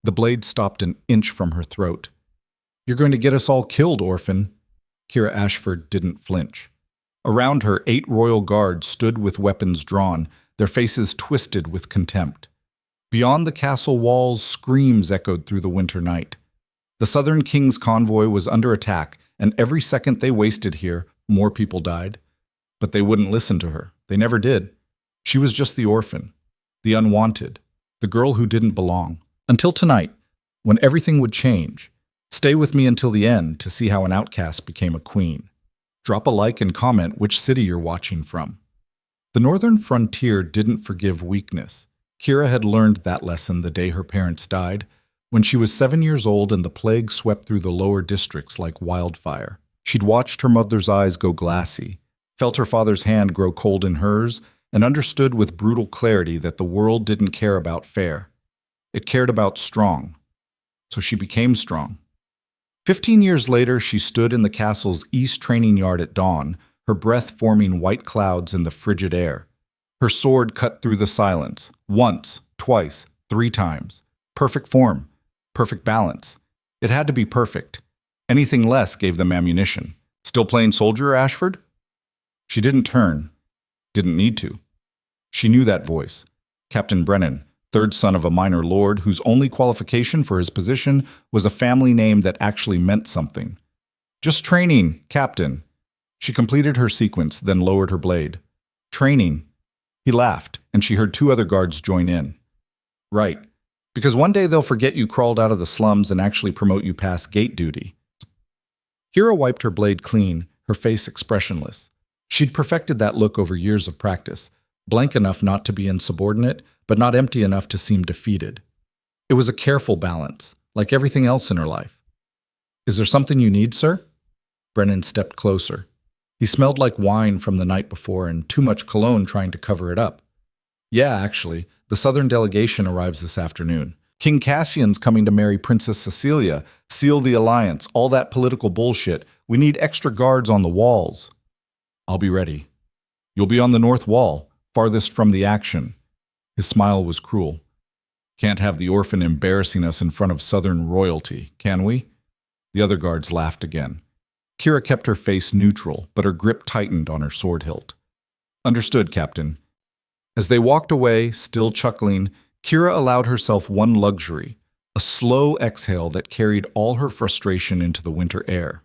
The blade stopped an inch from her throat. "You're going to get us all killed, orphan." Kira Ashford didn't flinch. Around her, 8 royal guards stood with weapons drawn, their faces twisted with contempt. Beyond the castle walls, screams echoed through the winter night. The Southern King's convoy was under attack, and every second they wasted here, more people died. But they wouldn't listen to her. They never did. She was just the orphan, the unwanted, the girl who didn't belong. Until tonight, when everything would change. Stay with me until the end to see how an outcast became a queen. Drop a like and comment which city you're watching from. The northern frontier didn't forgive weakness. Kira had learned that lesson the day her parents died, when she was 7 years old and the plague swept through the lower districts like wildfire. She'd watched her mother's eyes go glassy, felt her father's hand grow cold in hers, and understood with brutal clarity that the world didn't care about fair. It cared about strong. So she became strong. 15 years later, she stood in the castle's east training yard at dawn, her breath forming white clouds in the frigid air. Her sword cut through the silence, once, twice, 3 times. Perfect form, perfect balance. It had to be perfect. Anything less gave them ammunition. Still playing soldier, Ashford? She didn't turn. Didn't need to. She knew that voice. Captain Brennan, 3rd son of a minor lord whose only qualification for his position was a family name that actually meant something. "Just training, Captain." She completed her sequence, then lowered her blade. "Training." He laughed, and she heard 2 other guards join in. "Right, because one day they'll forget you crawled out of the slums and actually promote you past gate duty." Kira wiped her blade clean, her face expressionless. She'd perfected that look over years of practice, blank enough not to be insubordinate, but not empty enough to seem defeated. It was a careful balance, like everything else in her life. "Is there something you need, sir?" Brennan stepped closer. He smelled like wine from the night before and too much cologne trying to cover it up. "Yeah, actually, the Southern delegation arrives this afternoon. King Cassian's coming to marry Princess Cecilia, seal the alliance, all that political bullshit. We need extra guards on the walls." "I'll be ready." "You'll be on the north wall, farthest from the action." His smile was cruel. "Can't have the orphan embarrassing us in front of Southern royalty, can we?" The other guards laughed again. Kira kept her face neutral, but her grip tightened on her sword hilt. "Understood, Captain." As they walked away, still chuckling, Kira allowed herself one luxury, a slow exhale that carried all her frustration into the winter air.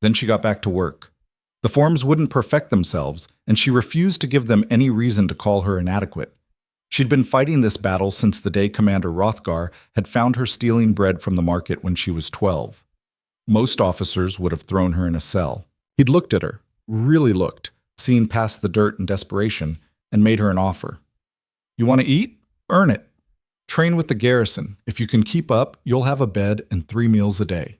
Then she got back to work. The forms wouldn't perfect themselves, and she refused to give them any reason to call her inadequate. She'd been fighting this battle since the day Commander Rothgar had found her stealing bread from the market when she was 12. Most officers would have thrown her in a cell. He'd looked at her, really looked, seen past the dirt and desperation, and made her an offer. "You want to eat? Earn it. Train with the garrison. If you can keep up, you'll have a bed and 3 meals a day."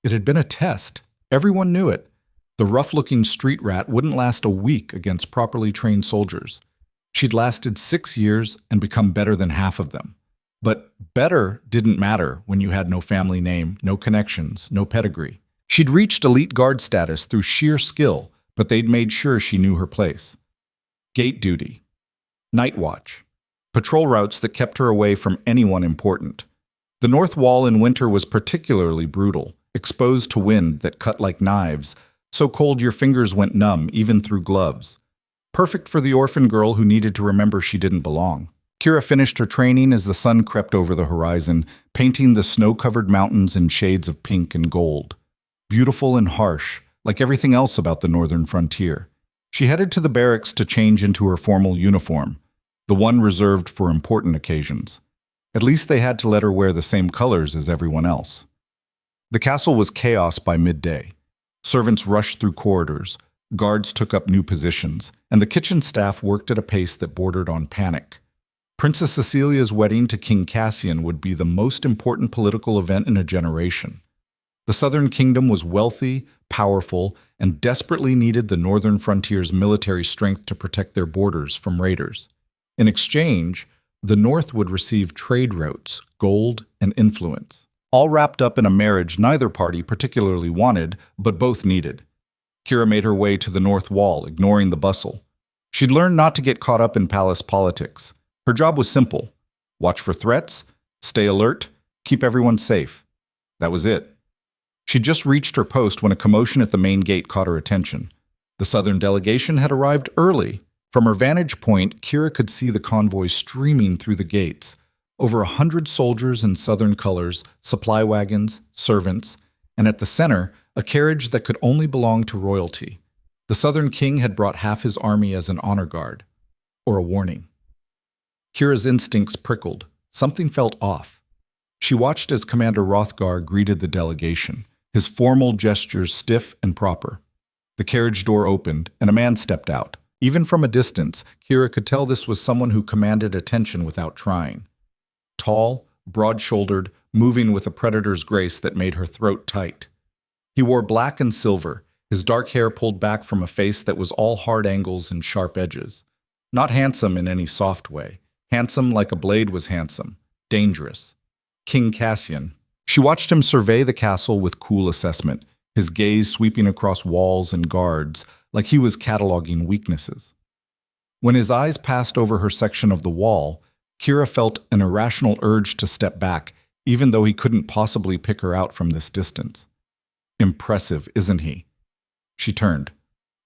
It had been a test. Everyone knew it. The rough-looking street rat wouldn't last a week against properly trained soldiers. She'd lasted 6 years and become better than half of them. But better didn't matter when you had no family name, no connections, no pedigree. She'd reached elite guard status through sheer skill, but they'd made sure she knew her place. Gate duty. Night watch. Patrol routes that kept her away from anyone important. The north wall in winter was particularly brutal, exposed to wind that cut like knives, so cold your fingers went numb even through gloves. Perfect for the orphan girl who needed to remember she didn't belong. Kira finished her training as the sun crept over the horizon, painting the snow-covered mountains in shades of pink and gold. Beautiful and harsh, like everything else about the northern frontier. She headed to the barracks to change into her formal uniform, the one reserved for important occasions. At least they had to let her wear the same colors as everyone else. The castle was chaos by midday. Servants rushed through corridors, guards took up new positions, and the kitchen staff worked at a pace that bordered on panic. Princess Cecilia's wedding to King Cassian would be the most important political event in a generation. The Southern Kingdom was wealthy, powerful, and desperately needed the northern frontier's military strength to protect their borders from raiders. In exchange, the North would receive trade routes, gold, and influence, all wrapped up in a marriage neither party particularly wanted, but both needed. Kira made her way to the north wall, ignoring the bustle. She'd learned not to get caught up in palace politics. Her job was simple: watch for threats, stay alert, Keep everyone safe. That was it. She'd just reached her post when a commotion at the main gate caught her attention. The Southern delegation had arrived early. From her vantage point, Kira could see the convoy streaming through the gates. Over 100 soldiers in Southern colors, supply wagons, servants, and at the center, a carriage that could only belong to royalty. The Southern king had brought half his army as an honor guard, or a warning. Kira's instincts prickled. Something felt off. She watched as Commander Hrothgar greeted the delegation, his formal gestures stiff and proper. The carriage door opened, and a man stepped out. Even from a distance, Kira could tell this was someone who commanded attention without trying. Tall, broad-shouldered, moving with a predator's grace that made her throat tight. He wore black and silver, his dark hair pulled back from a face that was all hard angles and sharp edges. Not handsome in any soft way. Handsome like a blade was handsome. Dangerous. King Cassian. She watched him survey the castle with cool assessment, his gaze sweeping across walls and guards like he was cataloging weaknesses. When his eyes passed over her section of the wall, Kira felt an irrational urge to step back, even though he couldn't possibly pick her out from this distance. Impressive, isn't he? She turned.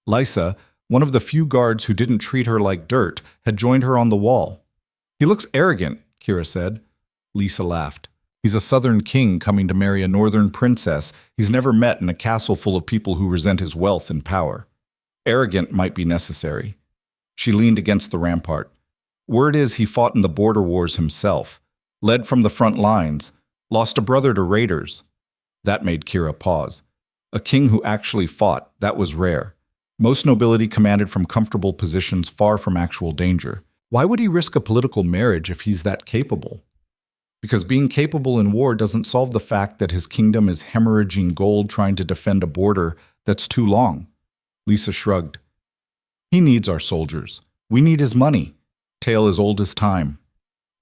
Lysa, one of the few guards who didn't treat her like dirt, had joined her on the wall. He looks arrogant, Kira said. Lysa laughed. He's a southern king coming to marry a northern princess he's never met in a castle full of people who resent his wealth and power. Arrogant might be necessary. She leaned against the rampart. Word is he fought in the border wars himself, led from the front lines, lost a brother to raiders. That made Kira pause. A king who actually fought, that was rare. Most nobility commanded from comfortable positions far from actual danger. Why would he risk a political marriage if he's that capable? Because being capable in war doesn't solve the fact that his kingdom is hemorrhaging gold trying to defend a border that's too long. Lysa shrugged. He needs our soldiers. We need his money. Tale as old as time.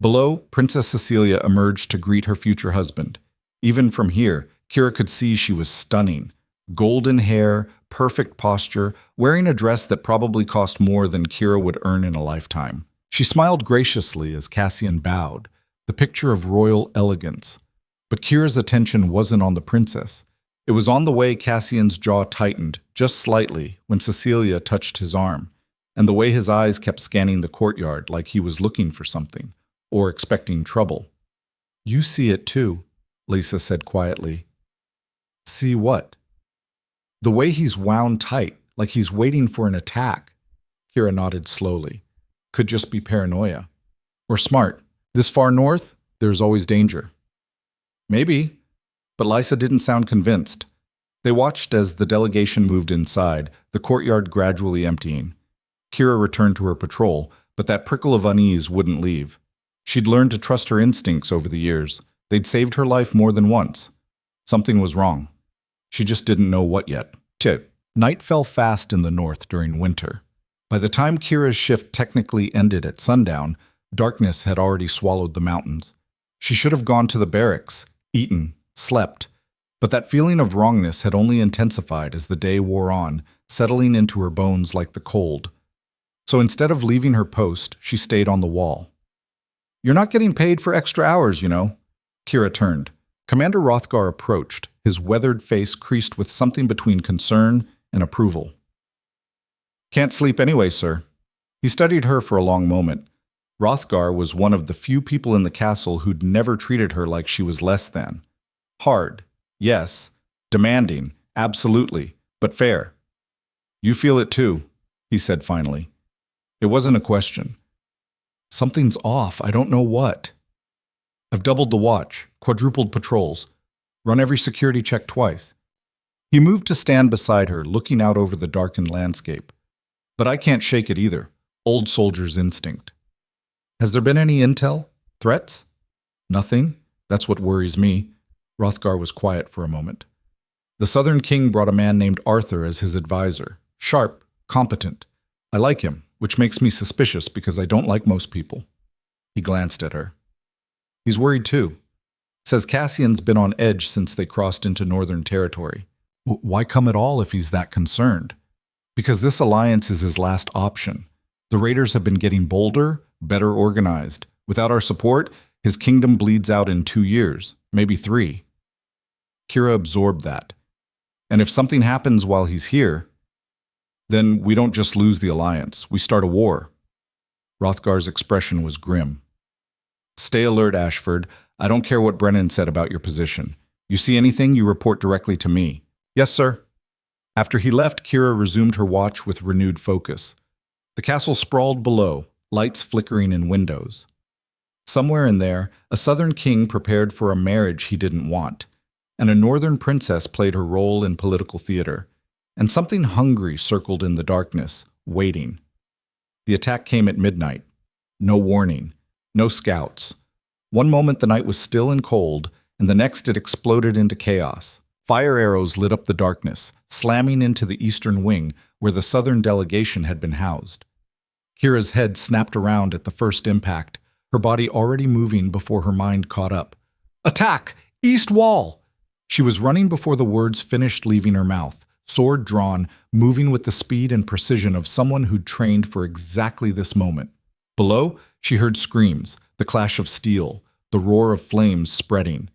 Below, Princess Cecilia emerged to greet her future husband. Even from here, Kira could see she was stunning. Golden hair, perfect posture, wearing a dress that probably cost more than Kira would earn in a lifetime. She smiled graciously as Cassian bowed, the picture of royal elegance. But Kira's attention wasn't on the princess. It was on the way Cassian's jaw tightened, just slightly, when Cecilia touched his arm, and the way his eyes kept scanning the courtyard like he was looking for something, or expecting trouble. You see it too, Lysa said quietly. See what? The way he's wound tight, like he's waiting for an attack. Kira nodded slowly. Could just be paranoia. Or smart. This far north, there's always danger. Maybe. But Lysa didn't sound convinced. They watched as the delegation moved inside, the courtyard gradually emptying. Kira returned to her patrol, but that prickle of unease wouldn't leave. She'd learned to trust her instincts over the years. They'd saved her life more than once. Something was wrong. She just didn't know what yet. Night fell fast in the north during winter. By the time Kira's shift technically ended at sundown, darkness had already swallowed the mountains. She should have gone to the barracks, eaten, slept. But that feeling of wrongness had only intensified as the day wore on, settling into her bones like the cold. So instead of leaving her post, she stayed on the wall. You're not getting paid for extra hours, you know. Kira turned. Commander Hrothgar approached, his weathered face creased with something between concern and approval. Can't sleep anyway, sir. He studied her for a long moment. Hrothgar was one of the few people in the castle who'd never treated her like she was less than. Hard, yes. Demanding, absolutely, but fair. You feel it too, he said finally. It wasn't a question. Something's off, I don't know what. I've doubled the watch, quadrupled patrols, run every security check twice. He moved to stand beside her, looking out over the darkened landscape. But I can't shake it either. Old soldier's instinct. Has there been any intel? Threats? Nothing. That's what worries me. Hrothgar was quiet for a moment. The Southern King brought a man named Arthur as his advisor. Sharp, competent. I like him, which makes me suspicious because I don't like most people. He glanced at her. He's worried too. Says Cassian's been on edge since they crossed into northern territory. Why come at all if he's that concerned? Because this alliance is his last option. The raiders have been getting bolder, better organized. Without our support, His kingdom bleeds out in 2 years, maybe 3. Kira absorbed that. And if something happens while he's here, then we don't just lose the alliance, we start a war. Hrothgar's expression was grim. Stay alert, Ashford. I don't care what Brennan said about your position. You see anything, you report directly to me. Yes, sir. After he left, Kira resumed her watch with renewed focus. The castle sprawled below, lights flickering in windows. Somewhere in there, a southern king prepared for a marriage he didn't want, and a northern princess played her role in political theater, and something hungry circled in the darkness, waiting. The attack came at midnight. No warning, no scouts. One moment the night was still and cold, and the next it exploded into chaos. Fire arrows lit up the darkness, slamming into the eastern wing where the southern delegation had been housed. Kira's head snapped around at the first impact, her body already moving before her mind caught up. Attack! East wall! She was running before the words finished leaving her mouth, sword drawn, moving with the speed and precision of someone who'd trained for exactly this moment. Below, she heard screams, the clash of steel, the roar of flames spreading.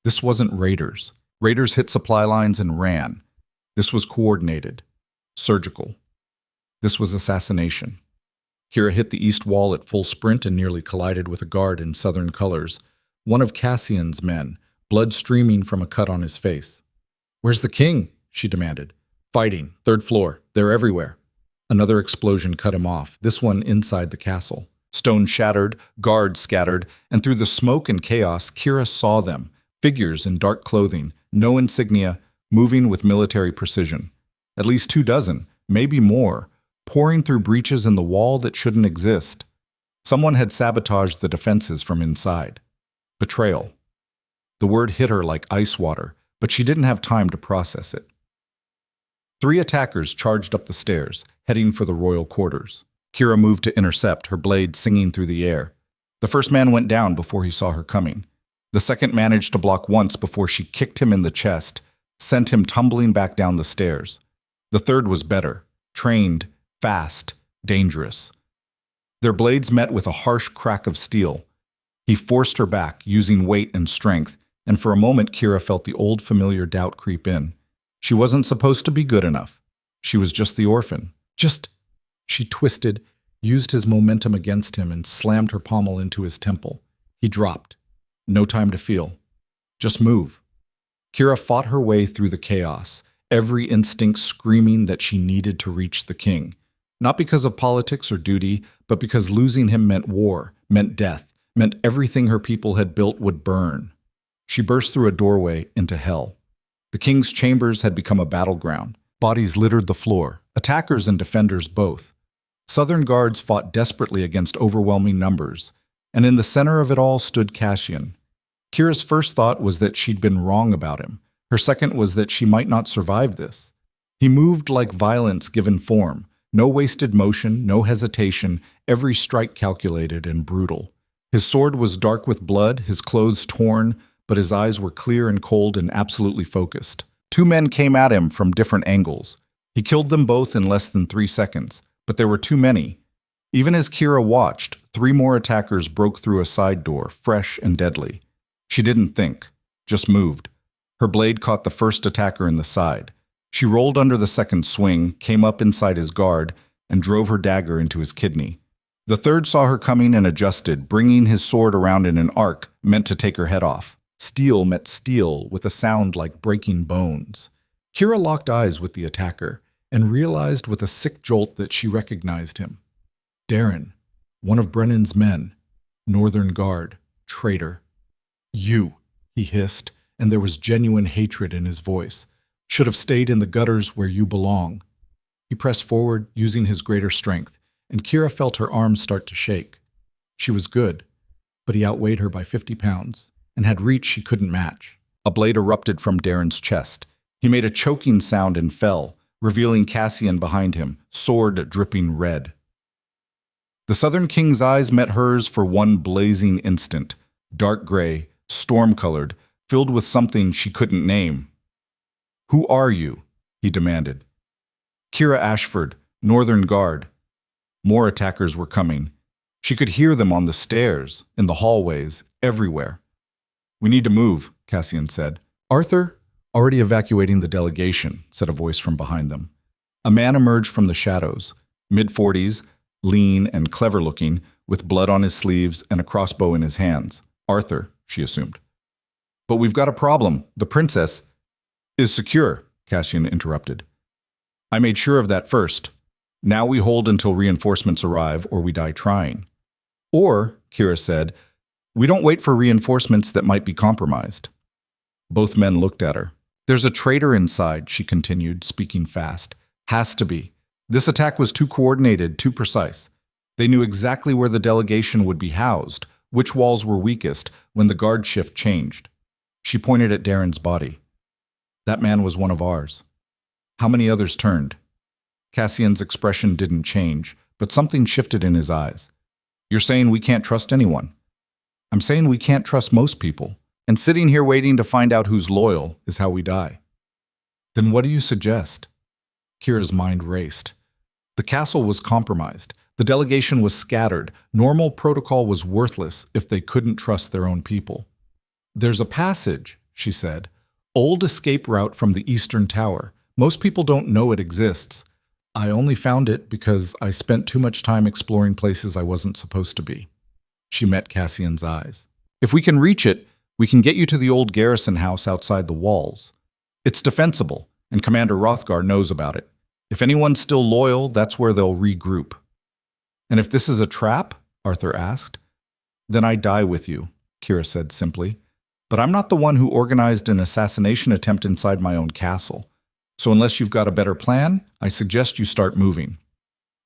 This wasn't raiders. Raiders hit supply lines and ran. This was coordinated, surgical. This was assassination. Kira hit the east wall at full sprint and nearly collided with a guard in southern colors, one of Cassian's men, blood streaming from a cut on his face. "Where's the king?" she demanded. "Fighting, 3rd floor. They're everywhere." Another explosion cut him off, this one inside the castle. Stone shattered, guards scattered, and through the smoke and chaos, Kira saw them, figures in dark clothing, no insignia, moving with military precision. At least 24, maybe more, pouring through breaches in the wall that shouldn't exist. Someone had sabotaged the defenses from inside. Betrayal. The word hit her like ice water, but she didn't have time to process it. 3 attackers charged up the stairs, heading for the royal quarters. Kira moved to intercept, her blade singing through the air. The first man went down before he saw her coming. The second managed to block once before she kicked him in the chest, sent him tumbling back down the stairs. The third was better, trained, fast, dangerous. Their blades met with a harsh crack of steel. He forced her back, using weight and strength, and for a moment Kira felt the old familiar doubt creep in. She wasn't supposed to be good enough. She was just the orphan. She twisted, used his momentum against him, and slammed her pommel into his temple. He dropped. No time to feel. Just move. Kira fought her way through the chaos, every instinct screaming that she needed to reach the king. Not because of politics or duty, but because losing him meant war, meant death, meant everything her people had built would burn. She burst through a doorway into hell. The king's chambers had become a battleground. Bodies littered the floor, attackers and defenders both. Southern guards fought desperately against overwhelming numbers, and in the center of it all stood Cassian. Kira's first thought was that she'd been wrong about him. Her second was that she might not survive this. He moved like violence given form. No wasted motion, no hesitation, every strike calculated and brutal. His sword was dark with blood, his clothes torn, but his eyes were clear and cold and absolutely focused. 2 men came at him from different angles. He killed them both in less than 3 seconds, but there were too many. Even as Kira watched, 3 more attackers broke through a side door, fresh and deadly. She didn't think, just moved. Her blade caught the first attacker in the side. She rolled under the second swing, came up inside his guard, and drove her dagger into his kidney. The third saw her coming and adjusted, bringing his sword around in an arc, meant to take her head off. Steel met steel with a sound like breaking bones. Kira locked eyes with the attacker and realized with a sick jolt that she recognized him. Darren, one of Brennan's men, Northern Guard, traitor. "You," he hissed, and there was genuine hatred in his voice. "Should have stayed in the gutters where you belong." He pressed forward, using his greater strength, and Kira felt her arms start to shake. She was good, but he outweighed her by 50 pounds, and had reach she couldn't match. A blade erupted from Darren's chest. He made a choking sound and fell, revealing Cassian behind him, sword dripping red. The Southern King's eyes met hers for one blazing instant, dark gray, storm-colored, filled with something she couldn't name. "Who are you?" he demanded. "Kira Ashford, Northern Guard." More attackers were coming. She could hear them on the stairs, in the hallways, everywhere. We need to move, Cassian said. Arthur, already evacuating the delegation, said a voice from behind them. A man emerged from the shadows, mid-40s, lean and clever-looking, with blood on his sleeves and a crossbow in his hands. Arthur, she assumed. But we've got a problem. The princess is secure, Cassian interrupted. I made sure of that first. Now we hold until reinforcements arrive or we die trying. Or, Kira said, we don't wait for reinforcements that might be compromised. Both men looked at her. There's a traitor inside, she continued, speaking fast. Has to be. This attack was too coordinated, too precise. They knew exactly where the delegation would be housed, which walls were weakest, when the guard shift changed. She pointed at Darren's body. That man was one of ours. How many others turned? Cassian's expression didn't change, but something shifted in his eyes. You're saying we can't trust anyone. I'm saying we can't trust most people, and sitting here waiting to find out who's loyal is how we die. Then what do you suggest? Kira's mind raced. The castle was compromised. The delegation was scattered. Normal protocol was worthless if they couldn't trust their own people. There's a passage, she said. Old escape route from the Eastern Tower. Most people don't know it exists. I only found it because I spent too much time exploring places I wasn't supposed to be. She met Cassian's eyes. If we can reach it, we can get you to the old garrison house outside the walls. It's defensible, and Commander Rothgar knows about it. If anyone's still loyal, that's where they'll regroup. And if this is a trap, Arthur asked, then I die with you, Kira said simply. But I'm not the one who organized an assassination attempt inside my own castle. So unless you've got a better plan, I suggest you start moving.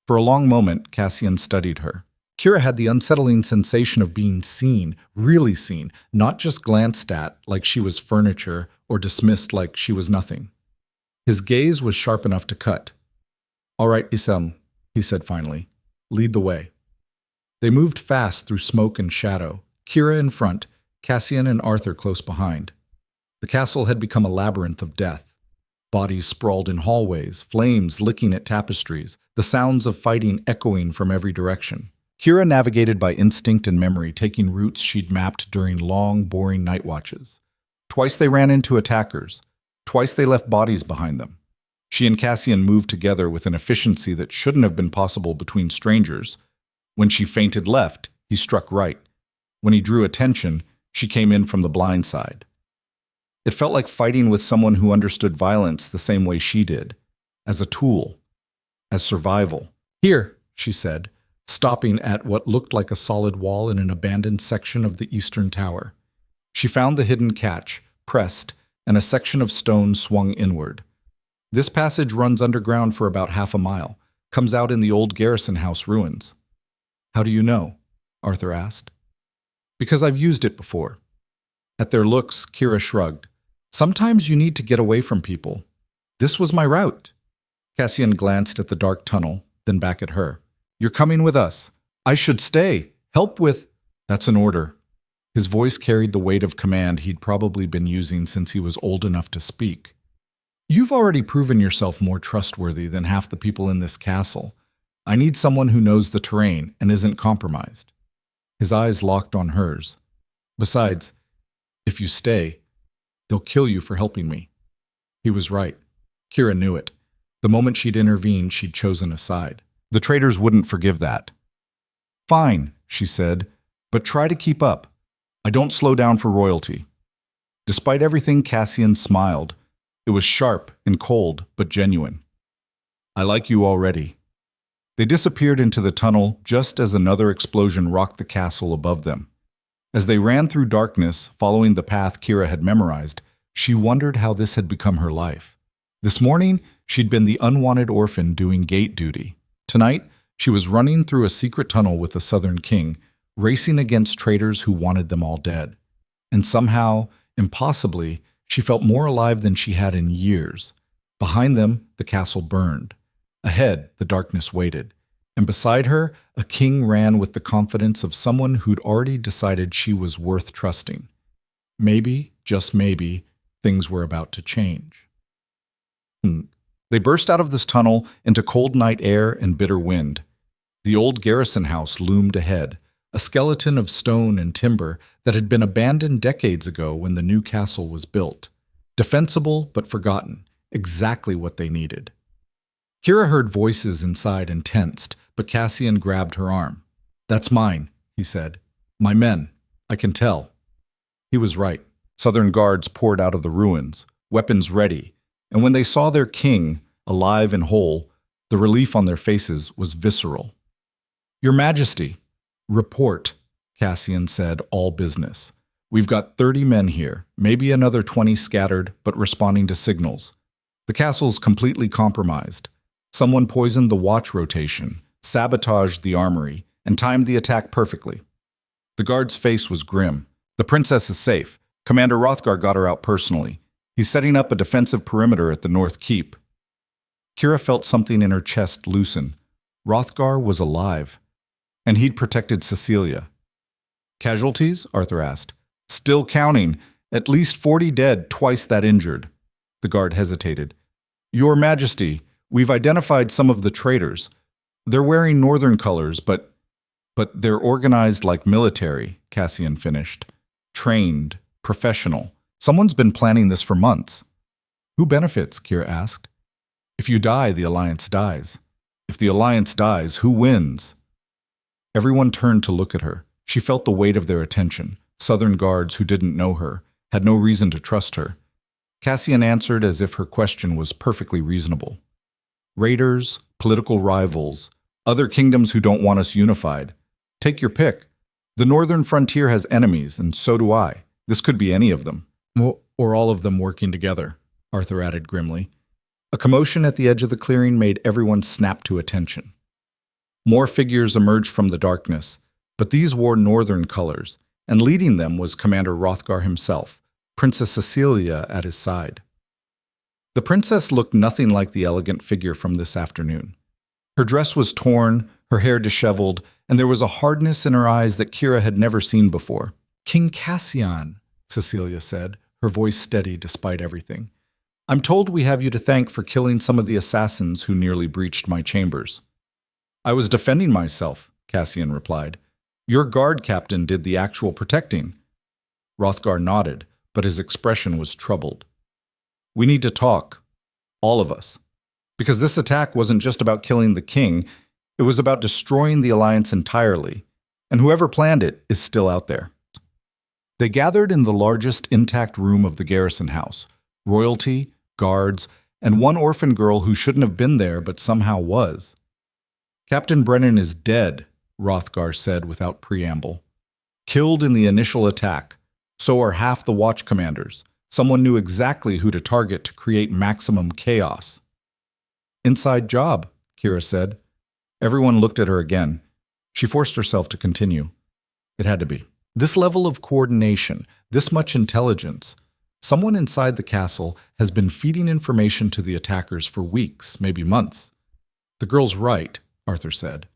For a long moment, Cassian studied her. Kira had the unsettling sensation of being seen, really seen, not just glanced at like she was furniture or dismissed like she was nothing. His gaze was sharp enough to cut. All right, Isam, he said finally. Lead the way. They moved fast through smoke and shadow, Kira in front, Cassian and Arthur close behind. The castle had become a labyrinth of death. Bodies sprawled in hallways, flames licking at tapestries, the sounds of fighting echoing from every direction. Kira navigated by instinct and memory, taking routes she'd mapped during long, boring night watches. Twice they ran into attackers. Twice they left bodies behind them. She and Cassian moved together with an efficiency that shouldn't have been possible between strangers. When she feinted left, he struck right. When he drew attention, she came in from the blind side. It felt like fighting with someone who understood violence the same way she did, as a tool, as survival. Here, she said, stopping at what looked like a solid wall in an abandoned section of the Eastern Tower. She found the hidden catch, pressed, and a section of stone swung inward. This passage runs underground for about half a mile, comes out in the old garrison house ruins. How do you know? Arthur asked. Because I've used it before. At their looks, Kira shrugged. Sometimes you need to get away from people. This was my route. Cassian glanced at the dark tunnel, then back at her. You're coming with us. I should stay. Help with... That's an order. His voice carried the weight of command he'd probably been using since he was old enough to speak. You've already proven yourself more trustworthy than half the people in this castle. I need someone who knows the terrain and isn't compromised. His eyes locked on hers. Besides, if you stay, they'll kill you for helping me. He was right. Kira knew it. The moment she'd intervened, she'd chosen a side. The traitors wouldn't forgive that. Fine, she said, but try to keep up. I don't slow down for royalty. Despite everything, Cassian smiled. It was sharp and cold, but genuine. I like you already. They disappeared into the tunnel just as another explosion rocked the castle above them. As they ran through darkness, following the path Kira had memorized, she wondered how this had become her life. This morning, she'd been the unwanted orphan doing gate duty. Tonight, she was running through a secret tunnel with the Southern King, racing against traitors who wanted them all dead. And somehow, impossibly, she felt more alive than she had in years. Behind them, the castle burned. Ahead, the darkness waited. And beside her, a king ran with the confidence of someone who'd already decided she was worth trusting. Maybe, just maybe, things were about to change. They burst out of this tunnel into cold night air and bitter wind. The old garrison house loomed ahead, a skeleton of stone and timber that had been abandoned decades ago when the new castle was built. Defensible but forgotten, exactly what they needed. Kira heard voices inside and tensed, but Cassian grabbed her arm. "That's mine," he said. "My men. I can tell." He was right. Southern guards poured out of the ruins, weapons ready, and when they saw their king, alive and whole, the relief on their faces was visceral. "Your Majesty." "Report," Cassian said, all business. "We've got 30 men here, maybe another 20 scattered, but responding to signals. The castle's completely compromised. Someone poisoned the watch rotation, sabotaged the armory, and timed the attack perfectly." The guard's face was grim. "The princess is safe. Commander Rothgar got her out personally. He's setting up a defensive perimeter at the North Keep." Kira felt something in her chest loosen. Rothgar was alive, and he'd protected Cecilia. "Casualties?" Arthur asked. "Still counting. At least 40 dead, twice that injured." The guard hesitated. "Your Majesty, we've identified some of the traitors. They're wearing northern colors, but they're organized like military," Cassian finished. "Trained, professional. Someone's been planning this for months." "Who benefits?" Kira asked. "If you die, the Alliance dies. If the Alliance dies, who wins?" Everyone turned to look at her. She felt the weight of their attention. Southern guards who didn't know her, had no reason to trust her. Cassian answered as if her question was perfectly reasonable. "Raiders, political rivals, other kingdoms who don't want us unified. Take your pick. The northern frontier has enemies, and so do I. This could be any of them. Or all of them working together," Arthur added grimly. A commotion at the edge of the clearing made everyone snap to attention. More figures emerged from the darkness, but these wore northern colors, and leading them was Commander Rothgar himself, Princess Cecilia at his side. The princess looked nothing like the elegant figure from this afternoon. Her dress was torn, her hair disheveled, and there was a hardness in her eyes that Kira had never seen before. "King Cassian," Cecilia said, her voice steady despite everything. "I'm told we have you to thank for killing some of the assassins who nearly breached my chambers." "I was defending myself," Cassian replied. "Your guard captain did the actual protecting." Rothgar nodded, but his expression was troubled. "We need to talk. All of us. Because this attack wasn't just about killing the king, it was about destroying the Alliance entirely, and whoever planned it is still out there." They gathered in the largest intact room of the garrison house. Royalty, guards, and one orphan girl who shouldn't have been there but somehow was. "Captain Brennan is dead," Rothgar said without preamble. "Killed in the initial attack. So are half the watch commanders. Someone knew exactly who to target to create maximum chaos." "Inside job," Kira said. Everyone looked at her again. She forced herself to continue. It had to be. This level of coordination, this much intelligence. Someone inside the castle has been feeding information to the attackers for weeks, maybe months. "The girl's right," Arthur said.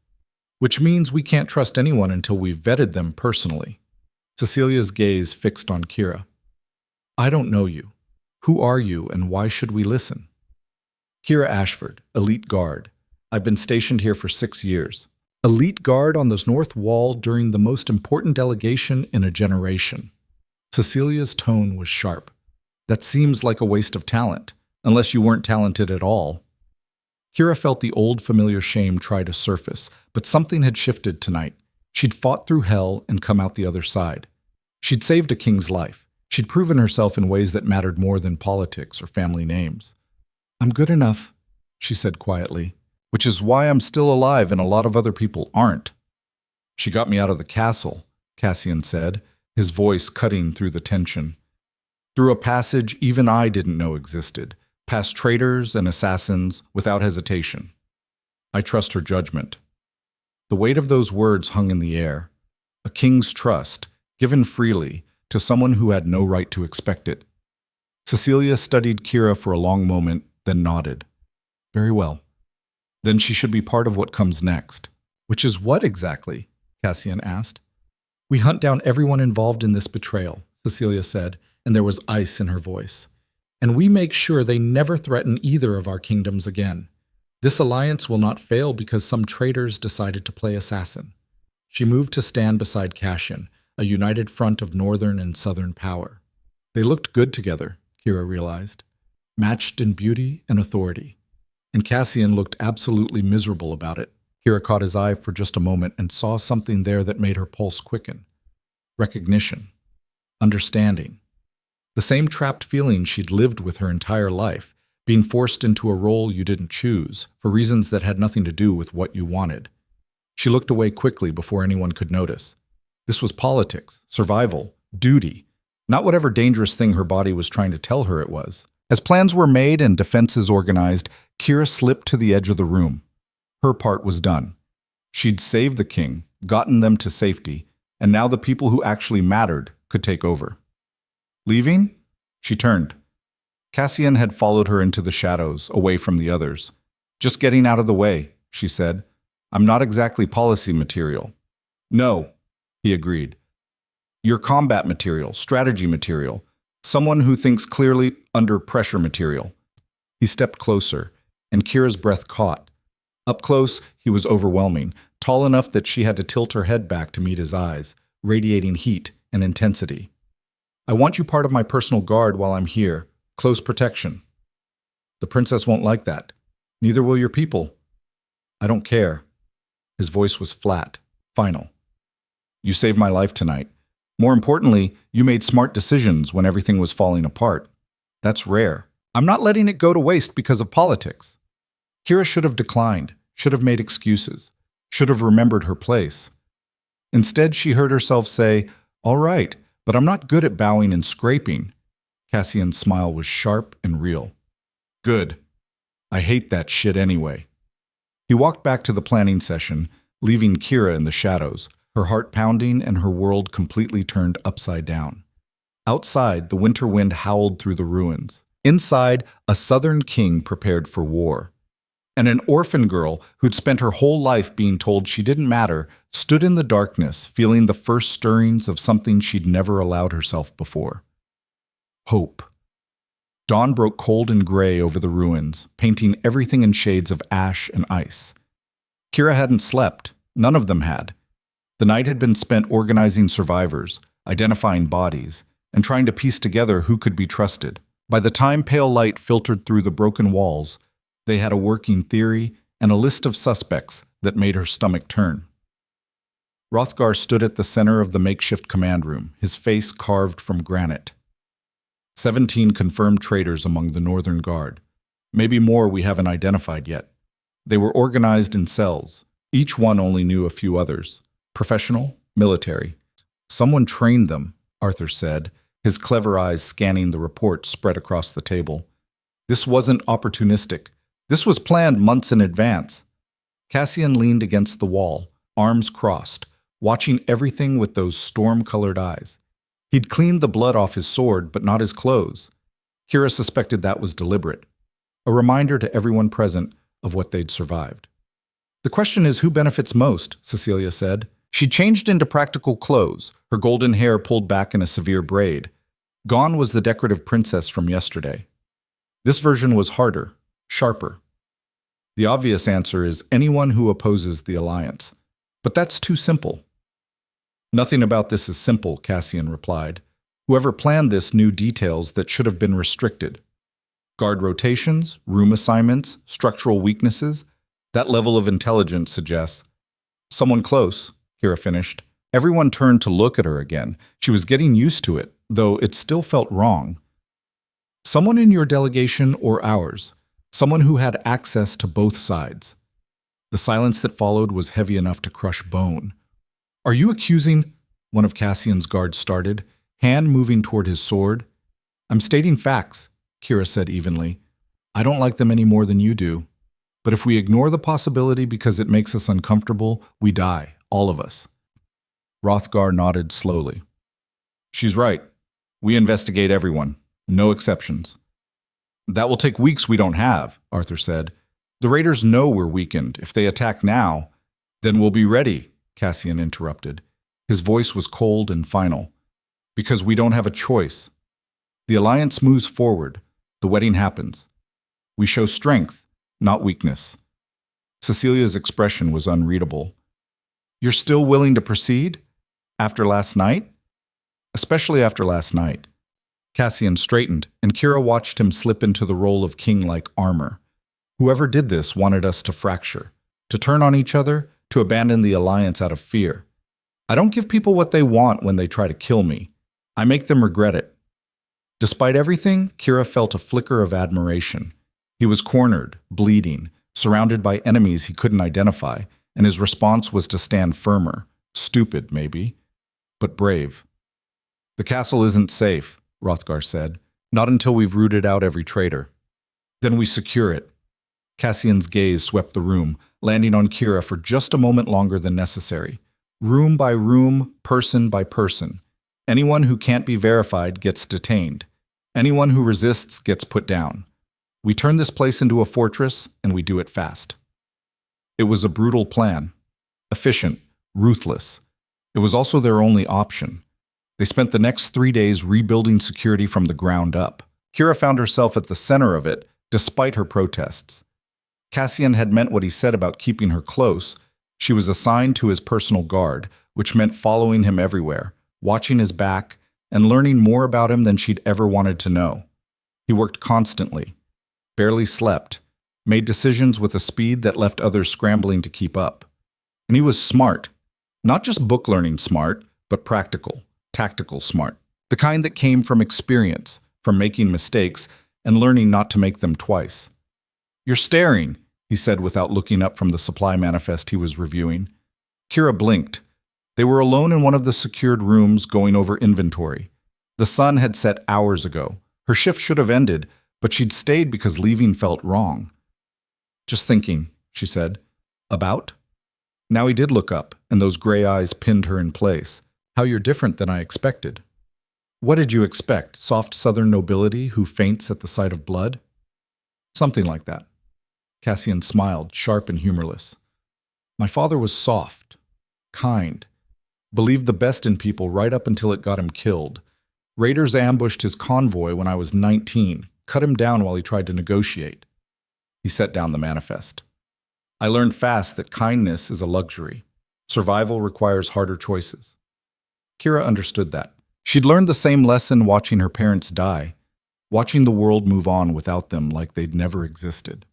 "Which means we can't trust anyone until we've vetted them personally." Cecilia's gaze fixed on Kira. "I don't know you. Who are you, and why should we listen?" "Kira Ashford, Elite Guard. I've been stationed here for 6 years. Elite Guard on this north wall during the most important delegation in a generation." Cecilia's tone was sharp. "That seems like a waste of talent, unless you weren't talented at all." Kira felt the old familiar shame try to surface, but something had shifted tonight. She'd fought through hell and come out the other side. She'd saved a king's life. She'd proven herself in ways that mattered more than politics or family names. "I'm good enough," she said quietly, "which is why I'm still alive and a lot of other people aren't." "She got me out of the castle," Cassian said, his voice cutting through the tension. "Through a passage even I didn't know existed, past traitors and assassins without hesitation. I trust her judgment." The weight of those words hung in the air. A king's trust, given freely, to someone who had no right to expect it. Cecilia studied Kira for a long moment, then nodded. "Very well. Then she should be part of what comes next." "Which is what exactly?" Cassian asked. "We hunt down everyone involved in this betrayal," Cecilia said, and there was ice in her voice. "And we make sure they never threaten either of our kingdoms again. This alliance will not fail because some traitors decided to play assassin. She moved to stand beside Cassian, a united front of northern and southern power. They looked good together, Kira realized, matched in beauty and authority. And Cassian looked absolutely miserable about it. Kira caught his eye for just a moment and saw something there that made her pulse quicken. Recognition. Understanding. The same trapped feeling she'd lived with her entire life, being forced into a role you didn't choose, for reasons that had nothing to do with what you wanted. She looked away quickly before anyone could notice. This was politics, survival, duty, not whatever dangerous thing her body was trying to tell her it was. As plans were made and defenses organized, Kira slipped to the edge of the room. Her part was done. She'd saved the king, gotten them to safety, and now the people who actually mattered could take over. Leaving? She turned. Cassian had followed her into the shadows, away from the others. Just getting out of the way, she said. I'm not exactly policy material. No, he agreed. You're combat material, strategy material, someone who thinks clearly under pressure material. He stepped closer, and Kira's breath caught. Up close, he was overwhelming, tall enough that she had to tilt her head back to meet his eyes, radiating heat and intensity. I want you part of my personal guard while I'm here. Close protection. The princess won't like that. Neither will your people. I don't care. His voice was flat, final. You saved my life tonight. More importantly, you made smart decisions when everything was falling apart. That's rare. I'm not letting it go to waste because of politics. Kira should have declined, should have made excuses, should have remembered her place. Instead, she heard herself say, all right, but I'm not good at bowing and scraping. Cassian's smile was sharp and real. Good. I hate that shit anyway. He walked back to the planning session, leaving Kira in the shadows, her heart pounding and her world completely turned upside down. Outside, the winter wind howled through the ruins. Inside, a southern king prepared for war. And an orphan girl who'd spent her whole life being told she didn't matter stood in the darkness, feeling the first stirrings of something she'd never allowed herself before. Hope. Dawn broke cold and gray over the ruins, painting everything in shades of ash and ice. Kira hadn't slept. None of them had. The night had been spent organizing survivors, identifying bodies, and trying to piece together who could be trusted. By the time pale light filtered through the broken walls, they had a working theory and a list of suspects that made her stomach turn. Hrothgar stood at the center of the makeshift command room, his face carved from granite. 17 confirmed traitors among the Northern Guard. Maybe more we haven't identified yet. They were organized in cells. Each one only knew a few others. Professional, military. Someone trained them, Arthur said, his clever eyes scanning the report spread across the table. This wasn't opportunistic. This was planned months in advance. Cassian leaned against the wall, arms crossed, watching everything with those storm-colored eyes. He'd cleaned the blood off his sword, but not his clothes. Kira suspected that was deliberate, a reminder to everyone present of what they'd survived. The question is who benefits most, Cecilia said. She changed into practical clothes, her golden hair pulled back in a severe braid. Gone was the decorative princess from yesterday. This version was harder, sharper. The obvious answer is anyone who opposes the alliance. But that's too simple. Nothing about this is simple, Cassian replied. Whoever planned this knew details that should have been restricted. Guard rotations, room assignments, structural weaknesses. That level of intelligence suggests. Someone close, Kira finished. Everyone turned to look at her again. She was getting used to it, though it still felt wrong. Someone in your delegation or ours. Someone who had access to both sides. The silence that followed was heavy enough to crush bone. Are you accusing? One of Cassian's guards started, hand moving toward his sword. I'm stating facts, Kira said evenly. I don't like them any more than you do. But if we ignore the possibility because it makes us uncomfortable, we die, all of us. Hrothgar nodded slowly. She's right. We investigate everyone, no exceptions. That will take weeks we don't have, Arthur said. The raiders know we're weakened. If they attack now, then we'll be ready, Cassian interrupted. His voice was cold and final. Because we don't have a choice. The alliance moves forward. The wedding happens. We show strength, not weakness. Cecilia's expression was unreadable. You're still willing to proceed? After last night? Especially after last night. Cassian straightened, and Kira watched him slip into the role of king like armor. Whoever did this wanted us to fracture, to turn on each other, to abandon the alliance out of fear. I don't give people what they want when they try to kill me. I make them regret it. Despite everything, Kira felt a flicker of admiration. He was cornered, bleeding, surrounded by enemies he couldn't identify, and his response was to stand firmer. Stupid, maybe, but brave. The castle isn't safe, Hrothgar said. Not until we've rooted out every traitor. Then we secure it. Cassian's gaze swept the room, landing on Kira for just a moment longer than necessary. Room by room, person by person. Anyone who can't be verified gets detained. Anyone who resists gets put down. We turn this place into a fortress, and we do it fast. It was a brutal plan. Efficient, ruthless. It was also their only option. They spent the next 3 days rebuilding security from the ground up. Kira found herself at the center of it, despite her protests. Cassian had meant what he said about keeping her close. She was assigned to his personal guard, which meant following him everywhere, watching his back, and learning more about him than she'd ever wanted to know. He worked constantly, barely slept, made decisions with a speed that left others scrambling to keep up. And he was smart. Not just book-learning smart, but practical, tactical smart. The kind that came from experience, from making mistakes, and learning not to make them twice. "You're staring," he said without looking up from the supply manifest he was reviewing. Kira blinked. They were alone in one of the secured rooms going over inventory. The sun had set hours ago. Her shift should have ended, but she'd stayed because leaving felt wrong. "Just thinking," she said. "About?" Now he did look up, and those gray eyes pinned her in place. "How you're different than I expected." "What did you expect? Soft southern nobility who faints at the sight of blood?" "Something like that." Cassian smiled, sharp and humorless. "My father was soft, kind, believed the best in people right up until it got him killed. Raiders ambushed his convoy when I was 19, cut him down while he tried to negotiate." He set down the manifest. "I learned fast that kindness is a luxury. Survival requires harder choices." Kira understood that. She'd learned the same lesson watching her parents die, watching the world move on without them like they'd never existed.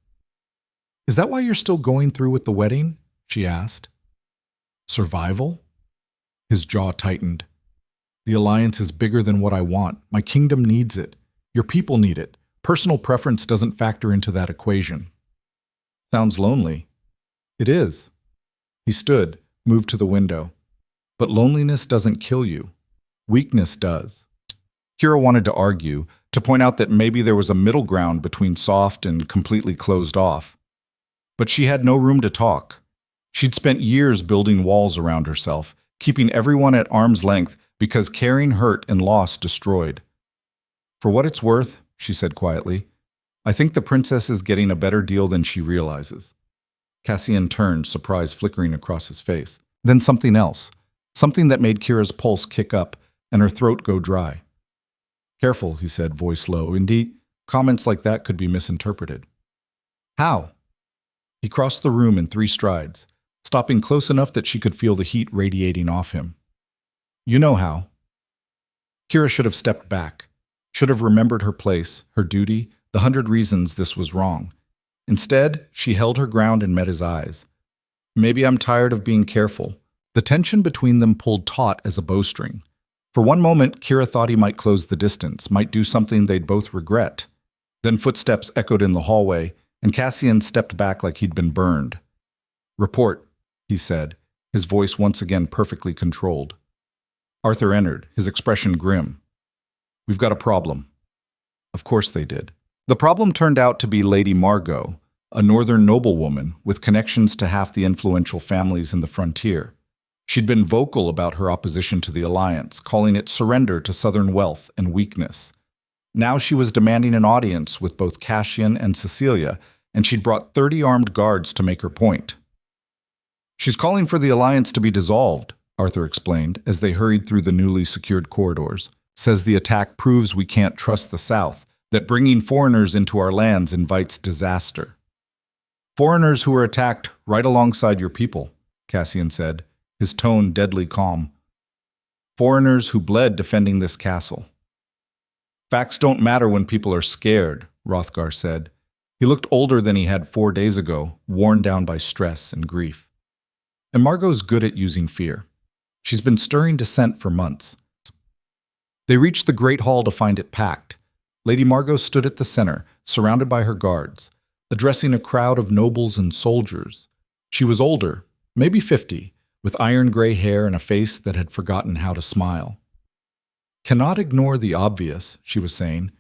"Is that why you're still going through with the wedding?" she asked. "Survival?" His jaw tightened. "The alliance is bigger than what I want. My kingdom needs it. Your people need it. Personal preference doesn't factor into that equation." "Sounds lonely." "It is." He stood, moved to the window. "But loneliness doesn't kill you. Weakness does." Kira wanted to argue, to point out that maybe there was a middle ground between soft and completely closed off. But she had no room to talk. She'd spent years building walls around herself, keeping everyone at arm's length because caring hurt and loss destroyed. "For what it's worth," she said quietly, "I think the princess is getting a better deal than she realizes." Cassian turned, surprise flickering across his face. Then something else, something that made Kira's pulse kick up and her throat go dry. "Careful," he said, voice low. "Indeed, comments like that could be misinterpreted." "How?" He crossed the room in 3 strides, stopping close enough that she could feel the heat radiating off him. "You know how." Kira should have stepped back, should have remembered her place, her duty, the 100 reasons this was wrong. Instead, she held her ground and met his eyes. "Maybe I'm tired of being careful." The tension between them pulled taut as a bowstring. For one moment, Kira thought he might close the distance, might do something they'd both regret. Then footsteps echoed in the hallway, and Cassian stepped back like he'd been burned. "Report," he said, his voice once again perfectly controlled. Arthur entered, his expression grim. "We've got a problem." Of course they did. The problem turned out to be Lady Margot, a northern noblewoman with connections to half the influential families in the frontier. She'd been vocal about her opposition to the alliance, calling it surrender to southern wealth and weakness. Now she was demanding an audience with both Cassian and Cecilia, and she'd brought 30 armed guards to make her point. "She's calling for the alliance to be dissolved," Arthur explained as they hurried through the newly secured corridors. "Says the attack proves we can't trust the South, that bringing foreigners into our lands invites disaster." "Foreigners who are attacked right alongside your people," Cassian said, his tone deadly calm. Foreigners who bled defending this castle. Facts don't matter when people are scared, Hrothgar said. He looked older than he had 4 days ago, worn down by stress and grief. And Margot's good at using fear. She's been stirring dissent for months. They reached the Great Hall to find it packed. Lady Margot stood at the center, surrounded by her guards, addressing a crowd of nobles and soldiers. She was older, maybe 50, with iron gray hair and a face that had forgotten how to smile. Cannot ignore the obvious, she was saying.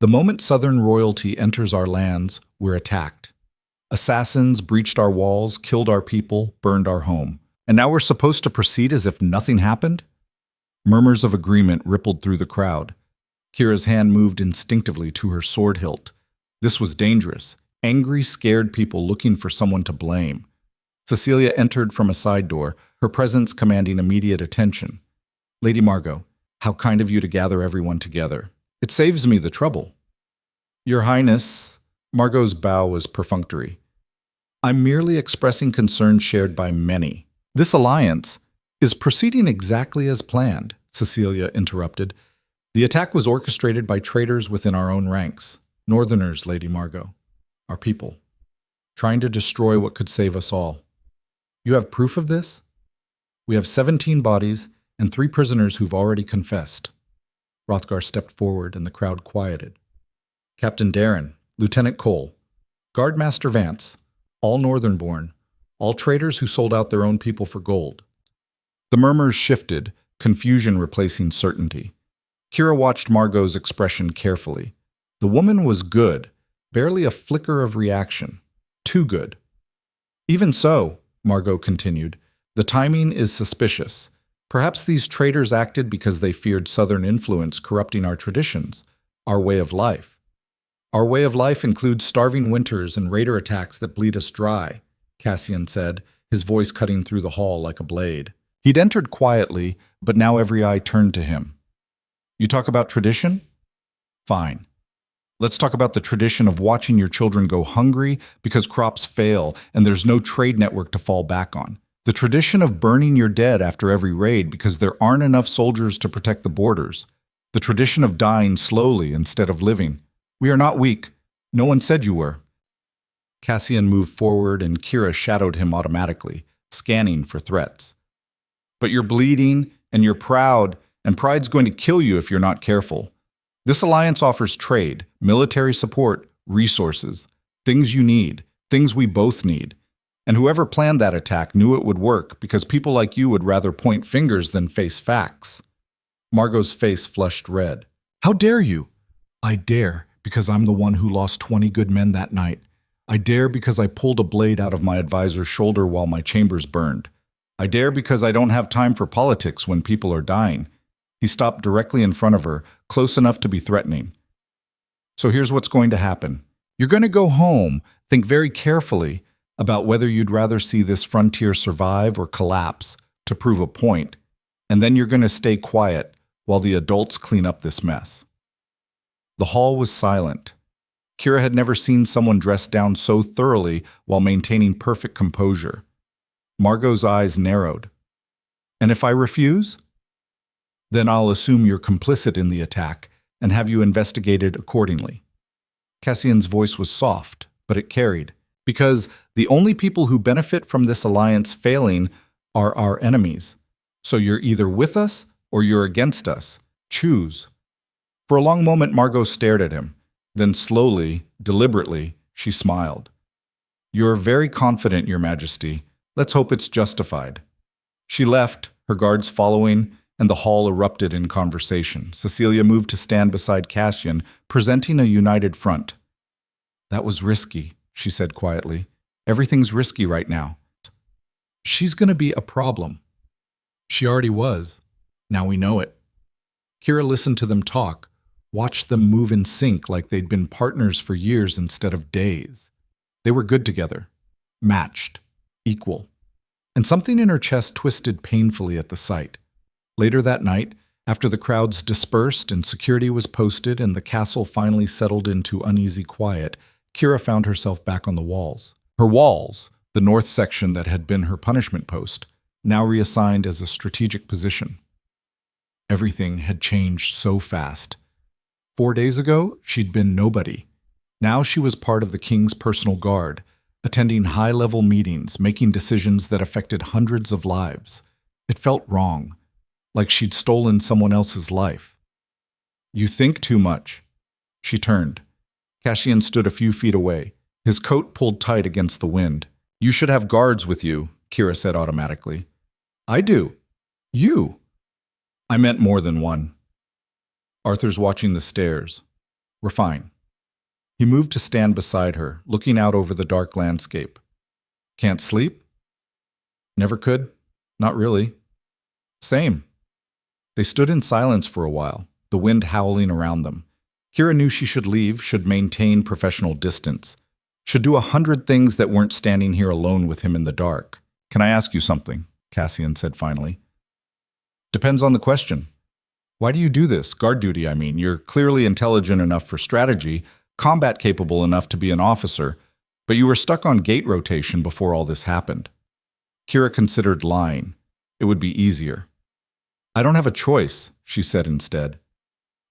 The moment Southern royalty enters our lands, we're attacked. Assassins breached our walls, killed our people, burned our home. And now we're supposed to proceed as if nothing happened? Murmurs of agreement rippled through the crowd. Kira's hand moved instinctively to her sword hilt. This was dangerous. Angry, scared people looking for someone to blame. Cecilia entered from a side door, her presence commanding immediate attention. Lady Margot, how kind of you to gather everyone together. It saves me the trouble. Your Highness, Margot's bow was perfunctory. I'm merely expressing concerns shared by many. This alliance is proceeding exactly as planned, Cecilia interrupted. The attack was orchestrated by traitors within our own ranks. Northerners, Lady Margot. Our people. Trying to destroy what could save us all. You have proof of this? We have 17 bodies and 3 prisoners who've already confessed. Hrothgar stepped forward and the crowd quieted. Captain Darren, Lieutenant Cole, Guardmaster Vance, all Northern-born, all traitors who sold out their own people for gold. The murmurs shifted, confusion replacing certainty. Kira watched Margot's expression carefully. The woman was good, barely a flicker of reaction. Too good. Even so, Margot continued, the timing is suspicious. Perhaps these traitors acted because they feared Southern influence corrupting our traditions, our way of life. Our way of life includes starving winters and raider attacks that bleed us dry, Cassian said, his voice cutting through the hall like a blade. He'd entered quietly, but now every eye turned to him. You talk about tradition? Fine. Let's talk about the tradition of watching your children go hungry because crops fail and there's no trade network to fall back on. The tradition of burning your dead after every raid because there aren't enough soldiers to protect the borders. The tradition of dying slowly instead of living. We are not weak. No one said you were. Cassian moved forward and Kira shadowed him automatically, scanning for threats. But you're bleeding and you're proud, and pride's going to kill you if you're not careful. This alliance offers trade, military support, resources, things you need, things we both need. And whoever planned that attack knew it would work because people like you would rather point fingers than face facts. Margot's face flushed red. How dare you? I dare because I'm the one who lost 20 good men that night. I dare because I pulled a blade out of my advisor's shoulder while my chambers burned. I dare because I don't have time for politics when people are dying. He stopped directly in front of her, close enough to be threatening. So here's what's going to happen. You're going to go home, think very carefully about whether you'd rather see this frontier survive or collapse to prove a point, and then you're going to stay quiet while the adults clean up this mess. The hall was silent. Kira had never seen someone dressed down so thoroughly while maintaining perfect composure. Margot's eyes narrowed. And if I refuse? Then I'll assume you're complicit in the attack and have you investigated accordingly. Cassian's voice was soft, but it carried, because the only people who benefit from this alliance failing are our enemies. So you're either with us or you're against us. Choose. For a long moment, Margot stared at him. Then slowly, deliberately, she smiled. You're very confident, Your Majesty. Let's hope it's justified. She left, her guards following, and the hall erupted in conversation. Cecilia moved to stand beside Cassian, presenting a united front. That was risky, she said quietly. Everything's risky right now. She's going to be a problem. She already was. Now we know it. Kira listened to them talk, watched them move in sync like they'd been partners for years instead of days. They were good together, matched, equal. And something in her chest twisted painfully at the sight. Later that night, after the crowds dispersed and security was posted and the castle finally settled into uneasy quiet, Kira found herself back on the walls. Her walls, the north section that had been her punishment post. now reassigned as a strategic position. Everything had changed so fast. 4 days ago, she'd been nobody. Now she was part of the king's personal guard, attending high-level meetings, making decisions that affected hundreds of lives. It felt wrong, like she'd stolen someone else's life. "You think too much." She turned. Cassian stood a few feet away, his coat pulled tight against the wind. "You should have guards with you," Kira said automatically. "I do. You." "I meant more than one." Arthur's watching the stairs. "We're fine." He moved to stand beside her, looking out over the dark landscape. "Can't sleep?" "Never could. Not really." "Same." They stood in silence for a while, the wind howling around them. Kira knew she should leave, should maintain professional distance, should do 100 things that weren't standing here alone with him in the dark. "Can I ask you something?" Cassian said finally. "Depends on the question." "Why do you do this? Guard duty, I mean. You're clearly intelligent enough for strategy, combat capable enough to be an officer, but you were stuck on gate rotation before all this happened." Kira considered lying. It would be easier. "I don't have a choice," she said instead.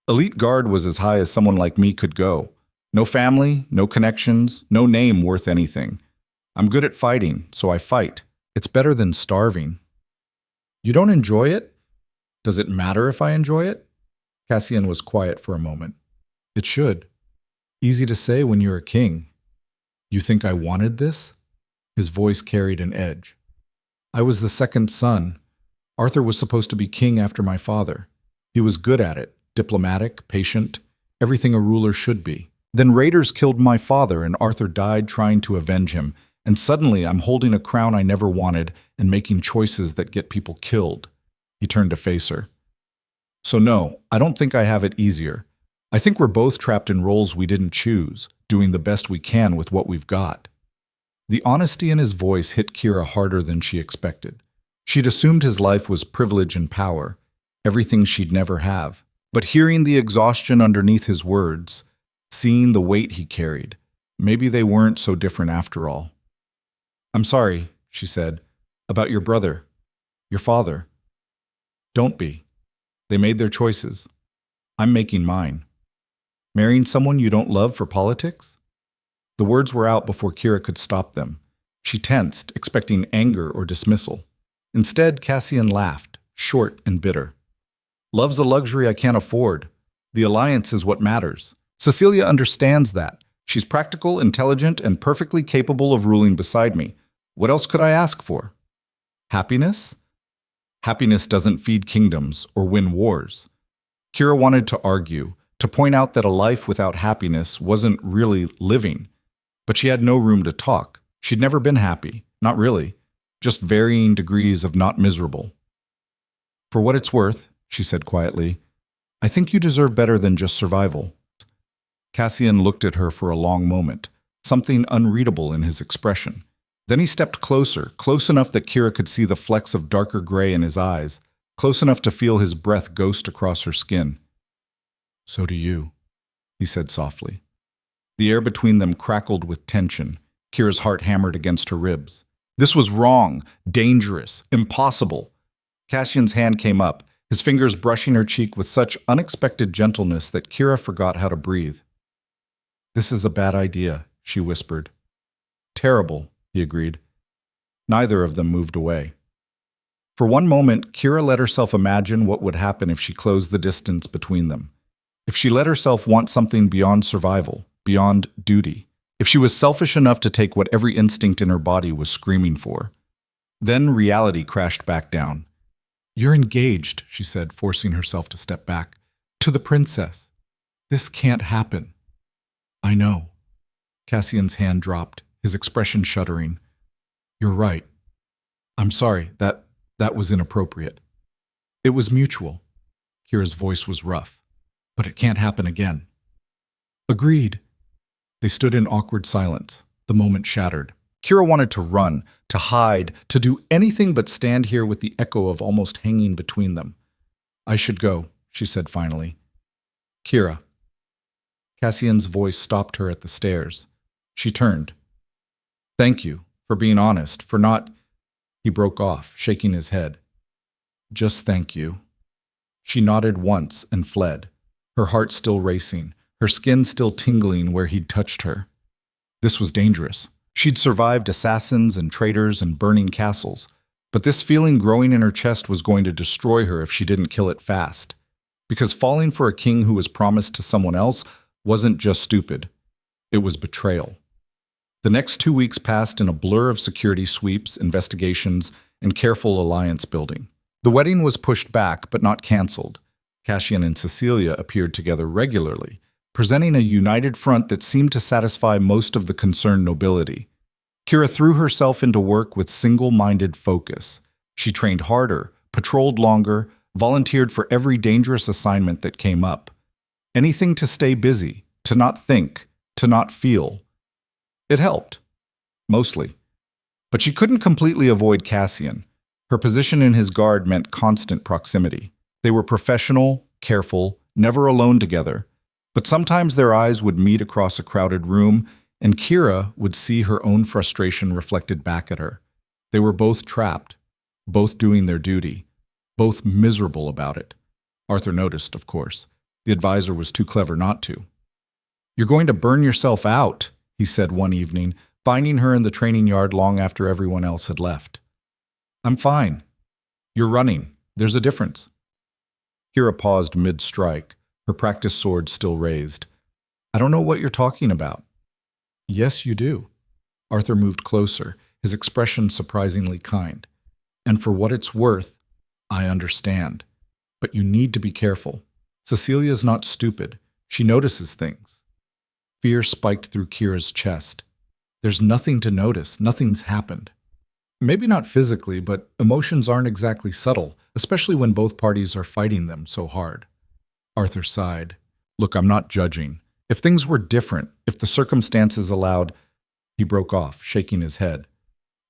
"Elite guard was as high as someone like me could go. No family, no connections, no name worth anything. I'm good at fighting, so I fight. It's better than starving." "You don't enjoy it?" "Does it matter if I enjoy it?" Cassian was quiet for a moment. "It should. Easy to say when you're a king." "You think I wanted this?" His voice carried an edge. "I was the second son. Arthur was supposed to be king after my father. He was good at it, diplomatic, patient, everything a ruler should be. Then raiders killed my father and Arthur died trying to avenge him, and suddenly I'm holding a crown I never wanted and making choices that get people killed." He turned to face her. "So no, I don't think I have it easier. I think we're both trapped in roles we didn't choose, doing the best we can with what we've got." The honesty in his voice hit Kira harder than she expected. She'd assumed his life was privilege and power, everything she'd never have. But hearing the exhaustion underneath his words, seeing the weight he carried, maybe they weren't so different after all. "I'm sorry," she said, "about your brother, your father." "Don't be. They made their choices. I'm making mine." "Marrying someone you don't love for politics?" The words were out before Kira could stop them. She tensed, expecting anger or dismissal. Instead, Cassian laughed, short and bitter. "Love's a luxury I can't afford. The alliance is what matters. Cecilia understands that. She's practical, intelligent, and perfectly capable of ruling beside me. What else could I ask for? Happiness? Happiness doesn't feed kingdoms or win wars." Kira wanted to argue, to point out that a life without happiness wasn't really living. But she had no room to talk. She'd never been happy, not really, just varying degrees of not miserable. "For what it's worth," she said quietly, "I think you deserve better than just survival." Cassian looked at her for a long moment, something unreadable in his expression. Then he stepped closer, close enough that Kira could see the flecks of darker gray in his eyes, close enough to feel his breath ghost across her skin. "So do you," he said softly. The air between them crackled with tension. Kira's heart hammered against her ribs. This was wrong, dangerous, impossible. Cassian's hand came up, his fingers brushing her cheek with such unexpected gentleness that Kira forgot how to breathe. "This is a bad idea," she whispered. "Terrible," he agreed. Neither of them moved away. For one moment, Kira let herself imagine what would happen if she closed the distance between them. If she let herself want something beyond survival, beyond duty. If she was selfish enough to take what every instinct in her body was screaming for. Then reality crashed back down. "You're engaged," she said, forcing herself to step back. "To the princess. This can't happen." "I know." Cassian's hand dropped, his expression shuddering. "You're right. I'm sorry, that was inappropriate." "It was mutual." Kira's voice was rough. "But it can't happen again." "Agreed." They stood in awkward silence, the moment shattered. Kira wanted to run, to hide, to do anything but stand here with the echo of almost hanging between them. "I should go," she said finally. "Kira." Cassian's voice stopped her at the stairs. She turned. "Thank you for being honest, for not..." He broke off, shaking his head. Just thank you. She nodded once and fled, her heart still racing, her skin still tingling where he'd touched her. This was dangerous. She'd survived assassins and traitors and burning castles, but this feeling growing in her chest was going to destroy her if she didn't kill it fast. Because falling for a king who was promised to someone else wasn't just stupid. It was betrayal. The next 2 weeks passed in a blur of security sweeps, investigations, and careful alliance building. The wedding was pushed back but not cancelled. Cassian and Cecilia appeared together regularly, presenting a united front that seemed to satisfy most of the concerned nobility. Kira threw herself into work with single-minded focus. She trained harder, patrolled longer, volunteered for every dangerous assignment that came up. Anything to stay busy, to not think, to not feel. It helped. Mostly. But she couldn't completely avoid Cassian. Her position in his guard meant constant proximity. They were professional, careful, never alone together. But sometimes their eyes would meet across a crowded room, and Kira would see her own frustration reflected back at her. They were both trapped, both doing their duty, both miserable about it. Arthur noticed, of course. The advisor was too clever not to. "You're going to burn yourself out," he said one evening, finding her in the training yard long after everyone else had left. "I'm fine. You're running. There's a difference." Kira paused mid-strike, her practice sword still raised. "I don't know what you're talking about." "Yes, you do." Arthur moved closer, his expression surprisingly kind. "And for what it's worth, I understand. But you need to be careful. Cecilia's not stupid. She notices things." Fear spiked through Kira's chest. There's nothing to notice. Nothing's happened. Maybe not physically, but emotions aren't exactly subtle, especially when both parties are fighting them so hard. Arthur sighed. "Look, I'm not judging. If things were different, if the circumstances allowed—" He broke off, shaking his head.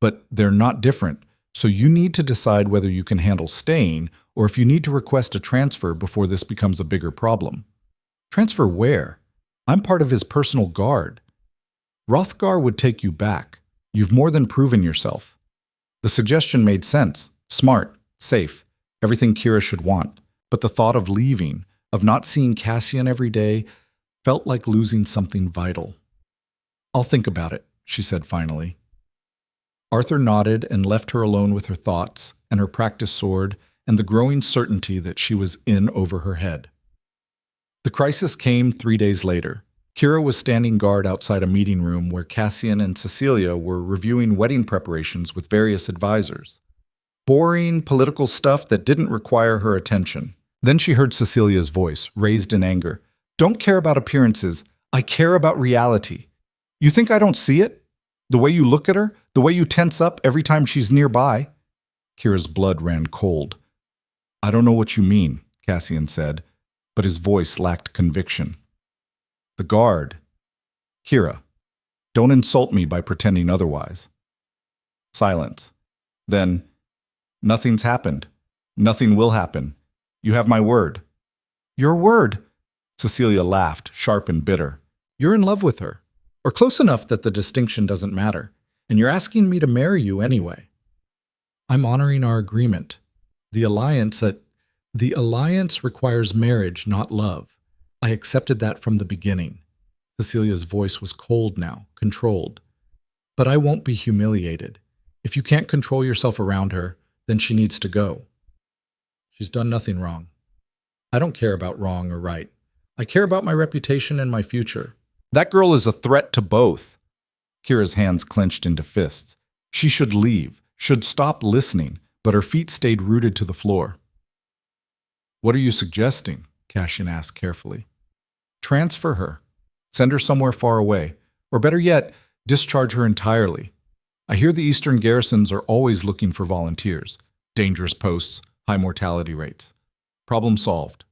"But they're not different, so you need to decide whether you can handle staying or if you need to request a transfer before this becomes a bigger problem." "Transfer where? I'm part of his personal guard." "Hrothgar would take you back. You've more than proven yourself." The suggestion made sense. Smart, safe, everything Kira should want. But the thought of leaving, of not seeing Cassian every day, felt like losing something vital. "I'll think about it," she said finally. Arthur nodded and left her alone with her thoughts and her practice sword and the growing certainty that she was in over her head. The crisis came 3 days later. Kira was standing guard outside a meeting room where Cassian and Cecilia were reviewing wedding preparations with various advisors. Boring political stuff that didn't require her attention. Then she heard Cecilia's voice, raised in anger. "Don't care about appearances. I care about reality. You think I don't see it? The way you look at her, the way you tense up every time she's nearby." Kira's blood ran cold. "I don't know what you mean," Cassian said, but his voice lacked conviction. "The guard. Kira, don't insult me by pretending otherwise." Silence. Then, "Nothing's happened. Nothing will happen. You have my word." "Your word?" Cecilia laughed, sharp and bitter. "You're in love with her, or close enough that the distinction doesn't matter, and you're asking me to marry you anyway." "I'm honoring our agreement. The alliance requires marriage, not love. I accepted that from the beginning." Cecilia's voice was cold now, controlled. "But I won't be humiliated. If you can't control yourself around her, then she needs to go. She's done nothing wrong. I don't care about wrong or right. I care about my reputation and my future." "That girl is a threat to both." Kira's hands clenched into fists. She should leave, should stop listening, but her feet stayed rooted to the floor. "What are you suggesting?" Cassian asked carefully. "Transfer her. Send her somewhere far away. Or better yet, discharge her entirely. I hear the Eastern garrisons are always looking for volunteers. Dangerous posts, high mortality rates. Problem solved."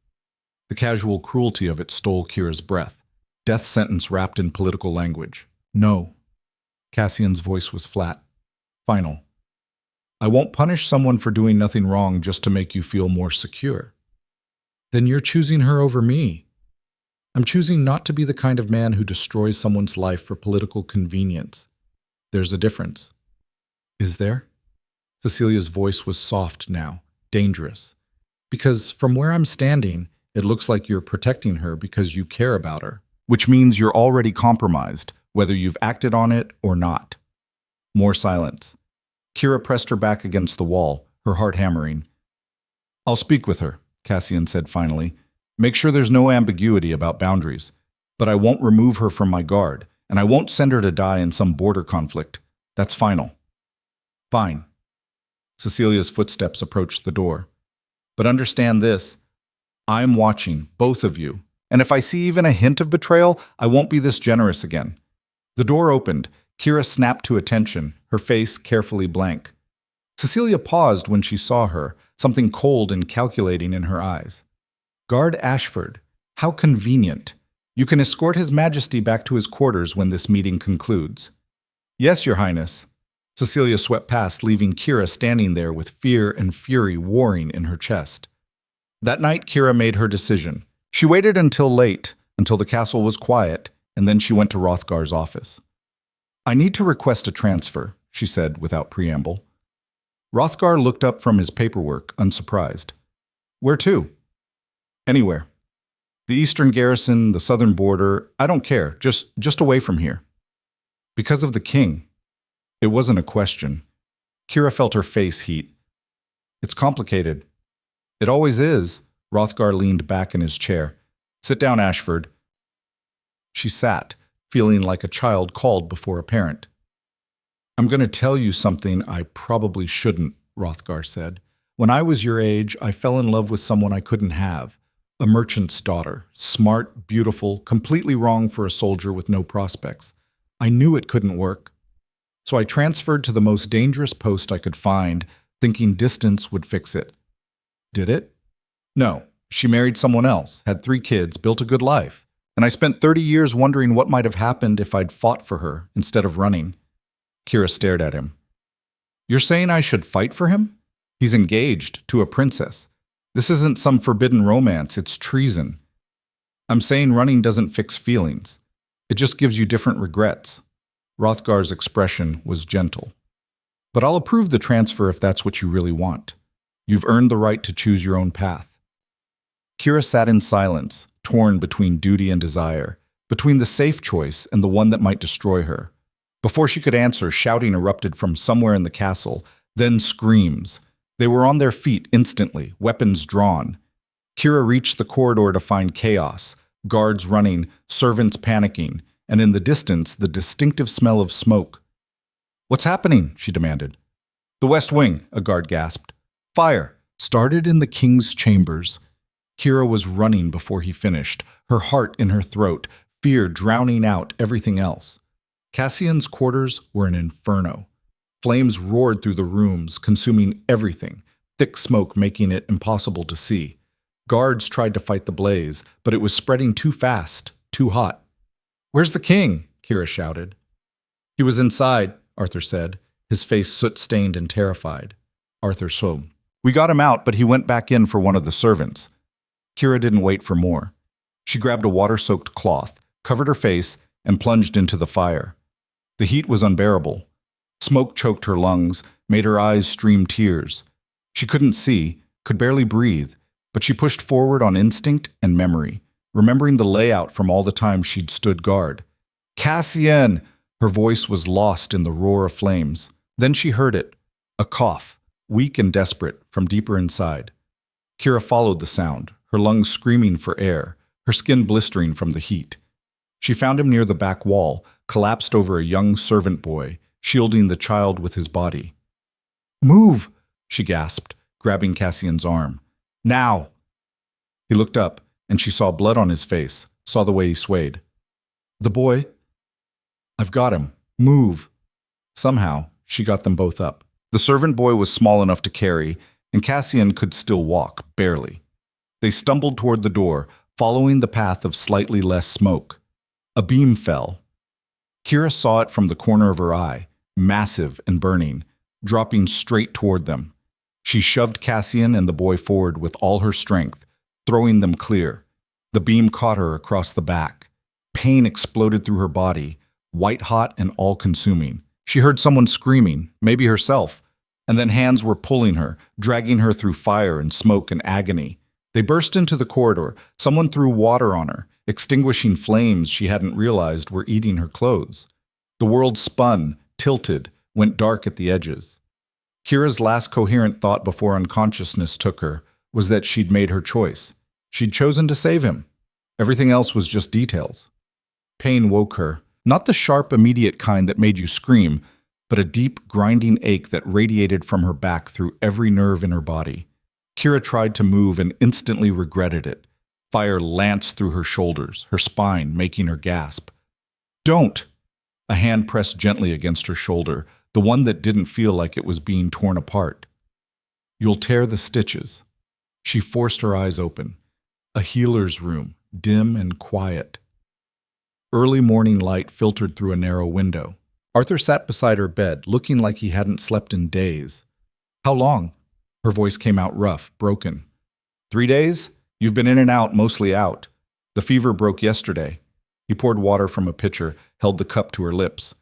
The casual cruelty of it stole Kira's breath. Death sentence wrapped in political language. "No." Cassian's voice was flat. Final. "I won't punish someone for doing nothing wrong just to make you feel more secure." "Then you're choosing her over me." "I'm choosing not to be the kind of man who destroys someone's life for political convenience. There's a difference." "Is there?" Cecilia's voice was soft now, dangerous. Because from where I'm standing, it looks like you're protecting her because you care about her, which means you're already compromised, whether you've acted on it or not. More silence. Kira pressed her back against the wall, her heart hammering. I'll speak with her, Cassian said finally. Make sure there's no ambiguity about boundaries. But I won't remove her from my guard, and I won't send her to die in some border conflict. That's final. Fine. Cecilia's footsteps approached the door. But understand this. I'm watching, both of you. And if I see even a hint of betrayal, I won't be this generous again. The door opened. Kira snapped to attention, her face carefully blank. Cecilia paused when she saw her, something cold and calculating in her eyes. Guard Ashford, how convenient. You can escort His Majesty back to his quarters when this meeting concludes. Yes, Your Highness. Cecilia swept past, leaving Kira standing there with fear and fury warring in her chest. That night, Kira made her decision. She waited until late, until the castle was quiet, and then she went to Hrothgar's office. I need to request a transfer, she said without preamble. Hrothgar looked up from his paperwork, unsurprised. Where to? Anywhere. The eastern garrison, the southern border, I don't care, just away from here. Because of the king. It wasn't a question. Kira felt her face heat. It's complicated. It always is. Hrothgar leaned back in his chair. Sit down, Ashford. She sat, feeling like a child called before a parent. I'm going to tell you something I probably shouldn't, Hrothgar said. When I was your age, I fell in love with someone I couldn't have. A merchant's daughter, smart, beautiful, completely wrong for a soldier with no prospects. I knew it couldn't work. So I transferred to the most dangerous post I could find, thinking distance would fix it. Did it? No. She married someone else, had 3 kids, built a good life. And I spent 30 years wondering what might have happened if I'd fought for her instead of running. Kira stared at him. You're saying I should fight for him? He's engaged to a princess. This isn't some forbidden romance, it's treason. I'm saying running doesn't fix feelings. It just gives you different regrets. Hrothgar's expression was gentle. But I'll approve the transfer if that's what you really want. You've earned the right to choose your own path. Kira sat in silence, torn between duty and desire, between the safe choice and the one that might destroy her. Before she could answer, shouting erupted from somewhere in the castle, then screams. They were on their feet instantly, weapons drawn. Kira reached the corridor to find chaos, guards running, servants panicking, and in the distance, the distinctive smell of smoke. What's happening? She demanded. The West Wing, a guard gasped. Fire! Started in the king's chambers. Kira was running before he finished, her heart in her throat, fear drowning out everything else. Cassian's quarters were an inferno. Flames roared through the rooms, consuming everything, thick smoke making it impossible to see. Guards tried to fight the blaze, but it was spreading too fast, too hot. Where's the king? Kira shouted. He was inside, Arthur said, his face soot-stained and terrified. Arthur swung. We got him out, but he went back in for one of the servants. Kira didn't wait for more. She grabbed a water-soaked cloth, covered her face, and plunged into the fire. The heat was unbearable. Smoke choked her lungs, made her eyes stream tears. She couldn't see, could barely breathe, but she pushed forward on instinct and memory, remembering the layout from all the time she'd stood guard. Cassian! Her voice was lost in the roar of flames. Then she heard it, a cough, weak and desperate, from deeper inside. Kira followed the sound, her lungs screaming for air, her skin blistering from the heat. She found him near the back wall, collapsed over a young servant boy, shielding the child with his body. Move! She gasped, grabbing Cassian's arm. Now! He looked up, and she saw blood on his face, saw the way he swayed. The boy? I've got him. Move! Somehow, she got them both up. The servant boy was small enough to carry, and Cassian could still walk, barely. They stumbled toward the door, following the path of slightly less smoke. A beam fell. Kira saw it from the corner of her eye, massive and burning, dropping straight toward them. She shoved Cassian and the boy forward with all her strength, throwing them clear. The beam caught her across the back. Pain exploded through her body, white-hot and all-consuming. She heard someone screaming, maybe herself, And then hands were pulling her, dragging her through fire and smoke and agony. They burst into the corridor. Someone threw water on her, extinguishing flames she hadn't realized were eating her clothes. The world spun, tilted, went dark at the edges. Kira's last coherent thought before unconsciousness took her was that she'd made her choice. She'd chosen to save him. Everything else was just details. Pain woke her, not the sharp, immediate kind that made you scream, but a deep, grinding ache that radiated from her back through every nerve in her body. Kira tried to move and instantly regretted it. Fire lanced through her shoulders, her spine, making her gasp. "Don't!" A hand pressed gently against her shoulder, the one that didn't feel like it was being torn apart. "You'll tear the stitches." She forced her eyes open. A healer's room, dim and quiet. Early morning light filtered through a narrow window. Arthur sat beside her bed, looking like he hadn't slept in days. "How long?" Her voice came out rough, broken. 3 days? You've been in and out, mostly out. The fever broke yesterday." He poured water from a pitcher, held the cup to her lips.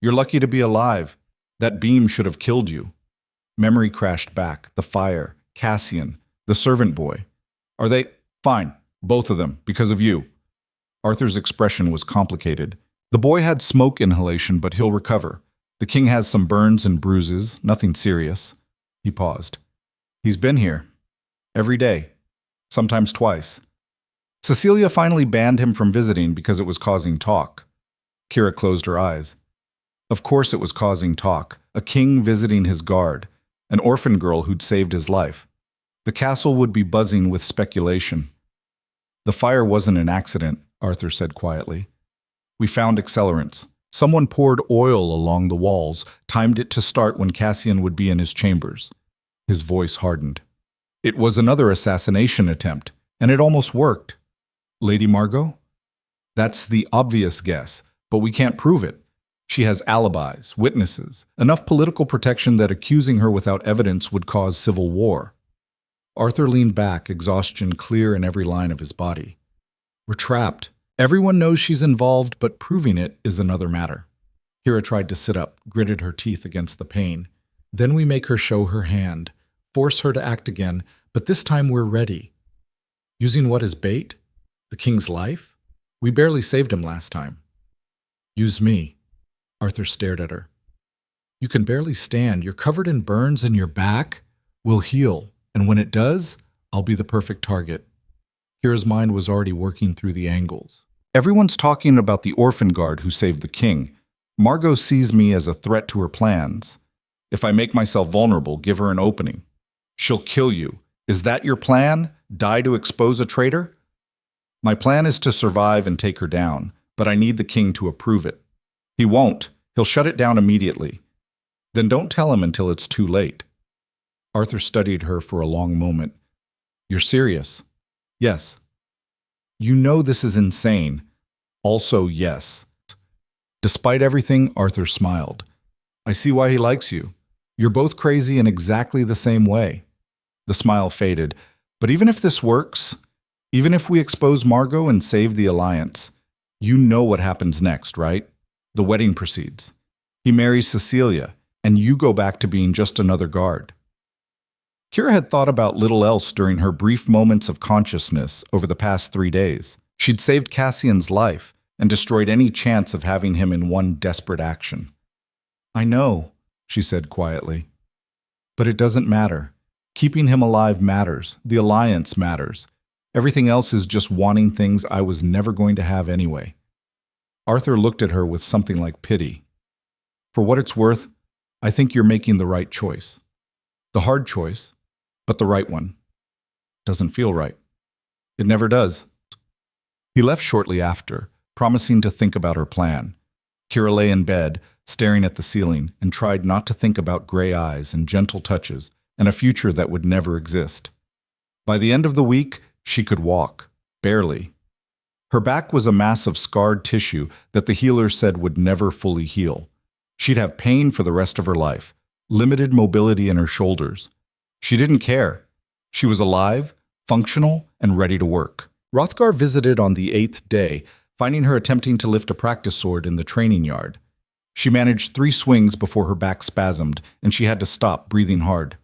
"You're lucky to be alive. That beam should have killed you." Memory crashed back. The fire, Cassian, the servant boy. "Are they? Fine. Both of them, because of you." Arthur's expression was complicated. "The boy had smoke inhalation, but he'll recover. The king has some burns and bruises, nothing serious." He paused. "He's been here. Every day. Sometimes twice. Cecilia finally banned him from visiting because it was causing talk." Kira closed her eyes. Of course it was causing talk. A king visiting his guard. An orphan girl who'd saved his life. The castle would be buzzing with speculation. "The fire wasn't an accident," Arthur said quietly. "We found accelerants. Someone poured oil along the walls, timed it to start when Cassian would be in his chambers." His voice hardened. "It was another assassination attempt, and it almost worked." "Lady Margot?" "That's the obvious guess, but we can't prove it. She has alibis, witnesses, enough political protection that accusing her without evidence would cause civil war." Arthur leaned back, exhaustion clear in every line of his body. "We're trapped. Everyone knows she's involved, but proving it is another matter." Kira tried to sit up, gritted her teeth against the pain. "Then we make her show her hand, force her to act again, but this time we're ready." "Using what as bait? The king's life? We barely saved him last time." "Use me." Arthur stared at her. "You can barely stand. You're covered in burns in your back. We'll heal, and when it does, I'll be the perfect target." Kira's mind was already working through the angles. "Everyone's talking about the orphan guard who saved the king. Margot sees me as a threat to her plans. If I make myself vulnerable, give her an opening. She'll kill you. Is that your plan? Die to expose a traitor?" "My plan is to survive and take her down, but I need the king to approve it." "He won't. He'll shut it down immediately." "Then don't tell him until it's too late." Arthur studied her for a long moment. "You're serious?" "Yes." "You know this is insane." "Also, yes." Despite everything, Arthur smiled. "I see why he likes you. You're both crazy in exactly the same way." The smile faded. "But even if this works, even if we expose Margot and save the alliance, you know what happens next, right? The wedding proceeds. He marries Cecilia, and you go back to being just another guard." Kira had thought about little else during her brief moments of consciousness over the past 3 days. She'd saved Cassian's life and destroyed any chance of having him in one desperate action. "I know," she said quietly. "But it doesn't matter. Keeping him alive matters. The alliance matters. Everything else is just wanting things I was never going to have anyway." Arthur looked at her with something like pity. "For what it's worth, I think you're making the right choice. The hard choice, but the right one. Doesn't feel right. It never does." He left shortly after, promising to think about her plan. Kira lay in bed, staring at the ceiling, and tried not to think about gray eyes and gentle touches and a future that would never exist. By the end of the week, she could walk, barely. Her back was a mass of scarred tissue that the healer said would never fully heal. She'd have pain for the rest of her life, limited mobility in her shoulders. She didn't care. She was alive, functional, and ready to work. Hrothgar visited on the 8th day, finding her attempting to lift a practice sword in the training yard. She managed 3 swings before her back spasmed, and she had to stop, breathing hard.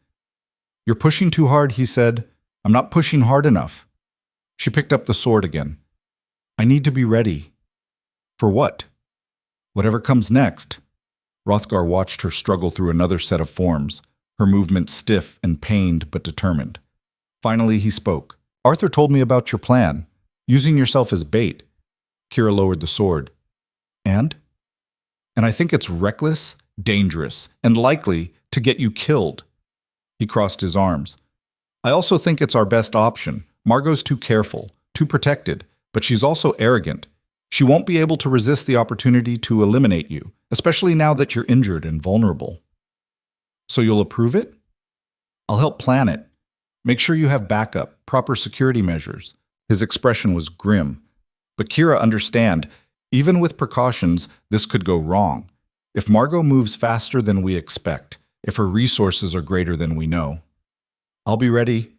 "You're pushing too hard," he said. "I'm not pushing hard enough." She picked up the sword again. "I need to be ready." "For what?" "Whatever comes next." Hrothgar watched her struggle through another set of forms, her movements stiff and pained but determined. Finally he spoke. "Arthur told me about your plan, using yourself as bait." Kira lowered the sword. "And?" "And I think it's reckless, dangerous, and likely to get you killed." He crossed his arms. "I also think it's our best option. Margot's too careful, too protected, but she's also arrogant. She won't be able to resist the opportunity to eliminate you, especially now that you're injured and vulnerable." "So you'll approve it?" "I'll help plan it. Make sure you have backup, proper security measures." His expression was grim. But Kira, understand, even with precautions, this could go wrong. If Margot moves faster than we expect, if her resources are greater than we know. "I'll be ready.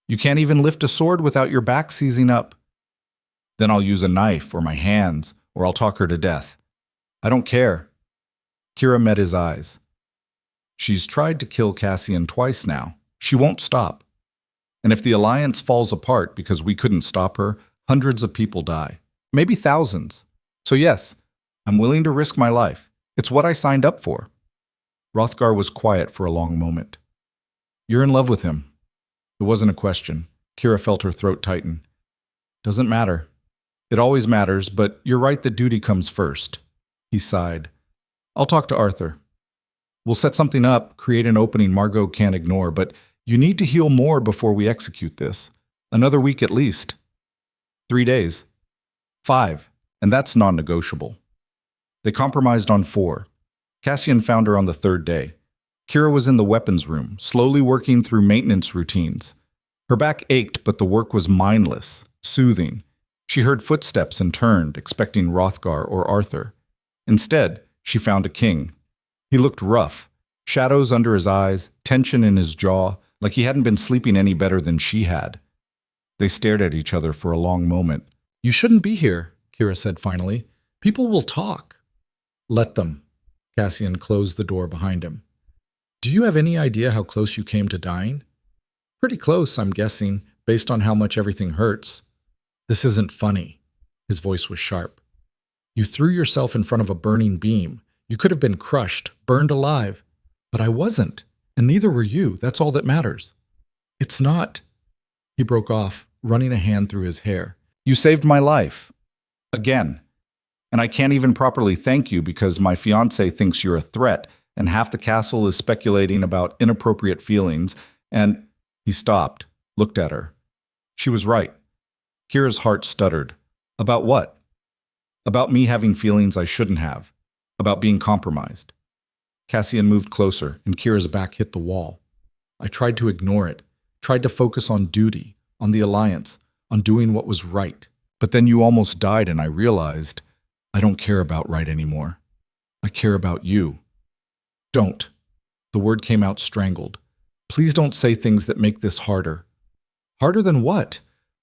You can't even lift a sword without your back seizing up." "Then I'll use a knife or my hands, or I'll talk her to death." "I don't care." Kira met his eyes. "She's tried to kill Cassian twice now. She won't stop. And if the alliance falls apart because we couldn't stop her, hundreds of people die. Maybe thousands. So yes, I'm willing to risk my life. It's what I signed up for." Hrothgar was quiet for a long moment. "You're in love with him." It wasn't a question. Kira felt her throat tighten. "Doesn't matter. It always matters, but you're right that duty comes first." He sighed. "I'll talk to Arthur. We'll set something up, create an opening Margot can't ignore, but you need to heal more before we execute this. Another week at least." 3 days. 5, and that's non-negotiable. They compromised on 4. Cassian found her on the 3rd day. Kira was in the weapons room, slowly working through maintenance routines. Her back ached, but the work was mindless, soothing. She heard footsteps and turned, expecting Hrothgar or Arthur. Instead, she found a king. He looked rough, shadows under his eyes, tension in his jaw, like he hadn't been sleeping any better than she had. They stared at each other for a long moment. "You shouldn't be here," Kira said finally. "People will talk." "Let them." Cassian closed the door behind him. "Do you have any idea how close you came to dying?" "Pretty close, I'm guessing, based on how much everything hurts." "This isn't funny." His voice was sharp. "You threw yourself in front of a burning beam. You could have been crushed, burned alive. But I wasn't, and neither were you. That's all that matters." "It's not." He broke off, running a hand through his hair. "You saved my life. Again. And I can't even properly thank you because my fiancé thinks you're a threat, and half the castle is speculating about inappropriate feelings, and—" He stopped, looked at her. She was right. Kira's heart stuttered. "About what?" "About me having feelings I shouldn't have. About being compromised." Cassian moved closer, and Kira's back hit the wall. "I tried to ignore it, tried to focus on duty, on the alliance, on doing what was right. But then you almost died, and I realized I don't care about right anymore. I care about you." "Don't." The word came out strangled. "Please don't say things that make this harder." "Harder than what?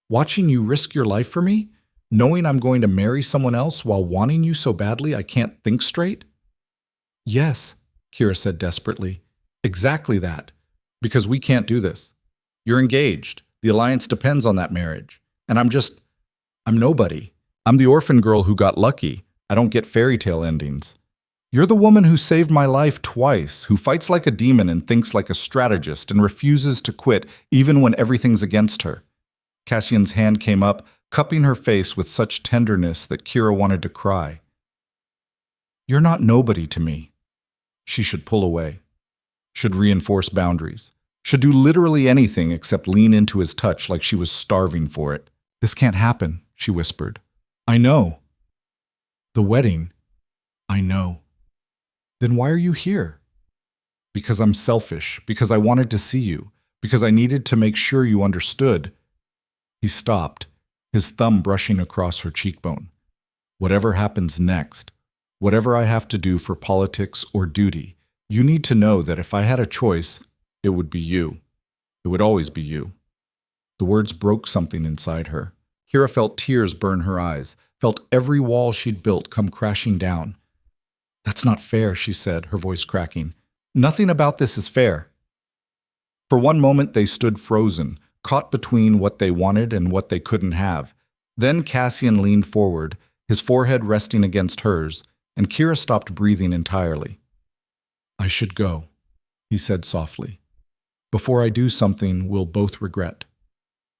Watching you risk your life for me? Knowing I'm going to marry someone else while wanting you so badly I can't think straight?" "Yes," Kira said desperately. "Exactly that. Because we can't do this. You're engaged. The alliance depends on that marriage. And I'm nobody. I'm the orphan girl who got lucky. I don't get fairy tale endings. You're the woman who saved my life twice, who fights like a demon and thinks like a strategist and refuses to quit even when everything's against her." Cassian's hand came up, cupping her face with such tenderness that Kira wanted to cry. "You're not nobody to me." She should pull away, should reinforce boundaries, should do literally anything except lean into his touch like she was starving for it. "This can't happen," she whispered. "I know." "The wedding." "I know." "Then why are you here?" "Because I'm selfish, because I wanted to see you, because I needed to make sure you understood." He stopped, his thumb brushing across her cheekbone. "Whatever happens next, whatever I have to do for politics or duty, you need to know that if I had a choice, it would be you. It would always be you." The words broke something inside her. Kira felt tears burn her eyes, felt every wall she'd built come crashing down. That's not fair, she said, her voice cracking. Nothing about this is fair. For one moment they stood frozen, caught between what they wanted and what they couldn't have. Then Cassian leaned forward, his forehead resting against hers, and Kira stopped breathing entirely. I should go, he said softly. Before I do something we'll both regret.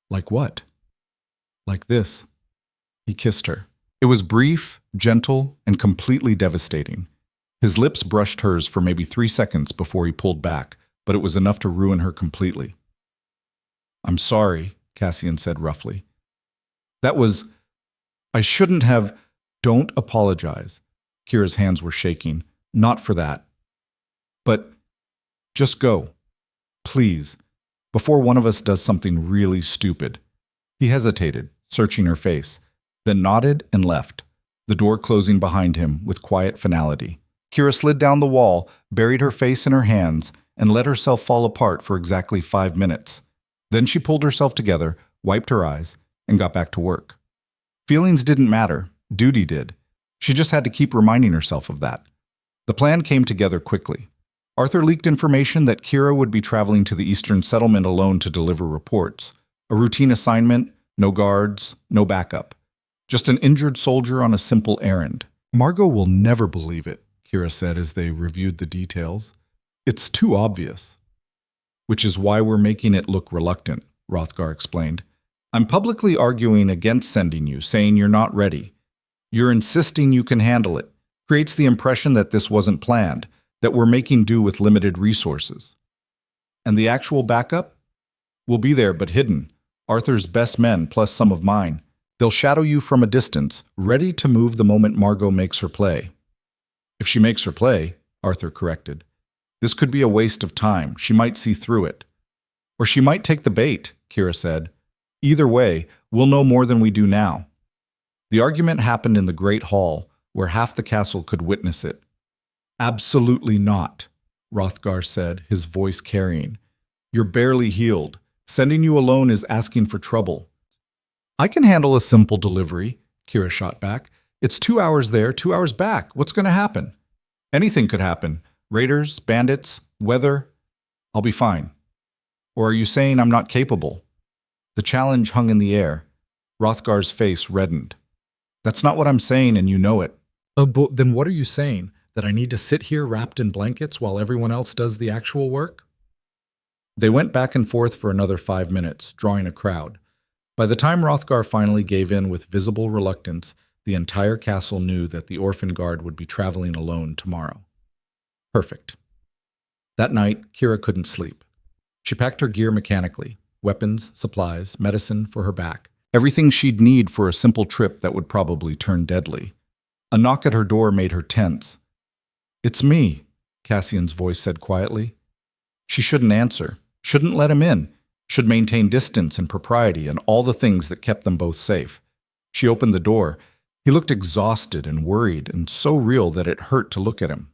Like what? Like this. He kissed her. It was brief, gentle, and completely devastating. His lips brushed hers for maybe 3 seconds before he pulled back, but it was enough to ruin her completely. I'm sorry, Cassian said roughly. I shouldn't have. Don't apologize. Kira's hands were shaking. Not for that. But just go. Please. Before one of us does something really stupid. He hesitated, searching her face, then nodded and left, the door closing behind him with quiet finality. Kira slid down the wall, buried her face in her hands, and let herself fall apart for exactly 5 minutes. Then she pulled herself together, wiped her eyes, and got back to work. Feelings didn't matter. Duty did. She just had to keep reminding herself of that. The plan came together quickly. Arthur leaked information that Kira would be traveling to the Eastern Settlement alone to deliver reports. A routine assignment, no guards, no backup. Just an injured soldier on a simple errand. Margot will never believe it, Kira said as they reviewed the details. It's too obvious. Which is why we're making it look reluctant, Rothgar explained. I'm publicly arguing against sending you, saying you're not ready. You're insisting you can handle it. Creates the impression that this wasn't planned, that we're making do with limited resources. And the actual backup? Will be there but hidden. Arthur's best men plus some of mine. They'll shadow you from a distance, ready to move the moment Margot makes her play. If she makes her play, Arthur corrected. This could be a waste of time. She might see through it. Or she might take the bait, Kira said. Either way, we'll know more than we do now. The argument happened in the Great Hall, where half the castle could witness it. Absolutely not, Rothgar said, his voice carrying. You're barely healed. Sending you alone is asking for trouble. I can handle a simple delivery, Kira shot back. It's 2 hours there, 2 hours back. What's going to happen? Anything could happen. Raiders, bandits, weather. I'll be fine. Or are you saying I'm not capable? The challenge hung in the air. Rothgar's face reddened. That's not what I'm saying, and you know it. But then what are you saying? That I need to sit here wrapped in blankets while everyone else does the actual work? They went back and forth for another 5 minutes, drawing a crowd. By the time Rothgar finally gave in with visible reluctance, the entire castle knew that the orphan guard would be traveling alone tomorrow. Perfect. That night, Kira couldn't sleep. She packed her gear mechanically, weapons, supplies, medicine for her back, everything she'd need for a simple trip that would probably turn deadly. A knock at her door made her tense. It's me, Cassian's voice said quietly. She shouldn't answer, shouldn't let him in, should maintain distance and propriety and all the things that kept them both safe. She opened the door. He looked exhausted and worried and so real that it hurt to look at him.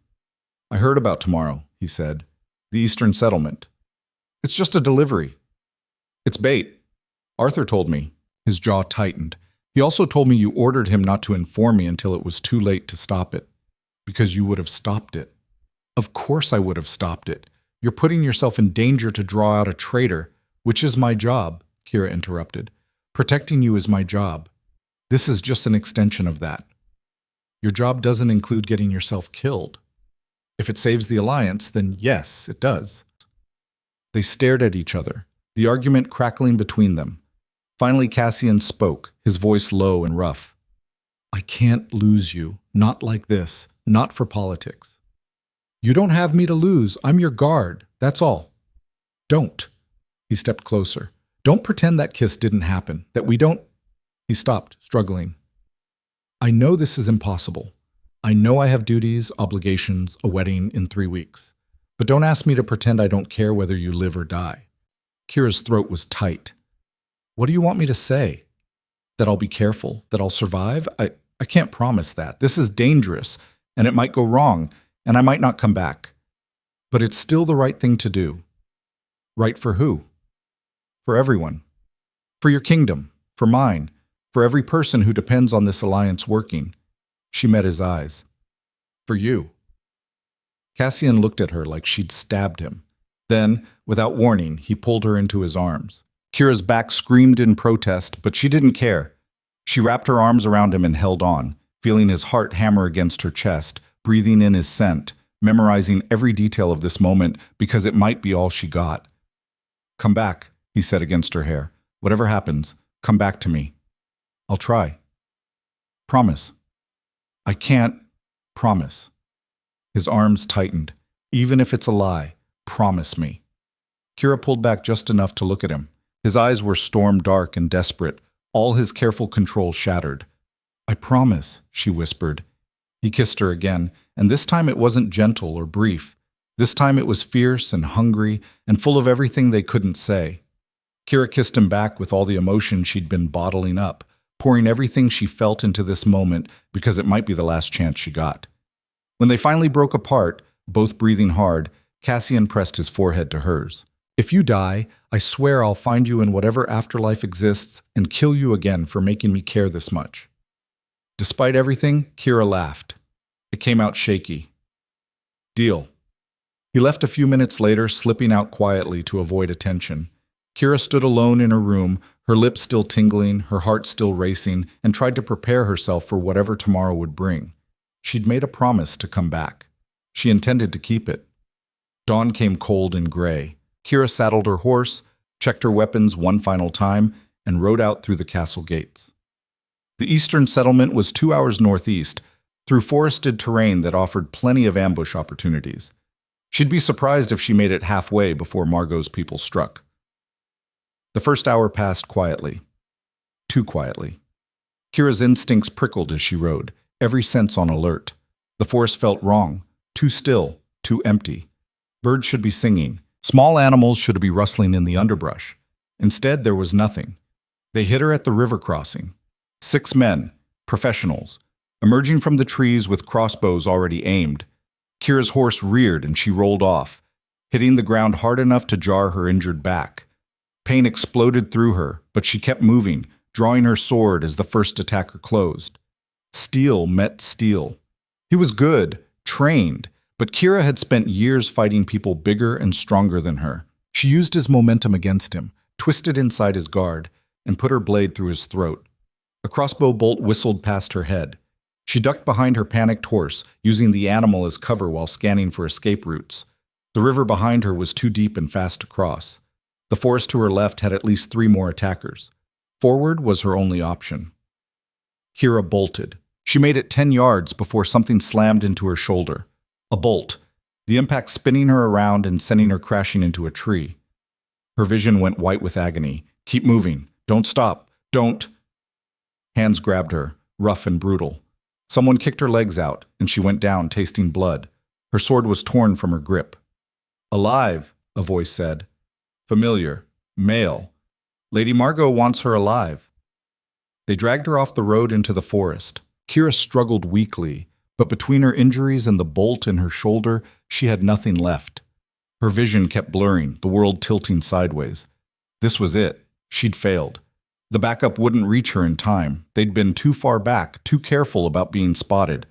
I heard about tomorrow, he said. The Eastern Settlement. It's just a delivery. It's bait. Arthur told me. His jaw tightened. He also told me you ordered him not to inform me until it was too late to stop it. Because you would have stopped it. Of course I would have stopped it. You're putting yourself in danger to draw out a traitor, which is my job, Kira interrupted. Protecting you is my job. This is just an extension of that. Your job doesn't include getting yourself killed. If it saves the Alliance, then yes, it does. They stared at each other, the argument crackling between them. Finally, Cassian spoke, his voice low and rough. I can't lose you, not like this, not for politics. You don't have me to lose, I'm your guard, that's all. Don't. He stepped closer. Don't pretend that kiss didn't happen, that we don't. He stopped, struggling. I know this is impossible. I know I have duties, obligations, a wedding in 3 weeks. But don't ask me to pretend I don't care whether you live or die. Kira's throat was tight. What do you want me to say? That I'll be careful, that I'll survive? I can't promise that. This is dangerous, and it might go wrong, and I might not come back. But it's still the right thing to do. Right for who? For everyone. For your kingdom, for mine, for every person who depends on this alliance working. She met his eyes. For you. Cassian looked at her like she'd stabbed him. Then, without warning, he pulled her into his arms. Kira's back screamed in protest, but she didn't care. She wrapped her arms around him and held on, feeling his heart hammer against her chest, breathing in his scent, memorizing every detail of this moment because it might be all she got. "Come back," he said against her hair. "Whatever happens, come back to me." "I'll try." "Promise." "I can't promise." His arms tightened. "Even if it's a lie, promise me." Kira pulled back just enough to look at him. His eyes were storm-dark and desperate, all his careful control shattered. "I promise," she whispered. He kissed her again, and this time it wasn't gentle or brief. This time it was fierce and hungry and full of everything they couldn't say. Kira kissed him back with all the emotion she'd been bottling up, pouring everything she felt into this moment because it might be the last chance she got. When they finally broke apart, both breathing hard, Cassian pressed his forehead to hers. "If you die, I swear I'll find you in whatever afterlife exists and kill you again for making me care this much." Despite everything, Kira laughed. It came out shaky. "Deal." He left a few minutes later, slipping out quietly to avoid attention. Kira stood alone in her room, her lips still tingling, her heart still racing, and tried to prepare herself for whatever tomorrow would bring. She'd made a promise to come back. She intended to keep it. Dawn came cold and gray. Kira saddled her horse, checked her weapons one final time, and rode out through the castle gates. The eastern settlement was 2 hours northeast, through forested terrain that offered plenty of ambush opportunities. She'd be surprised if she made it halfway before Margot's people struck. The first hour passed quietly. Too quietly. Kira's instincts prickled as she rode, every sense on alert. The forest felt wrong, too still, too empty. Birds should be singing. Small animals should be rustling in the underbrush. Instead, there was nothing. They hit her at the river crossing. 6 men, professionals, emerging from the trees with crossbows already aimed. Kira's horse reared and she rolled off, hitting the ground hard enough to jar her injured back. Pain exploded through her, but she kept moving, drawing her sword as the first attacker closed. Steel met steel. He was good, trained, but Kira had spent years fighting people bigger and stronger than her. She used his momentum against him, twisted inside his guard, and put her blade through his throat. A crossbow bolt whistled past her head. She ducked behind her panicked horse, using the animal as cover while scanning for escape routes. The river behind her was too deep and fast to cross. The forest to her left had at least 3 more attackers. Forward was her only option. Kira bolted. She made it 10 yards before something slammed into her shoulder. A bolt, the impact spinning her around and sending her crashing into a tree. Her vision went white with agony. "Keep moving. Don't stop. Don't." Hands grabbed her, rough and brutal. Someone kicked her legs out, and she went down, tasting blood. Her sword was torn from her grip. "Alive," a voice said. Familiar. Male. "Lady Margot wants her alive." They dragged her off the road into the forest. Kira struggled weakly, but between her injuries and the bolt in her shoulder, she had nothing left. Her vision kept blurring, the world tilting sideways. This was it. She'd failed. The backup wouldn't reach her in time. They'd been too far back, too careful about being spotted.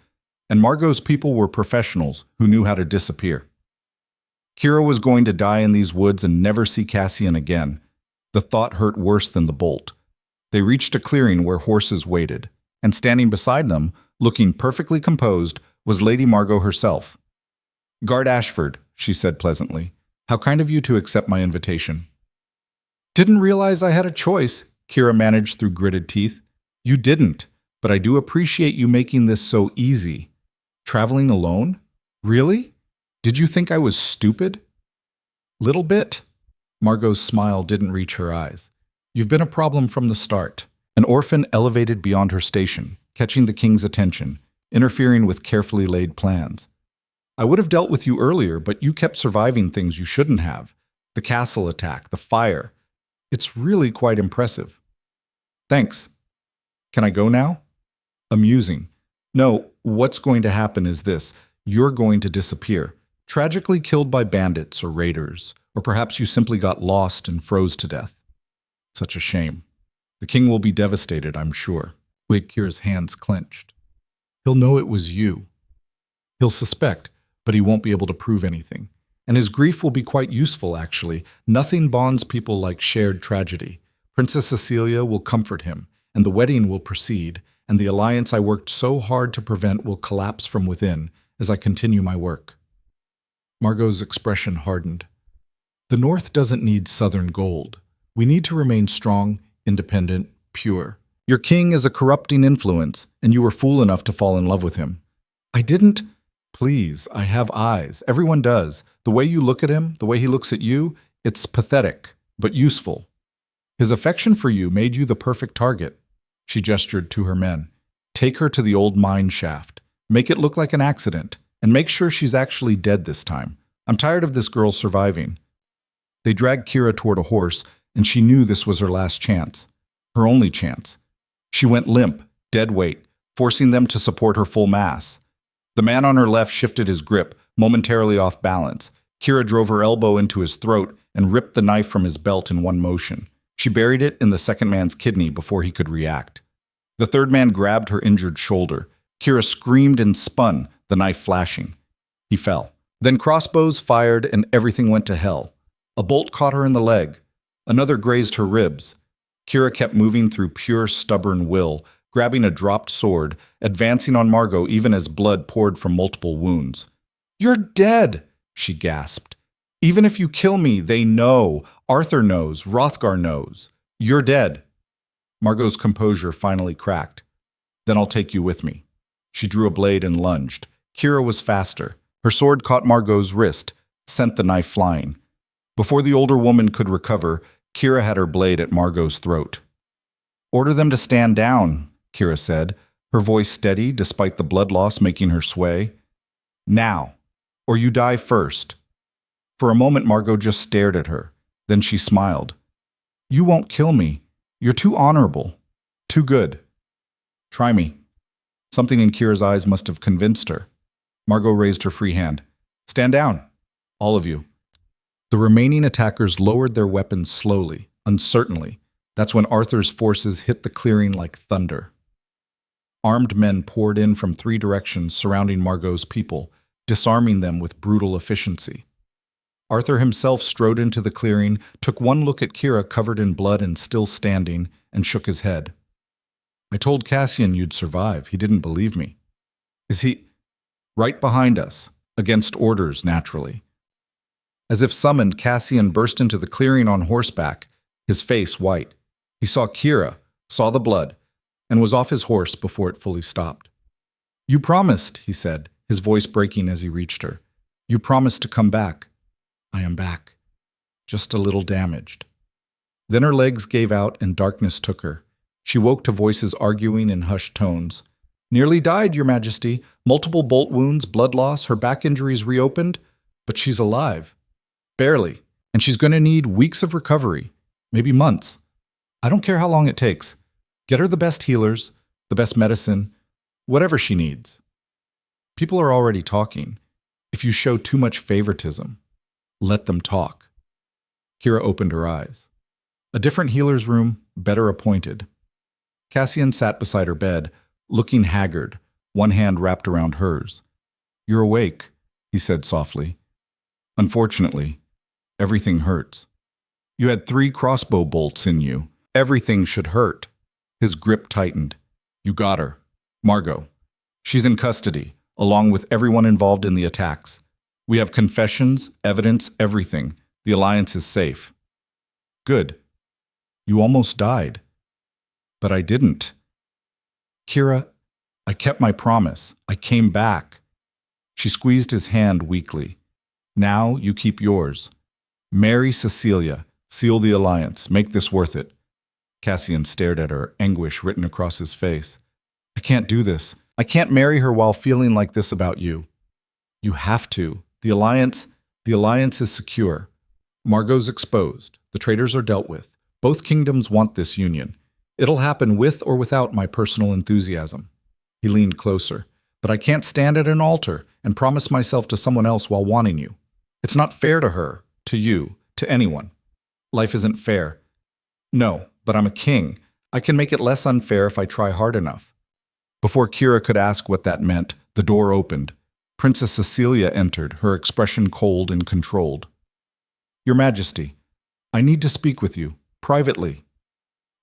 And Margot's people were professionals who knew how to disappear. Kira was going to die in these woods and never see Cassian again. The thought hurt worse than the bolt. They reached a clearing where horses waited, and standing beside them, looking perfectly composed, was Lady Margot herself. "Guard Ashford," she said pleasantly. "How kind of you to accept my invitation." "Didn't realize I had a choice," Kira managed through gritted teeth. "You didn't, but I do appreciate you making this so easy. Traveling alone? Really? Did you think I was stupid?" "Little bit." Margot's smile didn't reach her eyes. "You've been a problem from the start. An orphan elevated beyond her station, catching the king's attention, interfering with carefully laid plans. I would have dealt with you earlier, but you kept surviving things you shouldn't have. The castle attack, the fire. It's really quite impressive." "Thanks. Can I go now?" "Amusing. No, what's going to happen is this. You're going to disappear. Tragically killed by bandits or raiders, or perhaps you simply got lost and froze to death. Such a shame. The king will be devastated, I'm sure." Kira's hands clenched. "He'll know it was you. He'll suspect. but he won't be able to prove anything. And his grief will be quite useful, actually. Nothing bonds people like shared tragedy. Princess Cecilia will comfort him, and the wedding will proceed, and the alliance I worked so hard to prevent will collapse from within as I continue my work. Margot's expression hardened. The North doesn't need Southern gold. We need to remain strong, independent, pure. Your king is a corrupting influence, and you were fool enough to fall in love with him. I didn't. Please, I have eyes. Everyone does. The way you look at him, the way he looks at you, it's pathetic, but useful. His affection for you made you the perfect target. She gestured to her men. Take her to the old mine shaft. Make it look like an accident, and make sure she's actually dead this time. I'm tired of this girl surviving. They dragged Kira toward a horse, and she knew this was her last chance. Her only chance. She went limp, dead weight, forcing them to support her full mass. The man on her left shifted his grip, momentarily off balance. Kira drove her elbow into his throat and ripped the knife from his belt in one motion. She buried it in the second man's kidney before he could react. The third man grabbed her injured shoulder. Kira screamed and spun, the knife flashing. He fell. Then crossbows fired and everything went to hell. A bolt caught her in the leg. Another grazed her ribs. Kira kept moving through pure, stubborn will, grabbing a dropped sword, advancing on Margot even as blood poured from multiple wounds. "You're dead," she gasped. "Even if you kill me, they know. Arthur knows. Hrothgar knows. You're dead." Margot's composure finally cracked. "Then I'll take you with me." She drew a blade and lunged. Kira was faster. Her sword caught Margot's wrist, sent the knife flying. Before the older woman could recover, Kira had her blade at Margot's throat. "Order them to stand down," Kira said, her voice steady despite the blood loss making her sway. "Now, or you die first." For a moment, Margot just stared at her. Then she smiled. "You won't kill me. You're too honorable. Too good. Try me." Something in Kira's eyes must have convinced her. Margot raised her free hand. "Stand down, all of you." The remaining attackers lowered their weapons slowly, uncertainly. That's when Arthur's forces hit the clearing like thunder. Armed men poured in from 3 directions surrounding Margot's people, disarming them with brutal efficiency. Arthur himself strode into the clearing, took one look at Kira covered in blood and still standing, and shook his head. "I told Cassian you'd survive. He didn't believe me." "Is he—" "Right behind us, against orders, naturally." As if summoned, Cassian burst into the clearing on horseback, his face white. He saw Kira, saw the blood, and was off his horse before it fully stopped. "You promised," he said, his voice breaking as he reached her. "You promised to come back." "I am back. Just a little damaged." Then her legs gave out and darkness took her. She woke to voices arguing in hushed tones. "Nearly died, Your Majesty. Multiple bolt wounds, blood loss, her back injuries reopened. But she's alive. Barely. And she's going to need weeks of recovery. Maybe months. I don't care how long it takes. Get her the best healers, the best medicine, whatever she needs." People are already talking. If you show too much favoritism, let them talk. Kira opened her eyes. A different healer's room, better appointed. Cassian sat beside her bed, looking haggard, one hand wrapped around hers. "You're awake," he said softly. "Unfortunately, everything hurts. You had 3 crossbow bolts in you. Everything should hurt." His grip tightened. "You got her. Margot. She's in custody, along with everyone involved in the attacks. We have confessions, evidence, everything. The alliance is safe." "Good. You almost died." "But I didn't." "Kira, I kept my promise. I came back." She squeezed his hand weakly. "Now you keep yours. Marry Cecilia. Seal the alliance. Make this worth it." Cassian stared at her, anguish written across his face. "I can't do this. I can't marry her while feeling like this about you." "You have to. The alliance is secure. Margot's exposed. The traitors are dealt with. Both kingdoms want this union. It'll happen with or without my personal enthusiasm." He leaned closer. "But I can't stand at an altar and promise myself to someone else while wanting you. It's not fair to her, to you, to anyone. Life isn't fair. No, but I'm a king. I can make it less unfair if I try hard enough." Before Kira could ask what that meant, the door opened. Princess Cecilia entered, her expression cold and controlled. Your Majesty, I need to speak with you, privately.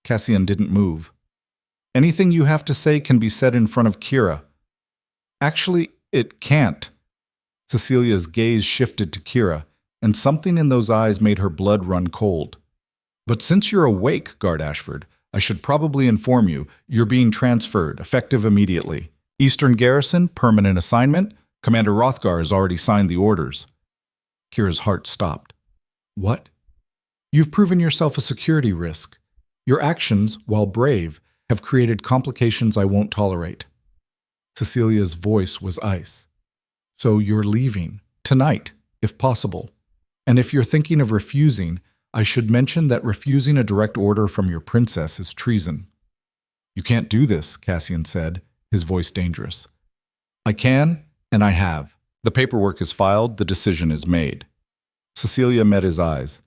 Cassian didn't move. Anything you have to say can be said in front of Kira. Actually, it can't. Cecilia's gaze shifted to Kira, and something in those eyes made her blood run cold. But since you're awake, Guard Ashford, I should probably inform you, you're being transferred, effective immediately. Eastern Garrison, permanent assignment. Commander Rothgar has already signed the orders. Kira's heart stopped. What? You've proven yourself a security risk. Your actions, while brave, have created complications I won't tolerate. Cecilia's voice was ice. So you're leaving, tonight, if possible. And if you're thinking of refusing, I should mention that refusing a direct order from your princess is treason. You can't do this, Cassian said, his voice dangerous. I can, and I have. The paperwork is filed, the decision is made. Cecilia met his eyes.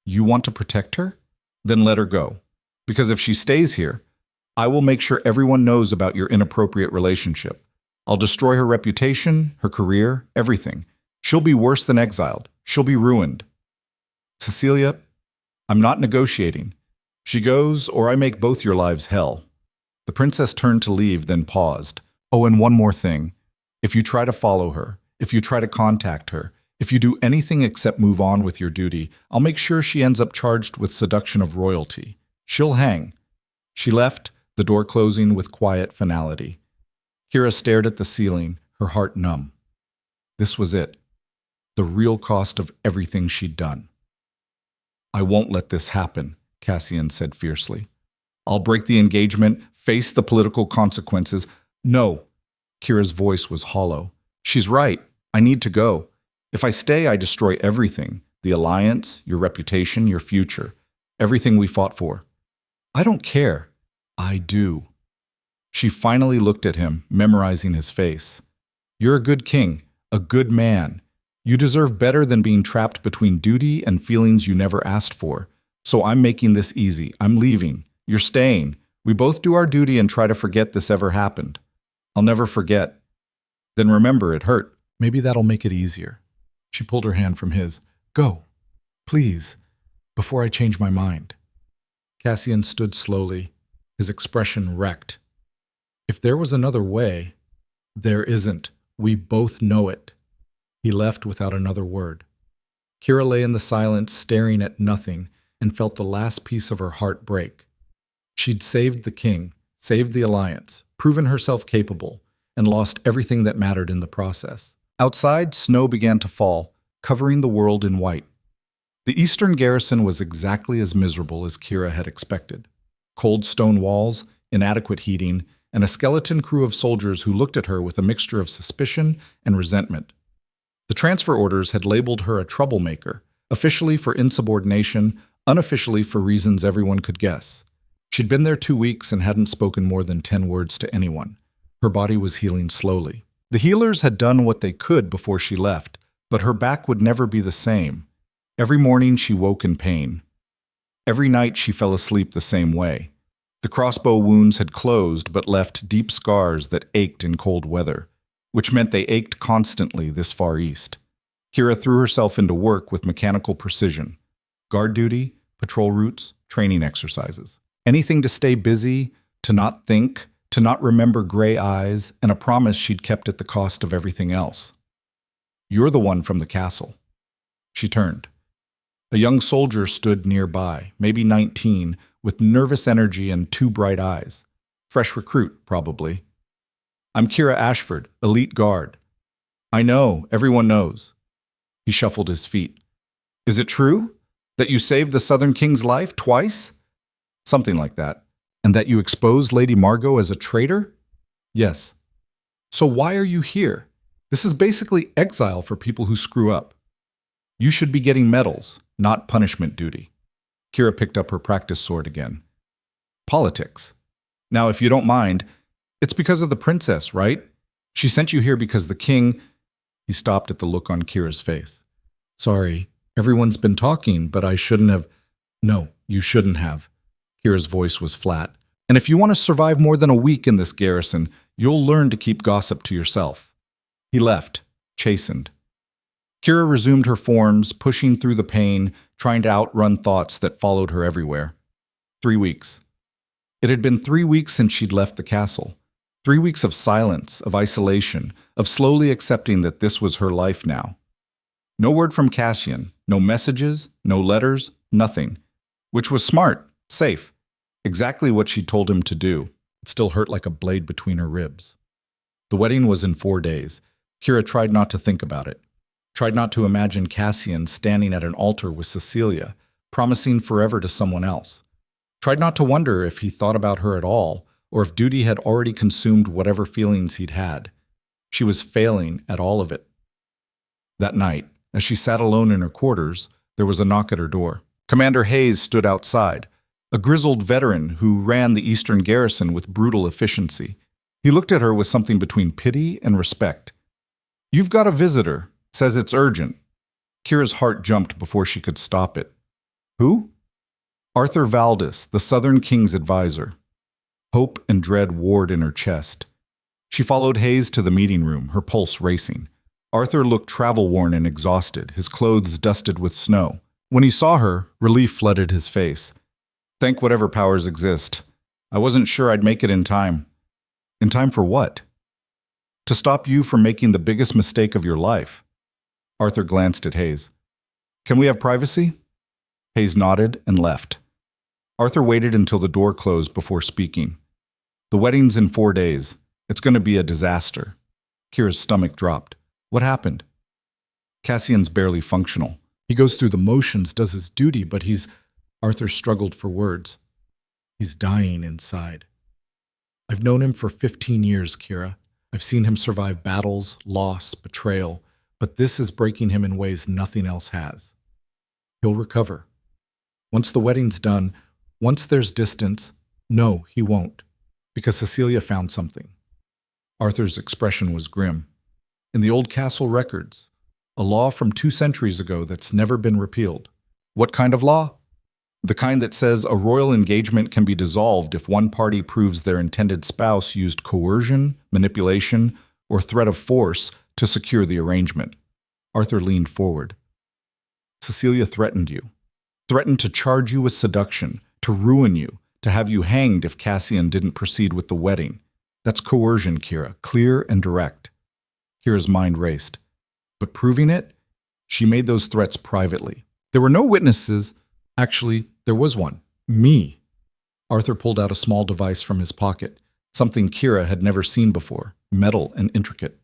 You want to protect her? Then let her go. Because if she stays here, I will make sure everyone knows about your inappropriate relationship. I'll destroy her reputation, her career, everything. She'll be worse than exiled. She'll be ruined. Cecilia, I'm not negotiating. She goes, or I make both your lives hell. The princess turned to leave, then paused. Oh, and one more thing. If you try to follow her, if you try to contact her, if you do anything except move on with your duty, I'll make sure she ends up charged with seduction of royalty. She'll hang. She left, the door closing with quiet finality. Kira stared at the ceiling, her heart numb. This was it. The real cost of everything she'd done. I won't let this happen, Cassian said fiercely. I'll break the engagement, face the political consequences. No. Kira's voice was hollow. She's right. I need to go. If I stay, I destroy everything. The alliance, your reputation, your future. Everything we fought for. I don't care. I do. She finally looked at him, memorizing his face. You're a good king, a good man. You deserve better than being trapped between duty and feelings you never asked for. So I'm making this easy. I'm leaving. You're staying. We both do our duty and try to forget this ever happened. I'll never forget. Then remember, it hurt. Maybe that'll make it easier. She pulled her hand from his. Go, please, before I change my mind. Cassian stood slowly, his expression wrecked. If there was another way, there isn't. We both know it. He left without another word. Kira lay in the silence, staring at nothing, and felt the last piece of her heart break. She'd saved the king, saved the alliance, proven herself capable, and lost everything that mattered in the process. Outside, snow began to fall, covering the world in white. The eastern garrison was exactly as miserable as Kira had expected. Cold stone walls, inadequate heating, and a skeleton crew of soldiers who looked at her with a mixture of suspicion and resentment. The transfer orders had labeled her a troublemaker, officially for insubordination, unofficially for reasons everyone could guess. She'd been there 2 weeks and hadn't spoken more than 10 words to anyone. Her body was healing slowly. The healers had done what they could before she left, but her back would never be the same. Every morning she woke in pain. Every night she fell asleep the same way. The crossbow wounds had closed but left deep scars that ached in cold weather, which meant they ached constantly this far east. Kira threw herself into work with mechanical precision. Guard duty, patrol routes, training exercises. Anything to stay busy, to not think, to not remember gray eyes, and a promise she'd kept at the cost of everything else. You're the one from the castle. She turned. A young soldier stood nearby, maybe 19, with nervous energy and 2 bright eyes. Fresh recruit, probably. I'm Kira Ashford, elite guard. I know, everyone knows. He shuffled his feet. Is it true? That you saved the Southern King's life twice? Something like that. And that you exposed Lady Margot as a traitor? Yes. So why are you here? This is basically exile for people who screw up. You should be getting medals, not punishment duty. Kira picked up her practice sword again. Politics. Now, if you don't mind, it's because of the princess, right? She sent you here because the king... He stopped at the look on Kira's face. Sorry, everyone's been talking, but I shouldn't have... No, you shouldn't have. Kira's voice was flat. And if you want to survive more than a week in this garrison, you'll learn to keep gossip to yourself. He left, chastened. Kira resumed her forms, pushing through the pain, trying to outrun thoughts that followed her everywhere. 3 weeks. It had been 3 weeks since she'd left the castle. 3 weeks of silence, of isolation, of slowly accepting that this was her life now. No word from Cassian, no messages, no letters, nothing. Which was smart, safe, exactly what she told him to do. It still hurt like a blade between her ribs. The wedding was in 4 days. Kira tried not to think about it. Tried not to imagine Cassian standing at an altar with Cecilia, promising forever to someone else. Tried not to wonder if he thought about her at all, or if duty had already consumed whatever feelings he'd had. She was failing at all of it. That night, as she sat alone in her quarters, there was a knock at her door. Commander Hayes stood outside, a grizzled veteran who ran the Eastern Garrison with brutal efficiency. He looked at her with something between pity and respect. "You've got a visitor. Says it's urgent." Kira's heart jumped before she could stop it. "Who?" "Arthur Valdis, the Southern King's advisor." Hope and dread warred in her chest. She followed Hayes to the meeting room, her pulse racing. Arthur looked travel-worn and exhausted, his clothes dusted with snow. When he saw her, relief flooded his face. "Thank whatever powers exist. I wasn't sure I'd make it in time." "In time for what?" "To stop you from making the biggest mistake of your life." Arthur glanced at Hayes. "Can we have privacy?" Hayes nodded and left. Arthur waited until the door closed before speaking. "The wedding's in 4 days. It's going to be a disaster." Kira's stomach dropped. "What happened?" "Cassian's barely functional. He goes through the motions, does his duty, but he's—" Arthur struggled for words. "He's dying inside. I've known him for 15 years, Kira. I've seen him survive battles, loss, betrayal, but this is breaking him in ways nothing else has. He'll recover. Once the wedding's done, once there's distance, no, he won't, because Cecilia found something." Arthur's expression was grim. "In the old castle records, a law from 2 centuries ago that's never been repealed." "What kind of law?" "The kind that says a royal engagement can be dissolved if one party proves their intended spouse used coercion, manipulation, or threat of force to secure the arrangement." Arthur leaned forward. "Cecilia threatened you. Threatened to charge you with seduction, to ruin you, to have you hanged if Cassian didn't proceed with the wedding. That's coercion, Kira, clear and direct." Kira's mind raced. "But proving it? She made those threats privately. There were no witnesses. Actually, there was one. Me." Arthur pulled out a small device from his pocket, something Kira had never seen before, metal and intricate.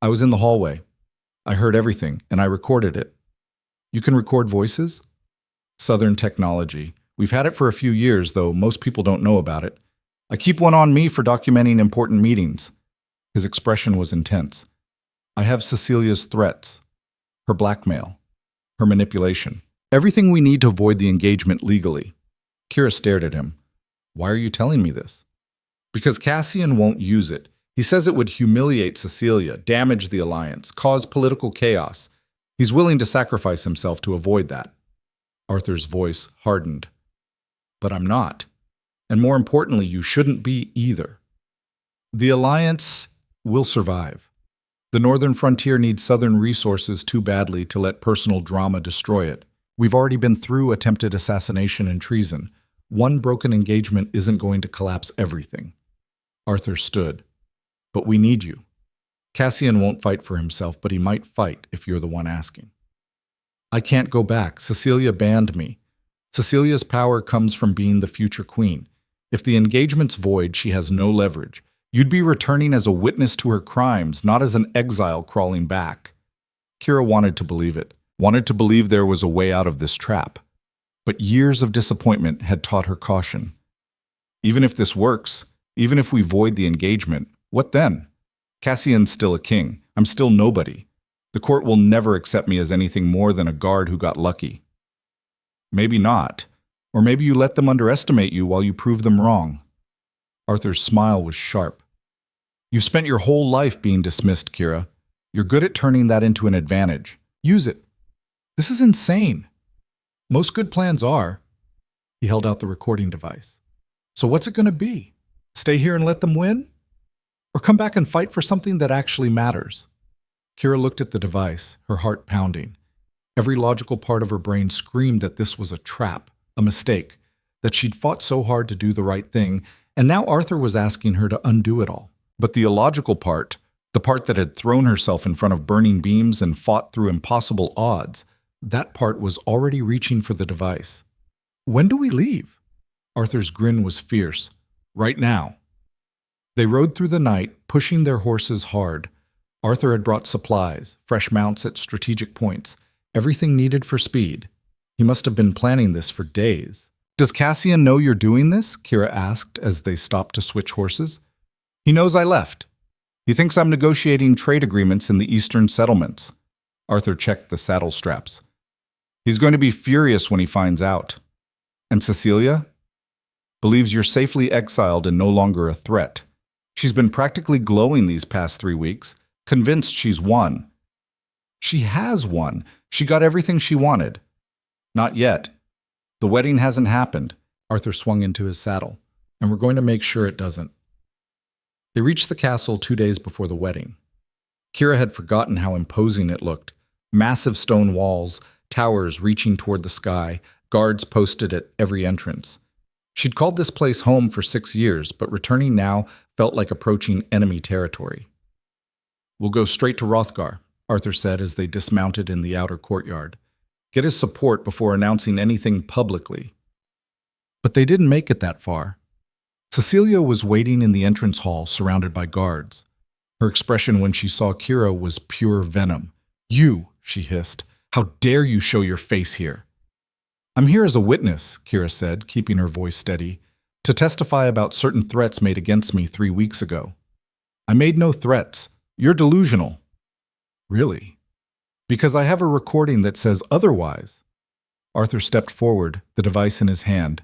"I was in the hallway. I heard everything, and I recorded it." "You can record voices?" "Southern technology. We've had it for a few years, though most people don't know about it. I keep one on me for documenting important meetings." His expression was intense. "I have Cecilia's threats, her blackmail, her manipulation. Everything we need to avoid the engagement legally." Kira stared at him. "Why are you telling me this?" "Because Cassian won't use it. He says it would humiliate Cecilia, damage the alliance, cause political chaos. He's willing to sacrifice himself to avoid that." Arthur's voice hardened. "But I'm not. And more importantly, you shouldn't be either. The alliance will survive. The northern frontier needs southern resources too badly to let personal drama destroy it. We've already been through attempted assassination and treason. One broken engagement isn't going to collapse everything." Arthur stood. "But we need you. Cassian won't fight for himself, but he might fight if you're the one asking." "I can't go back. Cecilia banned me. Cecilia's power comes from being the future queen. If the engagement's void, she has no leverage. You'd be returning as a witness to her crimes, not as an exile crawling back." Kira wanted to believe it, wanted to believe there was a way out of this trap. But years of disappointment had taught her caution. Even if this works, even if we void the engagement, what then? Cassian's still a king. I'm still nobody. The court will never accept me as anything more than a guard who got lucky. Maybe not. Or maybe you let them underestimate you while you prove them wrong. Arthur's smile was sharp. "You've spent your whole life being dismissed, Kira. You're good at turning that into an advantage. Use it." "This is insane." "Most good plans are." He held out the recording device. "So what's it going to be? Stay here and let them win? Or come back and fight for something that actually matters?" Kira looked at the device, her heart pounding. Every logical part of her brain screamed that this was a trap, a mistake, that she'd fought so hard to do the right thing, and now Arthur was asking her to undo it all. But the illogical part, the part that had thrown herself in front of burning beams and fought through impossible odds, that part was already reaching for the device. When do we leave? Arthur's grin was fierce. Right now. They rode through the night, pushing their horses hard. Arthur had brought supplies, fresh mounts at strategic points, everything needed for speed. He must have been planning this for days. Does Cassian know you're doing this? Kira asked as they stopped to switch horses. He knows I left. He thinks I'm negotiating trade agreements in the eastern settlements. Arthur checked the saddle straps. He's going to be furious when he finds out. And Cecilia? Believes you're safely exiled and no longer a threat. She's been practically glowing these past 3 weeks, convinced she's won. She has won. She got everything she wanted. Not yet. The wedding hasn't happened. Arthur swung into his saddle. And we're going to make sure it doesn't. They reached the castle 2 days before the wedding. Kira had forgotten how imposing it looked. Massive stone walls, towers reaching toward the sky, guards posted at every entrance. She'd called this place home for 6 years, but returning now felt like approaching enemy territory. We'll go straight to Hrothgar, Arthur said as they dismounted in the outer courtyard. Get his support before announcing anything publicly. But they didn't make it that far. Cecilia was waiting in the entrance hall, surrounded by guards. Her expression when she saw Kira was pure venom. You, she hissed. How dare you show your face here? I'm here as a witness, Kira said, keeping her voice steady, to testify about certain threats made against me 3 weeks ago. I made no threats. You're delusional. Really? Because I have a recording that says otherwise. Arthur stepped forward, the device in his hand.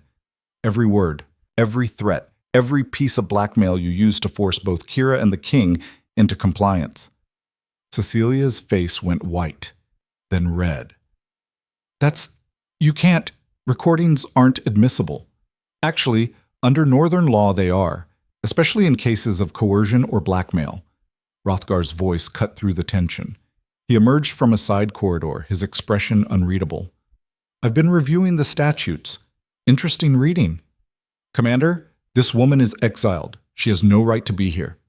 Every word, every threat, every piece of blackmail you used to force both Kira and the king into compliance. Cecilia's face went white, then red. You can't. Recordings aren't admissible. Actually, under Northern law they are, especially in cases of coercion or blackmail. Hrothgar's voice cut through the tension. He emerged from a side corridor, his expression unreadable. I've been reviewing the statutes. Interesting reading. Commander, this woman is exiled. She has no right to be here.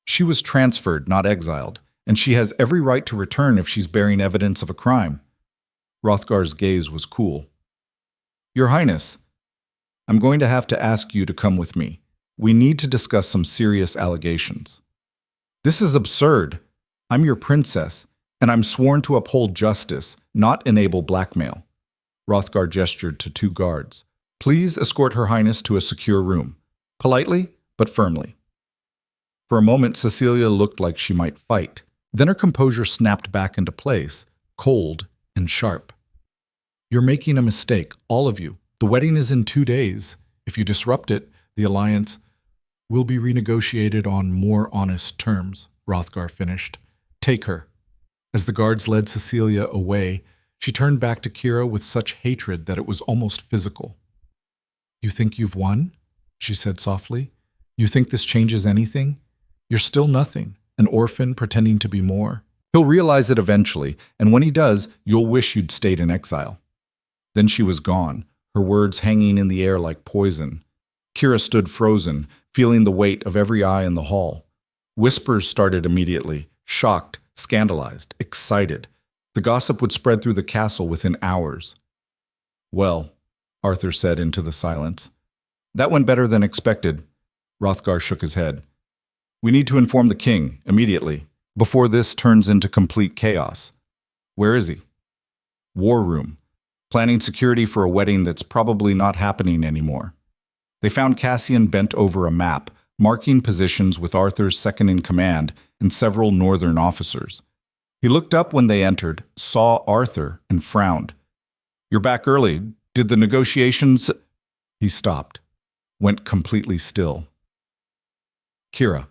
She was transferred, not exiled, and she has every right to return if she's bearing evidence of a crime. Hrothgar's gaze was cool. Your Highness, I'm going to have to ask you to come with me. We need to discuss some serious allegations. This is absurd. I'm your princess, and I'm sworn to uphold justice, not enable blackmail. Hrothgar gestured to 2 guards. Please escort Her Highness to a secure room. Politely, but firmly. For a moment, Cecilia looked like she might fight. Then her composure snapped back into place, cold and sharp. You're making a mistake, all of you. The wedding is in 2 days. If you disrupt it, the alliance will be renegotiated on more honest terms, Hrothgar finished. Take her. As the guards led Cecilia away, she turned back to Kira with such hatred that it was almost physical. You think you've won? She said softly. You think this changes anything? You're still nothing, an orphan pretending to be more. He'll realize it eventually, and when he does, you'll wish you'd stayed in exile. Then she was gone, her words hanging in the air like poison. Kira stood frozen, feeling the weight of every eye in the hall. Whispers started immediately, shocked, scandalized, excited. The gossip would spread through the castle within hours. Well, Arthur said into the silence. That went better than expected. Hrothgar shook his head. We need to inform the king, immediately, before this turns into complete chaos. Where is he? War room. Planning security for a wedding that's probably not happening anymore. They found Cassian bent over a map, marking positions with Arthur's second-in-command and several northern officers. He looked up when they entered, saw Arthur, and frowned. You're back early. Did the negotiations... He stopped, went completely still. Kira.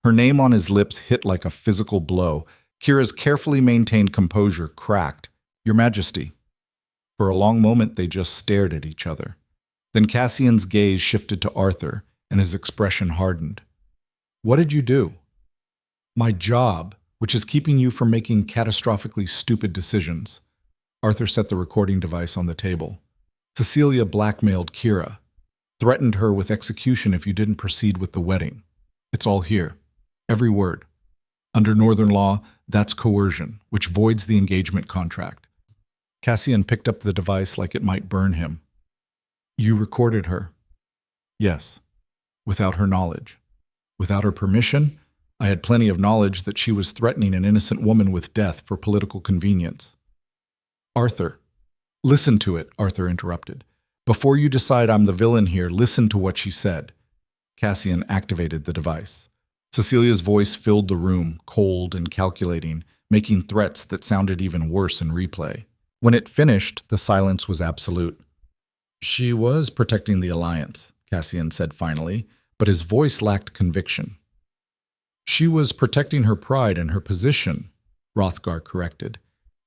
Her name on his lips hit like a physical blow. Kira's carefully maintained composure cracked. Your Majesty. For a long moment they just stared at each other. Then Cassian's gaze shifted to Arthur, and his expression hardened. What did you do? My job, which is keeping you from making catastrophically stupid decisions. Arthur set the recording device on the table. Cecilia blackmailed Kira, threatened her with execution if you didn't proceed with the wedding. It's all here. Every word. Under Northern law, that's coercion, which voids the engagement contract. Cassian picked up the device like it might burn him. You recorded her. Yes. Without her knowledge. Without her permission, I had plenty of knowledge that she was threatening an innocent woman with death for political convenience. Arthur. Listen to it, Arthur interrupted. Before you decide I'm the villain here, listen to what she said. Cassian activated the device. Cecilia's voice filled the room, cold and calculating, making threats that sounded even worse in replay. When it finished, the silence was absolute. She was protecting the alliance, Cassian said finally, but his voice lacked conviction. She was protecting her pride and her position, Hrothgar corrected,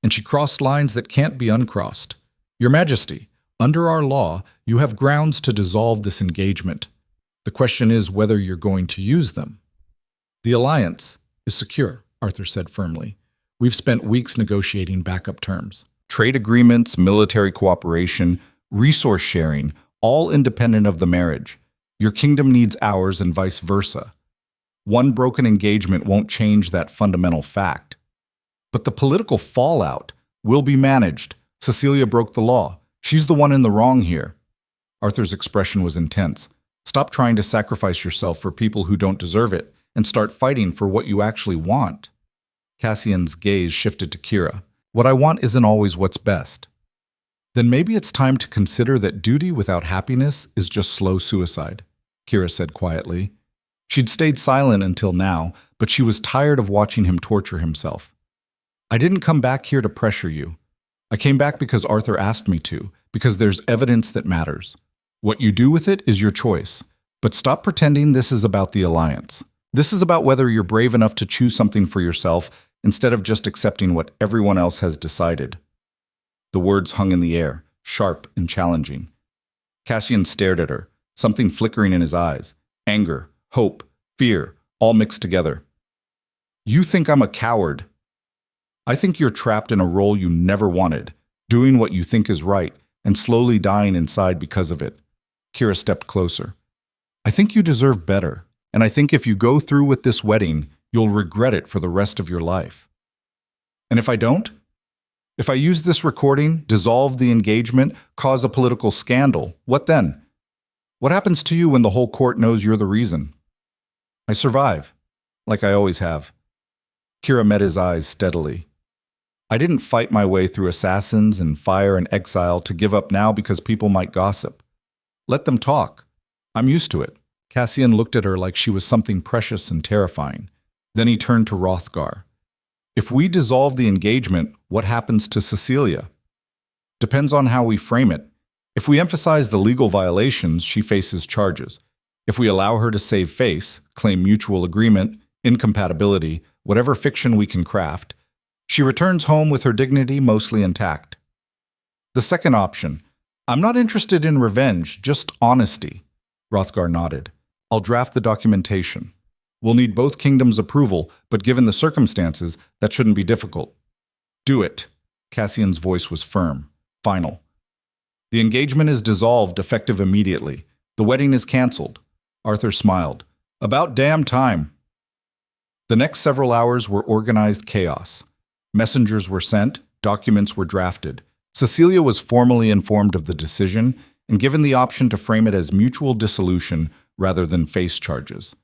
and she crossed lines that can't be uncrossed. Your Majesty, under our law, you have grounds to dissolve this engagement. The question is whether you're going to use them. The alliance is secure, Arthur said firmly. We've spent weeks negotiating backup terms. Trade agreements, military cooperation, resource sharing, all independent of the marriage. Your kingdom needs ours and vice versa. One broken engagement won't change that fundamental fact. But the political fallout will be managed. Cecilia broke the law. She's the one in the wrong here. Arthur's expression was intense. Stop trying to sacrifice yourself for people who don't deserve it, and start fighting for what you actually want. Cassian's gaze shifted to Kira. What I want isn't always what's best. Then maybe it's time to consider that duty without happiness is just slow suicide, Kira said quietly. She'd stayed silent until now, but she was tired of watching him torture himself. I didn't come back here to pressure you. I came back because Arthur asked me to, because there's evidence that matters. What you do with it is your choice, but stop pretending this is about the alliance. This is about whether you're brave enough to choose something for yourself instead of just accepting what everyone else has decided. The words hung in the air, sharp and challenging. Cassian stared at her, something flickering in his eyes. Anger, hope, fear, all mixed together. You think I'm a coward. I think you're trapped in a role you never wanted, doing what you think is right, and slowly dying inside because of it. Kira stepped closer. I think you deserve better. And I think if you go through with this wedding, you'll regret it for the rest of your life. And if I don't? If I use this recording, dissolve the engagement, cause a political scandal, what then? What happens to you when the whole court knows you're the reason? I survive, like I always have. Kira met his eyes steadily. I didn't fight my way through assassins and fire and exile to give up now because people might gossip. Let them talk. I'm used to it. Cassian looked at her like she was something precious and terrifying. Then he turned to Hrothgar. If we dissolve the engagement, what happens to Cecilia? Depends on how we frame it. If we emphasize the legal violations, she faces charges. If we allow her to save face, claim mutual agreement, incompatibility, whatever fiction we can craft, she returns home with her dignity mostly intact. The second option, I'm not interested in revenge, just honesty. Hrothgar nodded. I'll draft the documentation. We'll need both kingdoms' approval, but given the circumstances, that shouldn't be difficult. Do it. Cassian's voice was firm, final. The engagement is dissolved, effective immediately. The wedding is canceled. Arthur smiled. About damn time. The next several hours were organized chaos. Messengers were sent, documents were drafted. Cecilia was formally informed of the decision and given the option to frame it as mutual dissolution rather than face charges.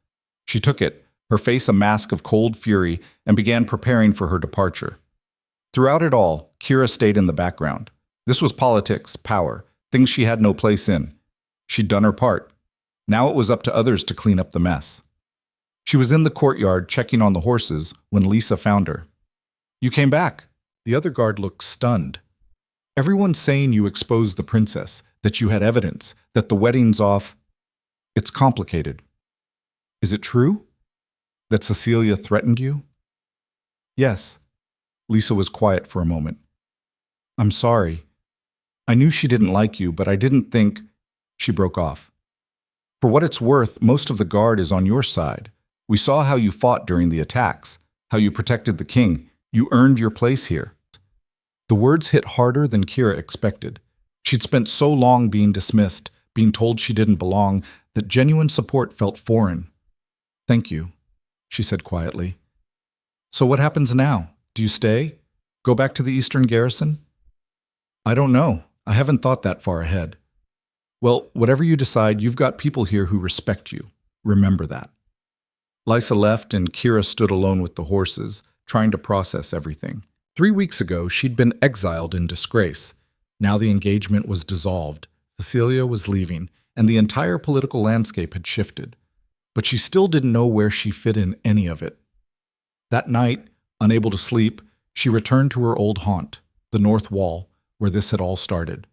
She took it, her face a mask of cold fury, and began preparing for her departure. Throughout it all, Kira stayed in the background. This was politics, power, things she had no place in. She'd done her part. Now it was up to others to clean up the mess. She was in the courtyard checking on the horses when Lisa found her. You came back. The other guard looked stunned. Everyone's saying you exposed the princess, that you had evidence, that the wedding's off. It's complicated. Is it true? That Cecilia threatened you? Yes. Lisa was quiet for a moment. I'm sorry. I knew she didn't like you, but I didn't think... She broke off. For what it's worth, most of the guard is on your side. We saw how you fought during the attacks. how you protected the king. You earned your place here." The words hit harder than Kira expected. She'd spent so long being dismissed, being told she didn't belong, that genuine support felt foreign. "Thank you," she said quietly. "So what happens now? Do you stay? Go back to the Eastern Garrison?" "I don't know. I haven't thought that far ahead." "Well, whatever you decide, you've got people here who respect you. Remember that." Lysa left and Kira stood alone with the horses, trying to process everything. 3 weeks ago, she'd been exiled in disgrace. Now the engagement was dissolved, Cecilia was leaving, and the entire political landscape had shifted. But she still didn't know where she fit in any of it. That night, unable to sleep, she returned to her old haunt, the North Wall, where this had all started.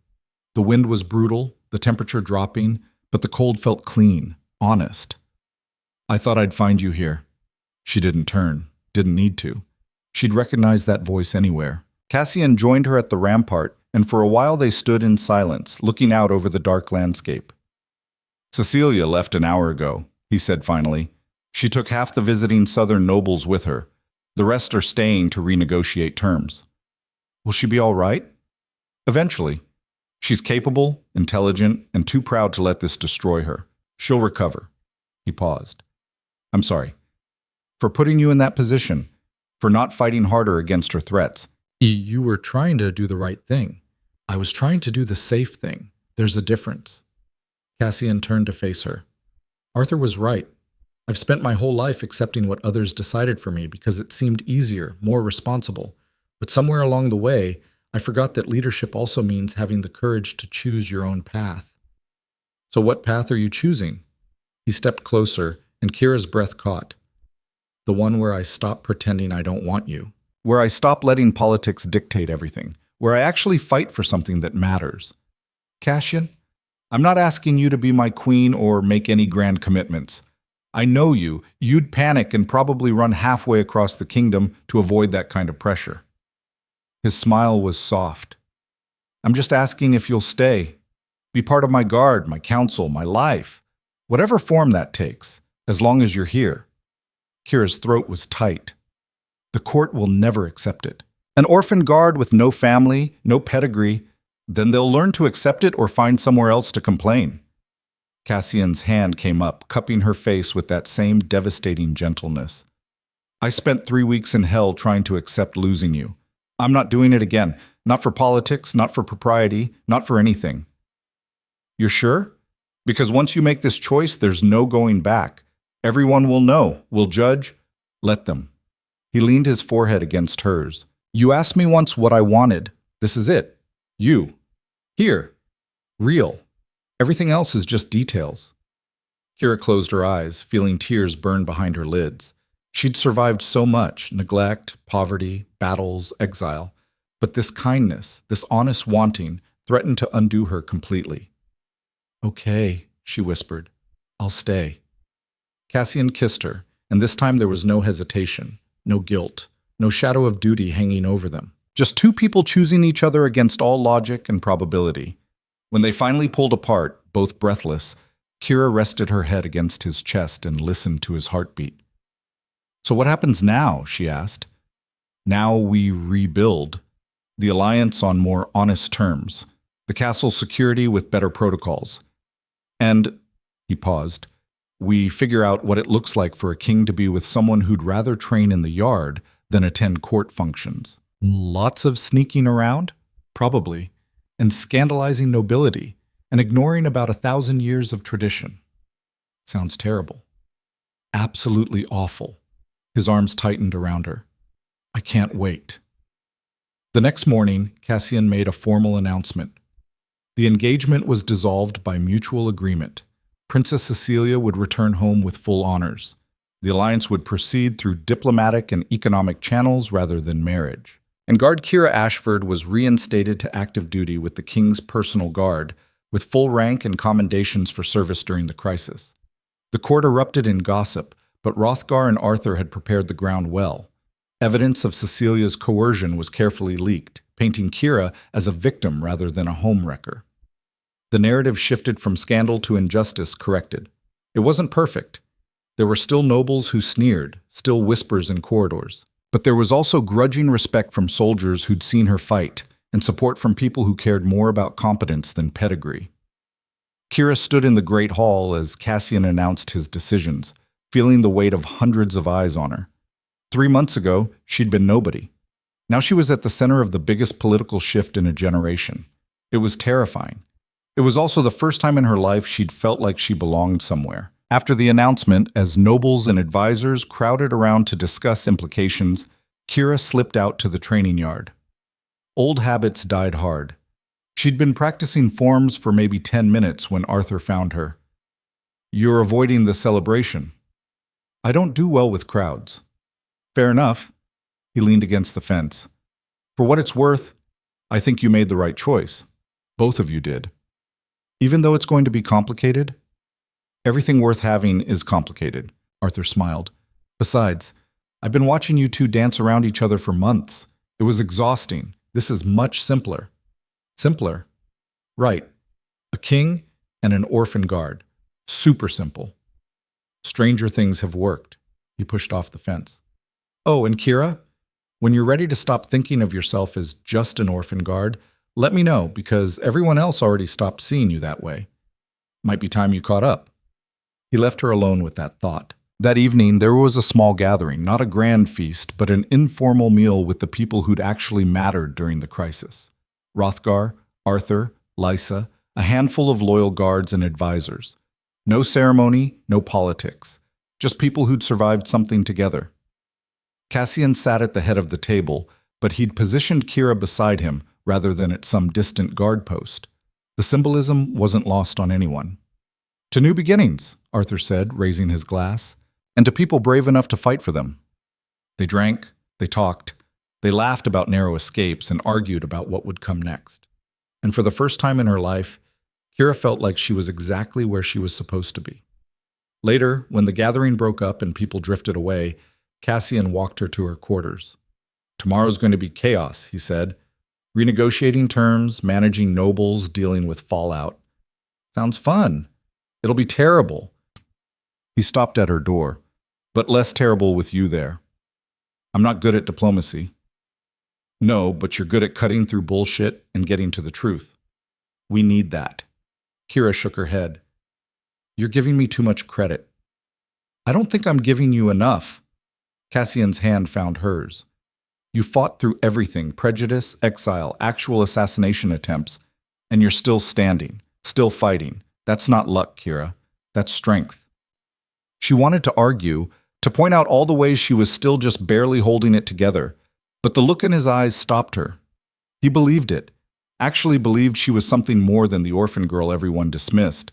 The wind was brutal, the temperature dropping, but the cold felt clean, honest. "I thought I'd find you here." She didn't turn, didn't need to. She'd recognize that voice anywhere. Cassian joined her at the rampart, and for a while they stood in silence, looking out over the dark landscape. "Cecilia left an hour ago," he said finally. "She took half the visiting southern nobles with her. The rest are staying to renegotiate terms." "Will she be all right?" "Eventually. She's capable, intelligent, and too proud to let this destroy her. She'll recover." He paused. "I'm sorry. For putting you in that position. For not fighting harder against her threats." "You were trying to do the right thing. I was trying to do the safe thing. There's a difference." Cassian turned to face her. "Arthur was right. I've spent my whole life accepting what others decided for me because it seemed easier, more responsible. But somewhere along the way, I forgot that leadership also means having the courage to choose your own path." "So what path are you choosing?" He stepped closer, and Kira's breath caught. "The one where I stop pretending I don't want you. Where I stop letting politics dictate everything. Where I actually fight for something that matters." "Cassian, I'm not asking you to be my queen or make any grand commitments. I know you. You'd panic and probably run halfway across the kingdom to avoid that kind of pressure." His smile was soft. "I'm just asking if you'll stay. Be part of my guard, my council, my life. Whatever form that takes, as long as you're here." Kira's throat was tight. "The court will never accept it. An orphan guard with no family, no pedigree, then they'll learn to accept it or find somewhere else to complain." Cassian's hand came up, cupping her face with that same devastating gentleness. "I spent 3 weeks in hell trying to accept losing you. I'm not doing it again. Not for politics, not for propriety, not for anything." "You're sure? Because once you make this choice, there's no going back. Everyone will know, will judge. Let them." He leaned his forehead against hers. "You asked me once what I wanted. This is it. You. Here. Real. Everything else is just details." Kira closed her eyes, feeling tears burn behind her lids. She'd survived so much: neglect, poverty, battles, exile. But this kindness, this honest wanting, threatened to undo her completely. "Okay," she whispered. "I'll stay." Cassian kissed her, and this time there was no hesitation, no guilt, no shadow of duty hanging over them. Just two people choosing each other against all logic and probability. When they finally pulled apart, both breathless, Kira rested her head against his chest and listened to his heartbeat. "So what happens now?" she asked. "Now we rebuild. The alliance on more honest terms. The castle's security with better protocols. And," he paused, "we figure out what it looks like for a king to be with someone who'd rather train in the yard than attend court functions. Lots of sneaking around? Probably. And scandalizing nobility, and ignoring about 1,000 years of tradition. Sounds terrible. Absolutely awful." His arms tightened around her. "I can't wait." The next morning, Cassian made a formal announcement. The engagement was dissolved by mutual agreement. Princess Cecilia would return home with full honors. The alliance would proceed through diplomatic and economic channels rather than marriage. And Guard Kira Ashford was reinstated to active duty with the king's personal guard, with full rank and commendations for service during the crisis. The court erupted in gossip, but Hrothgar and Arthur had prepared the ground well. Evidence of Cecilia's coercion was carefully leaked, painting Kira as a victim rather than a homewrecker. The narrative shifted from scandal to injustice corrected. It wasn't perfect. There were still nobles who sneered, still whispers in corridors. But there was also grudging respect from soldiers who'd seen her fight, and support from people who cared more about competence than pedigree. Kira stood in the Great Hall as Cassian announced his decisions, feeling the weight of hundreds of eyes on her. 3 months ago, she'd been nobody. Now she was at the center of the biggest political shift in a generation. It was terrifying. It was also the first time in her life she'd felt like she belonged somewhere. After the announcement, as nobles and advisors crowded around to discuss implications, Kira slipped out to the training yard. Old habits died hard. She'd been practicing forms for maybe 10 minutes when Arthur found her. "You're avoiding the celebration." "I don't do well with crowds." "Fair enough." He leaned against the fence. "For what it's worth, I think you made the right choice. Both of you did. Even though it's going to be complicated?" "Everything worth having is complicated," Arthur smiled. "Besides, I've been watching you two dance around each other for months. It was exhausting. This is much simpler." "Simpler?" "Right. A king and an orphan guard. Super simple." "Stranger things have worked." He pushed off the fence. "Oh, and Kira, when you're ready to stop thinking of yourself as just an orphan guard, let me know, because everyone else already stopped seeing you that way. Might be time you caught up." He left her alone with that thought. That evening, there was a small gathering, not a grand feast, but an informal meal with the people who'd actually mattered during the crisis. Hrothgar, Arthur, Lysa, a handful of loyal guards and advisors. No ceremony, no politics. Just people who'd survived something together. Cassian sat at the head of the table, but he'd positioned Kira beside him rather than at some distant guard post. The symbolism wasn't lost on anyone. "To new beginnings," Arthur said, raising his glass, "and to people brave enough to fight for them." They drank, they talked, they laughed about narrow escapes and argued about what would come next. And for the first time in her life, Kira felt like she was exactly where she was supposed to be. Later, when the gathering broke up and people drifted away, Cassian walked her to her quarters. "Tomorrow's going to be chaos," he said. "Renegotiating terms, managing nobles, dealing with fallout. Sounds fun. It'll be terrible." He stopped at her door. "But less terrible with you there." "I'm not good at diplomacy." "No, but you're good at cutting through bullshit and getting to the truth. We need that." Kira shook her head. "You're giving me too much credit." "I don't think I'm giving you enough." Cassian's hand found hers. "You fought through everything, prejudice, exile, actual assassination attempts, and you're still standing, still fighting. That's not luck, Kira. That's strength." She wanted to argue, to point out all the ways she was still just barely holding it together, but the look in his eyes stopped her. He believed it, actually believed she was something more than the orphan girl everyone dismissed.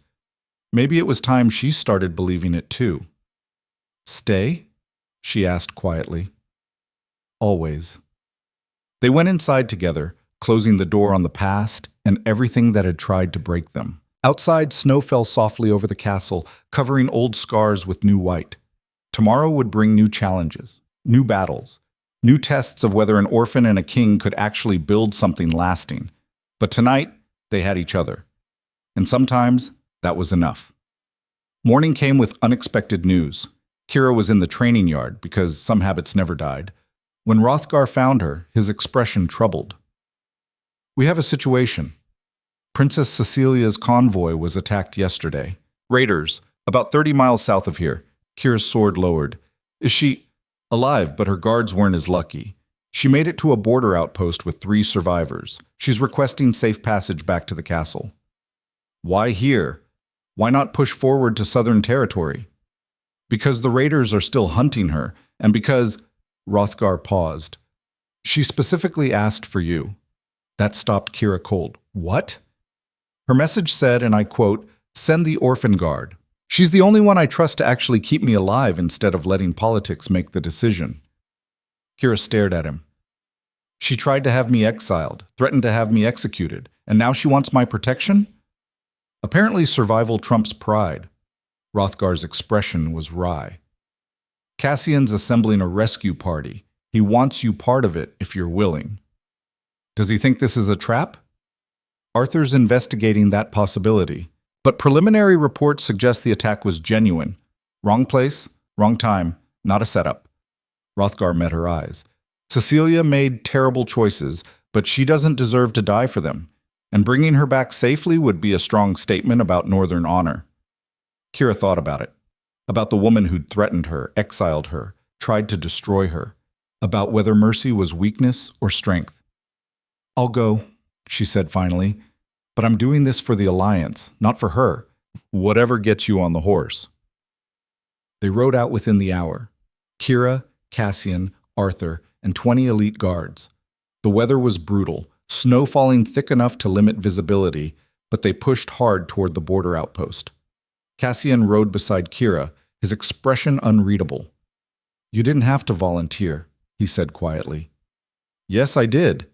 Maybe it was time she started believing it too. "Stay?" she asked quietly. "Always." They went inside together, closing the door on the past and everything that had tried to break them. Outside, snow fell softly over the castle, covering old scars with new white. Tomorrow would bring new challenges, new battles, new tests of whether an orphan and a king could actually build something lasting. But tonight, they had each other. And sometimes, that was enough. Morning came with unexpected news. Kira was in the training yard, because some habits never died. When Hrothgar found her, his expression troubled. "We have a situation. Princess Cecilia's convoy was attacked yesterday. Raiders, about 30 miles south of here." Kira's sword lowered. "Is she alive?" But her guards weren't as lucky. "She made it to a border outpost with 3 survivors. She's requesting safe passage back to the castle." "Why here? Why not push forward to southern territory?" "Because the raiders are still hunting her, and because—" Hrothgar paused. "She specifically asked for you." That stopped Kira cold. "What?" Her message said, and I quote, "Send the orphan guard. She's the only one I trust to actually keep me alive instead of letting politics make the decision." Kira stared at him. "She tried to have me exiled, threatened to have me executed, and now she wants my protection?" "Apparently survival trumps pride." Hrothgar's expression was wry. "Cassian's assembling a rescue party. He wants you part of it if you're willing." "Does he think this is a trap?" "Arthur's investigating that possibility, but preliminary reports suggest the attack was genuine. Wrong place, wrong time, not a setup. Hrothgar met her eyes. Cecilia made terrible choices, but she doesn't deserve to die for them, and bringing her back safely would be a strong statement about Northern honor. Kira thought about it, about the woman who'd threatened her, exiled her, tried to destroy her, about whether mercy was weakness or strength. I'll go, she said finally, but I'm doing this for the Alliance, not for her. Whatever gets you on the horse. They rode out within the hour. Kira, Cassian, Arthur, and 20 elite guards. The weather was brutal, snow falling thick enough to limit visibility, but they pushed hard toward the border outpost. Cassian rode beside Kira, his expression unreadable. You didn't have to volunteer, he said quietly. Yes, I did.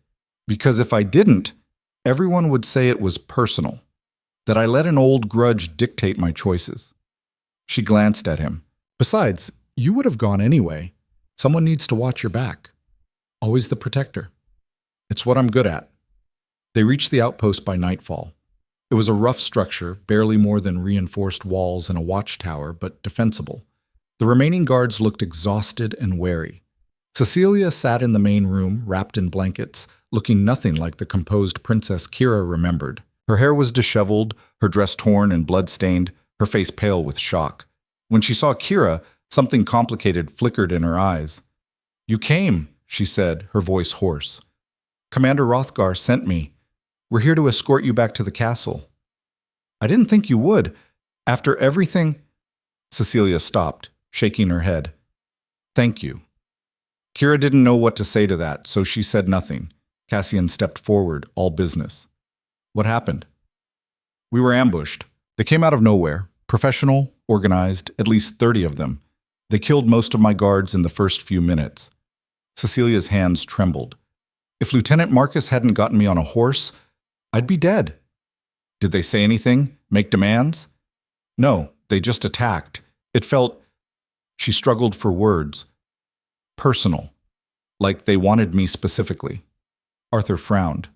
Because if I didn't, everyone would say it was personal, that I let an old grudge dictate my choices. She glanced at him. Besides, you would have gone anyway. Someone needs to watch your back. Always the protector. It's what I'm good at. They reached the outpost by nightfall. It was a rough structure, barely more than reinforced walls and a watchtower, but defensible. The remaining guards looked exhausted and wary. Cecilia sat in the main room, wrapped in blankets, looking nothing like the composed Princess Kira remembered. Her hair was disheveled, her dress torn and blood-stained, her face pale with shock. When she saw Kira, something complicated flickered in her eyes. You came, she said, her voice hoarse. Commander Hrothgar sent me. We're here to escort you back to the castle. I didn't think you would. After everything... Cecilia stopped, shaking her head. Thank you. Kira didn't know what to say to that, so she said nothing. Cassian stepped forward, all business. What happened? We were ambushed. They came out of nowhere. Professional, organized, at least 30 of them. They killed most of my guards in the first few minutes. Cecilia's hands trembled. If Lieutenant Marcus hadn't gotten me on a horse, I'd be dead. Did they say anything? Make demands? No, they just attacked. It felt... She struggled for words. Personal. Like they wanted me specifically. Arthur frowned.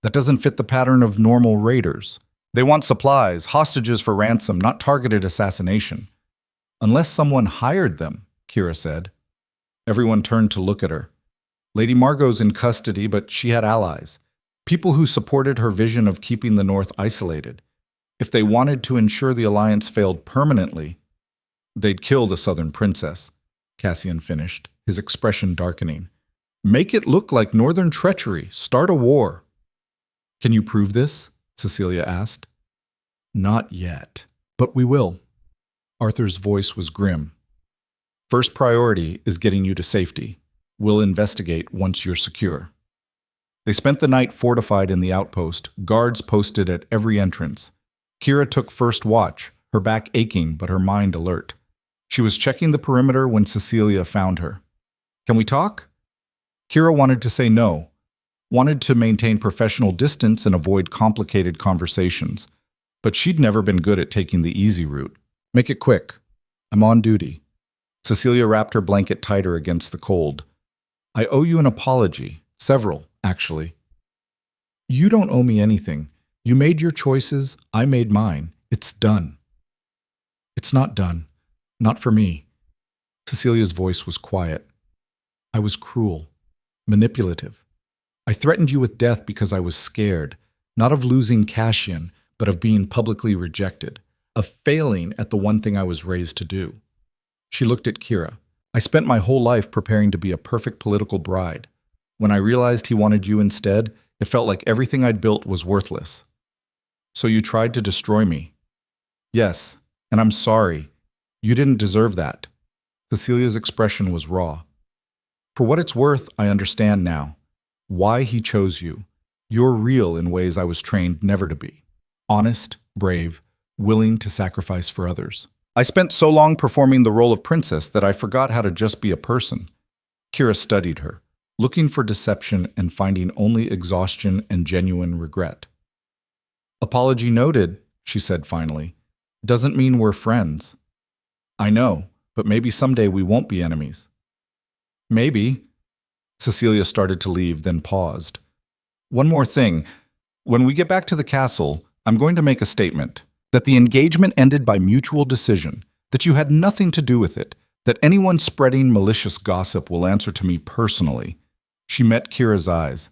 That doesn't fit the pattern of normal raiders. They want supplies, hostages for ransom, not targeted assassination. Unless someone hired them, Kira said. Everyone turned to look at her. Lady Margot's in custody, but she had allies. People who supported her vision of keeping the North isolated. If they wanted to ensure the alliance failed permanently, they'd kill the Southern Princess, Cassian finished, his expression darkening. Make it look like Northern treachery. Start a war. Can you prove this? Cecilia asked. Not yet, but we will. Arthur's voice was grim. First priority is getting you to safety. We'll investigate once you're secure. They spent the night fortified in the outpost, guards posted at every entrance. Kira took first watch, her back aching but her mind alert. She was checking the perimeter when Cecilia found her. Can we talk? Kira wanted to say no, wanted to maintain professional distance and avoid complicated conversations, but she'd never been good at taking the easy route. Make it quick. I'm on duty. Cecilia wrapped her blanket tighter against the cold. I owe you an apology. Several, actually. You don't owe me anything. You made your choices, I made mine. It's done. It's not done. Not for me. Cecilia's voice was quiet. I was cruel, manipulative. I threatened you with death because I was scared, not of losing Cassian, but of being publicly rejected, of failing at the one thing I was raised to do. She looked at Kira. I spent my whole life preparing to be a perfect political bride. When I realized he wanted you instead, it felt like everything I'd built was worthless. So you tried to destroy me. Yes, and I'm sorry. You didn't deserve that. Cecilia's expression was raw. For what it's worth, I understand now. Why he chose you. You're real in ways I was trained never to be. Honest, brave, willing to sacrifice for others. I spent so long performing the role of princess that I forgot how to just be a person. Kira studied her, looking for deception and finding only exhaustion and genuine regret. Apology noted, she said finally. Doesn't mean we're friends. I know, but maybe someday we won't be enemies. Maybe. Cecilia started to leave, then paused. One more thing. When we get back to the castle, I'm going to make a statement that the engagement ended by mutual decision, that you had nothing to do with it, that anyone spreading malicious gossip will answer to me personally. She met Kira's eyes.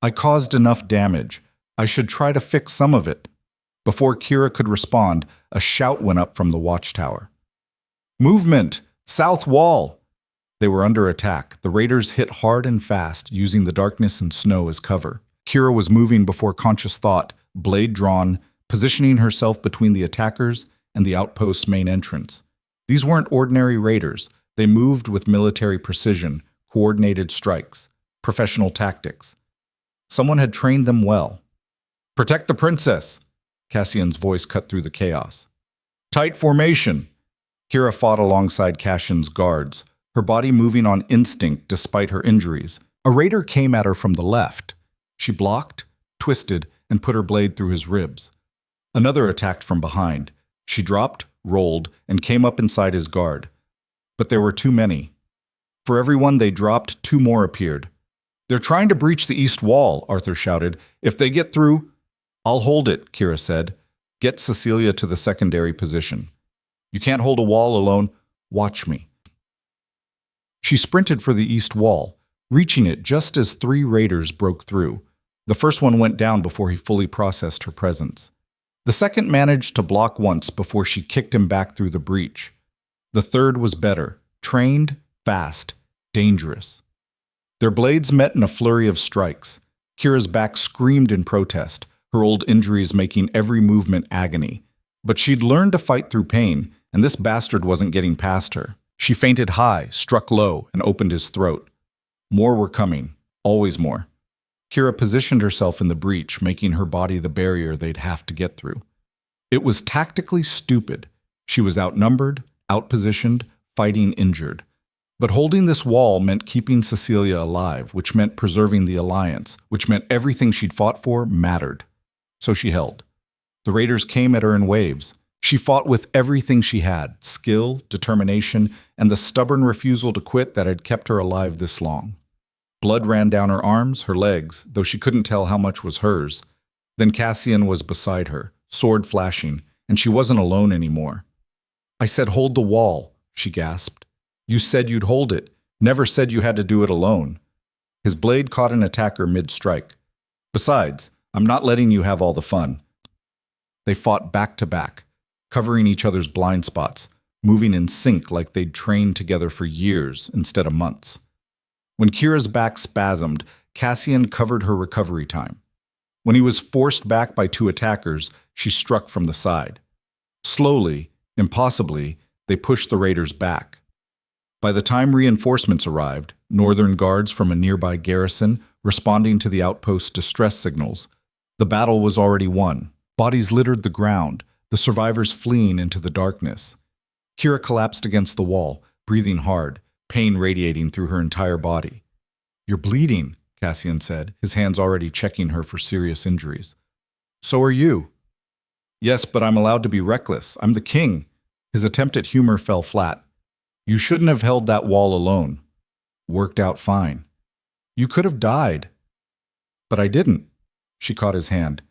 I caused enough damage. I should try to fix some of it. Before Kira could respond, a shout went up from the watchtower. Movement! South wall! They were under attack. The raiders hit hard and fast, using the darkness and snow as cover. Kira was moving before conscious thought, blade drawn, positioning herself between the attackers and the outpost's main entrance. These weren't ordinary raiders. They moved with military precision, coordinated strikes, professional tactics. Someone had trained them well. Protect the princess! Cassian's voice cut through the chaos. Tight formation! Kira fought alongside Cassian's guards, her body moving on instinct despite her injuries. A raider came at her from the left. She blocked, twisted, and put her blade through his ribs. Another attacked from behind. She dropped, rolled, and came up inside his guard. But there were too many. For every one they dropped, two more appeared. They're trying to breach the east wall, Arthur shouted. If they get through... I'll hold it, Kira said. Get Cecilia to the secondary position. You can't hold a wall alone. Watch me. She sprinted for the east wall, reaching it just as 3 raiders broke through. The first one went down before he fully processed her presence. The second managed to block once before she kicked him back through the breach. The third was better, trained, fast, dangerous. Their blades met in a flurry of strikes. Kira's back screamed in protest, her old injuries making every movement agony. But she'd learned to fight through pain, and this bastard wasn't getting past her. She fainted high, struck low, and opened his throat. More were coming, always more. Kira positioned herself in the breach, making her body the barrier they'd have to get through. It was tactically stupid. She was outnumbered, outpositioned, fighting injured. But holding this wall meant keeping Cecilia alive, which meant preserving the alliance, which meant everything she'd fought for mattered. So she held. The raiders came at her in waves. She fought with everything she had, skill, determination, and the stubborn refusal to quit that had kept her alive this long. Blood ran down her arms, her legs, though she couldn't tell how much was hers. Then Cassian was beside her, sword flashing, and she wasn't alone anymore. I said, hold the wall, she gasped. You said you'd hold it, never said you had to do it alone. His blade caught an attacker mid-strike. Besides, I'm not letting you have all the fun. They fought back to back, covering each other's blind spots, moving in sync like they'd trained together for years instead of months. When Kira's back spasmed, Cassian covered her recovery time. When he was forced back by 2 attackers, she struck from the side. Slowly, impossibly, they pushed the raiders back. By the time reinforcements arrived, northern guards from a nearby garrison responding to the outpost's distress signals, the battle was already won. Bodies littered the ground, the survivors fleeing into the darkness. Kira collapsed against the wall, breathing hard, pain radiating through her entire body. You're bleeding, Cassian said, his hands already checking her for serious injuries. So are you. Yes, but I'm allowed to be reckless. I'm the king. His attempt at humor fell flat. You shouldn't have held that wall alone. Worked out fine. You could have died. But I didn't. She caught his hand.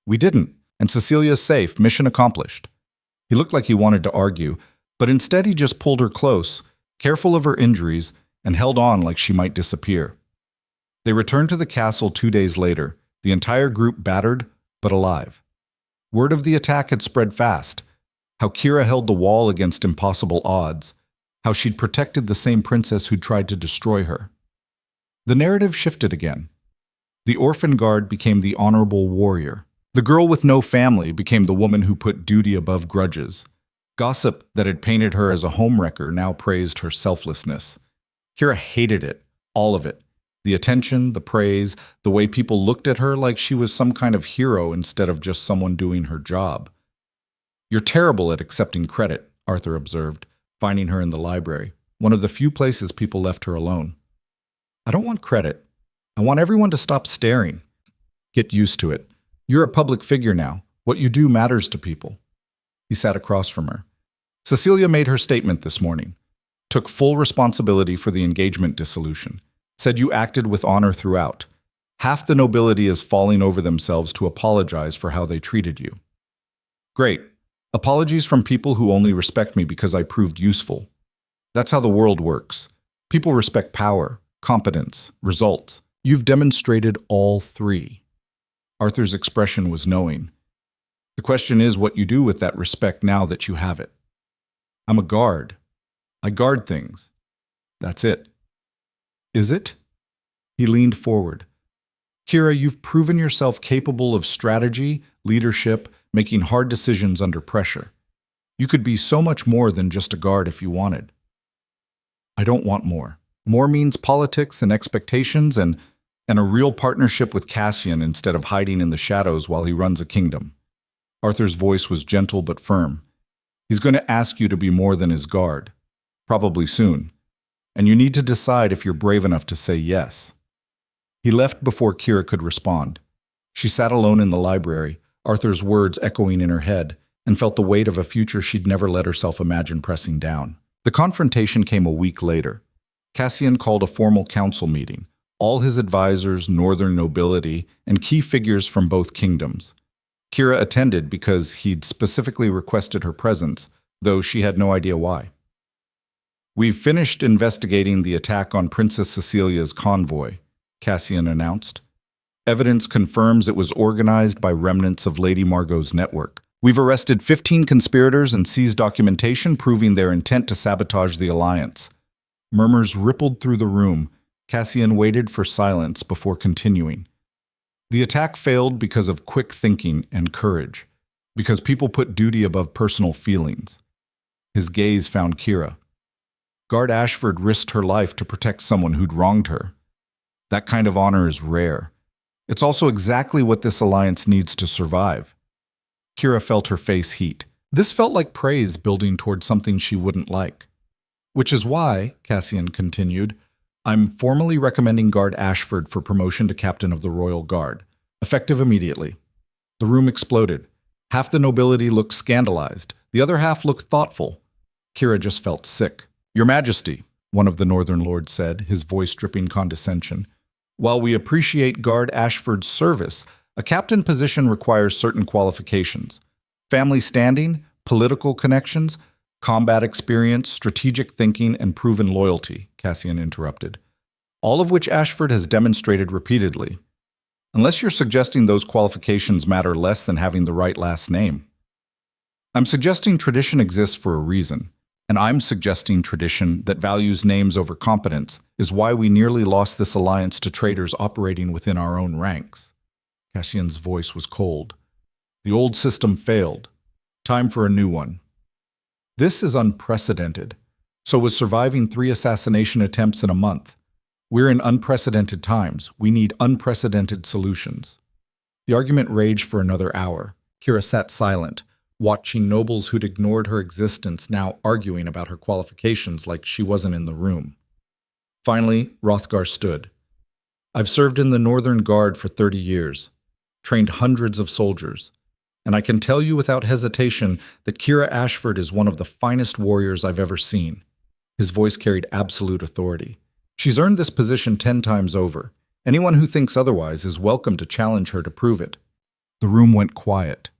We didn't, and Cecilia's safe, mission accomplished. He looked like he wanted to argue, but instead he just pulled her close, careful of her injuries, and held on like she might disappear. They returned to the castle 2 days later, the entire group battered, but alive. Word of the attack had spread fast, how Kira held the wall against impossible odds, how she'd protected the same princess who'd tried to destroy her. The narrative shifted again. The orphan guard became the honorable warrior. The girl with no family became the woman who put duty above grudges. Gossip that had painted her as a homewrecker now praised her selflessness. Kira hated it, all of it. The attention, the praise, the way people looked at her like she was some kind of hero instead of just someone doing her job. You're terrible at accepting credit, Arthur observed, finding her in the library, one of the few places people left her alone. I don't want credit. I want everyone to stop staring. Get used to it. You're a public figure now. What you do matters to people. He sat across from her. Cecilia made her statement this morning, took full responsibility for the engagement dissolution, said you acted with honor throughout. Half the nobility is falling over themselves to apologize for how they treated you. Great. Apologies from people who only respect me because I proved useful. That's how the world works. People respect power, competence, results. You've demonstrated all three. Arthur's expression was knowing. The question is what you do with that respect now that you have it. I'm a guard. I guard things. That's it. Is it? He leaned forward. Kira, you've proven yourself capable of strategy, leadership, making hard decisions under pressure. You could be so much more than just a guard if you wanted. I don't want more. More means politics and expectations and a real partnership with Cassian instead of hiding in the shadows while he runs a kingdom. Arthur's voice was gentle but firm. He's going to ask you to be more than his guard. Probably soon. And you need to decide if you're brave enough to say yes. He left before Kira could respond. She sat alone in the library, Arthur's words echoing in her head, and felt the weight of a future she'd never let herself imagine pressing down. The confrontation came a week later. Cassian called a formal council meeting, all his advisors, northern nobility, and key figures from both kingdoms. Kira attended because he'd specifically requested her presence, though she had no idea why. We've finished investigating the attack on Princess Cecilia's convoy, Cassian announced. Evidence confirms it was organized by remnants of Lady Margot's network. We've arrested 15 conspirators and seized documentation proving their intent to sabotage the alliance. Murmurs rippled through the room. Cassian waited for silence before continuing. The attack failed because of quick thinking and courage, because people put duty above personal feelings. His gaze found Kira. Guard Ashford risked her life to protect someone who'd wronged her. That kind of honor is rare. It's also exactly what this alliance needs to survive. Kira felt her face heat. This felt like praise building toward something she wouldn't like. Which is why, Cassian continued, I'm formally recommending Guard Ashford for promotion to Captain of the Royal Guard, effective immediately. The room exploded. Half the nobility looked scandalized. The other half looked thoughtful. Kira just felt sick. Your Majesty, one of the Northern Lords said, his voice dripping condescension. While we appreciate Guard Ashford's service, a captain position requires certain qualifications. Family standing, political connections, combat experience, strategic thinking, and proven loyalty, Cassian interrupted. All of which Ashford has demonstrated repeatedly. Unless you're suggesting those qualifications matter less than having the right last name. I'm suggesting tradition exists for a reason. And I'm suggesting tradition that values names over competence is why we nearly lost this alliance to traitors operating within our own ranks. Cassian's voice was cold. The old system failed. Time for a new one. This is unprecedented. So was surviving 3 assassination attempts in a month. We're in unprecedented times. We need unprecedented solutions. The argument raged for another hour. Kira sat silent, watching nobles who'd ignored her existence now arguing about her qualifications like she wasn't in the room. Finally, Hrothgar stood. I've served in the Northern Guard for 30 years, trained hundreds of soldiers, and I can tell you without hesitation that Kira Ashford is one of the finest warriors I've ever seen. His voice carried absolute authority. She's earned this position 10 times over. Anyone who thinks otherwise is welcome to challenge her to prove it. The room went quiet.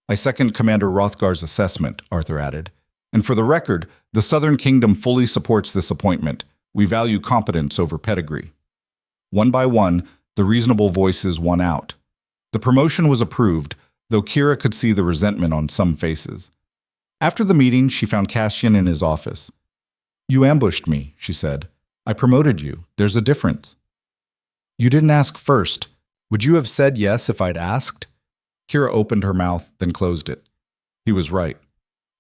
I second Commander Hrothgar's assessment, Arthur added. And for the record, the Southern Kingdom fully supports this appointment. We value competence over pedigree. One by one, the reasonable voices won out. The promotion was approved, though Kira could see the resentment on some faces. After the meeting, she found Cassian in his office. You ambushed me, she said. I promoted you. There's a difference. You didn't ask first. Would you have said yes if I'd asked? Kira opened her mouth, then closed it. He was right.